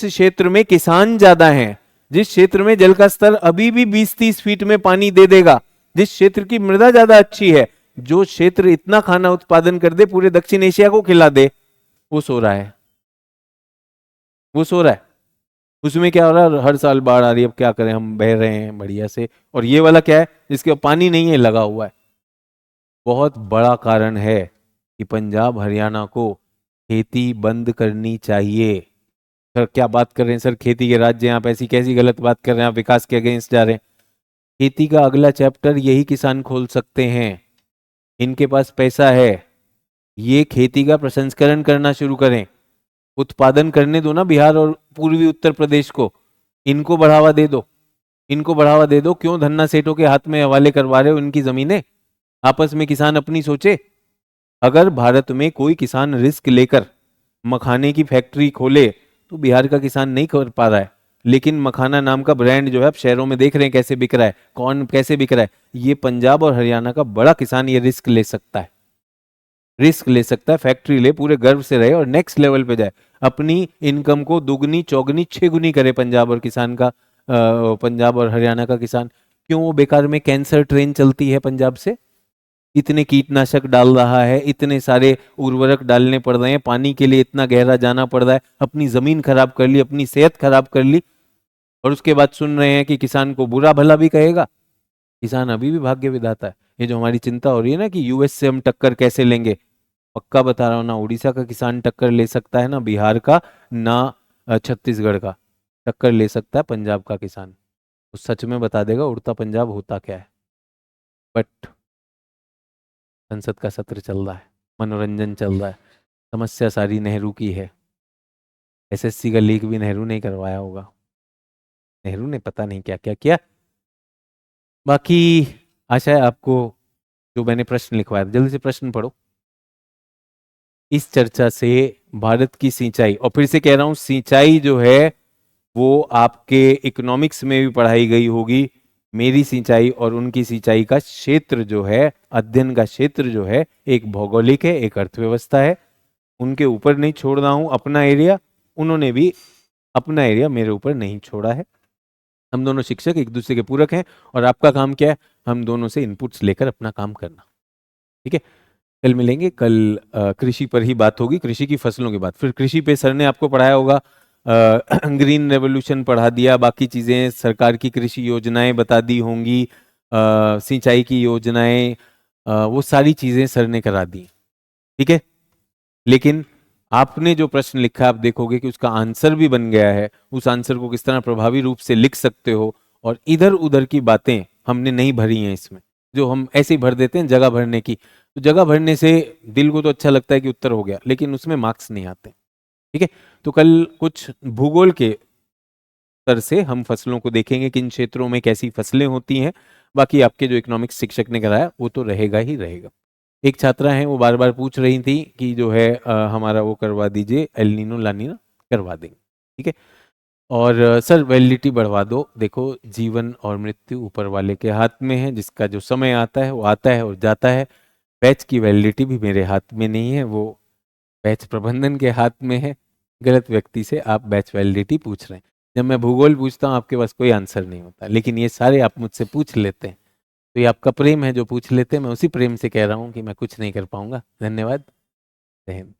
क्षेत्र में किसान ज्यादा हैं, जिस क्षेत्र में जल का स्तर अभी भी 20-30 फीट में पानी दे देगा, जिस क्षेत्र की मृदा ज्यादा अच्छी है, जो क्षेत्र इतना खाना उत्पादन कर दे पूरे दक्षिण एशिया को खिला दे, वो सो रहा है, वो सो रहा है। उसमें क्या हो रहा है? हर साल बाढ़ आ रही है, अब क्या करें, हम बह रहे हैं बढ़िया से। और ये वाला क्या है? जिसके पानी नहीं है, लगा हुआ है। बहुत बड़ा कारण है कि पंजाब हरियाणा को खेती बंद करनी चाहिए। सर क्या बात कर रहे हैं सर, खेती के राज्य हैं आप, ऐसी कैसी गलत बात कर रहे हैं आप, विकास के अगेंस्ट जा रहे हैं। खेती का अगला चैप्टर यही किसान खोल सकते हैं, इनके पास पैसा है, ये खेती का प्रसंस्करण करना शुरू करें, उत्पादन करने दो ना बिहार और पूर्वी उत्तर प्रदेश को, इनको बढ़ावा दे दो, इनको बढ़ावा दे दो। क्यों धन्ना सेठों के हाथ में हवाले करवा रहे हो इनकी जमीनें? आपस में किसान अपनी सोचे। अगर भारत में कोई किसान रिस्क लेकर मखाने की फैक्ट्री खोले तो बिहार का किसान नहीं कर पा रहा है, लेकिन मखाना नाम का ब्रांड जो है आप शहरों में देख रहे हैं कैसे बिक रहा है, कौन कैसे बिक रहा है। ये पंजाब और हरियाणा का बड़ा किसान ये रिस्क ले सकता है, रिस्क ले सकता है, फैक्ट्री ले, पूरे गर्व से रहे और नेक्स्ट लेवल पे जाए, अपनी इनकम को दुगनी चौगनी छेगुनी करे पंजाब और किसान का, पंजाब और हरियाणा का किसान। क्यों वो बेकार में कैंसर ट्रेन चलती है पंजाब से? इतने कीटनाशक डाल रहा है, इतने सारे उर्वरक डालने पड़ रहे हैं, पानी के लिए इतना गहरा जाना पड़ रहा है, अपनी जमीन खराब कर ली, अपनी सेहत खराब कर ली, और उसके बाद सुन रहे हैं कि किसान को बुरा भला भी कहेगा। किसान अभी भी भाग्य विधाता है। ये जो हमारी चिंता हो रही है ना कि यूएस से हम टक्कर कैसे लेंगे, पक्का बता रहा हूं, ना उड़ीसा का किसान टक्कर ले सकता है, ना बिहार का, ना छत्तीसगढ़ का टक्कर ले सकता है पंजाब का किसान। वो सच में बता देगा उड़ता पंजाब होता क्या है। बट संसद का सत्र चल रहा है, मनोरंजन चल रहा है, समस्या सारी नेहरू की है। एसएससी का लीक भी नेहरू ने करवाया होगा, नेहरू ने पता नहीं क्या क्या किया। बाकी आशा है आपको जो मैंने प्रश्न लिखवाया, जल्दी से प्रश्न पढ़ो। इस चर्चा से भारत की सिंचाई, और फिर से कह रहा हूं सिंचाई जो है वो आपके इकोनॉमिक्स में भी पढ़ाई गई होगी। मेरी सिंचाई और उनकी सिंचाई का क्षेत्र जो है, अध्ययन का क्षेत्र जो है, एक भौगोलिक है, एक अर्थव्यवस्था है। उनके ऊपर नहीं छोड़ रहा हूं अपना एरिया, उन्होंने भी अपना एरिया मेरे ऊपर नहीं छोड़ा है। हम दोनों शिक्षक एक दूसरे के पूरक हैं, और आपका काम क्या है? हम दोनों से इनपुट्स लेकर अपना काम करना। ठीक है, कल मिलेंगे। कल कृषि पर ही बात होगी, कृषि की फसलों की बात। फिर कृषि पे सर ने आपको पढ़ाया होगा, ग्रीन रेवोल्यूशन पढ़ा दिया, बाकी चीजें सरकार की कृषि योजनाएं बता दी होंगी, सिंचाई की योजनाएं, वो सारी चीजें सर ने करा दी। ठीक है, लेकिन आपने जो प्रश्न लिखा आप देखोगे कि उसका आंसर भी बन गया है। उस आंसर को किस तरह प्रभावी रूप से लिख सकते हो, और इधर उधर की बातें हमने नहीं भरी हैं इसमें, जो हम ऐसे ही भर देते हैं जगह भरने की। तो जगह भरने से दिल को तो अच्छा लगता है कि उत्तर हो गया, लेकिन उसमें मार्क्स नहीं आते। ठीक है, तो कल कुछ भूगोल के स्तर से हम फसलों को देखेंगे, किन क्षेत्रों में कैसी फसलें होती हैं। बाकी आपके जो इकोनॉमिक्स शिक्षक ने कराया वो तो रहेगा ही रहेगा। एक छात्रा है वो बार बार पूछ रही थी कि जो है हमारा वो करवा दीजिए, एल नीनो ला नीना करवा देंगे। ठीक है, और सर वैलिडिटी बढ़वा दो। देखो जीवन और मृत्यु ऊपर वाले के हाथ में है, जिसका जो समय आता है वो आता है और जाता है। बैच की वैलिडिटी भी मेरे हाथ में नहीं है, वो बैच प्रबंधन के हाथ में है। गलत व्यक्ति से आप बैच वैलिडिटी पूछ रहे हैं। जब मैं भूगोल पूछता हूँ आपके पास कोई आंसर नहीं होता, लेकिन ये सारे आप मुझसे पूछ लेते हैं, तो ये आपका प्रेम है जो पूछ लेते हैं। मैं उसी प्रेम से कह रहा हूँ कि मैं कुछ नहीं कर पाऊंगा। धन्यवाद, जय हिंद।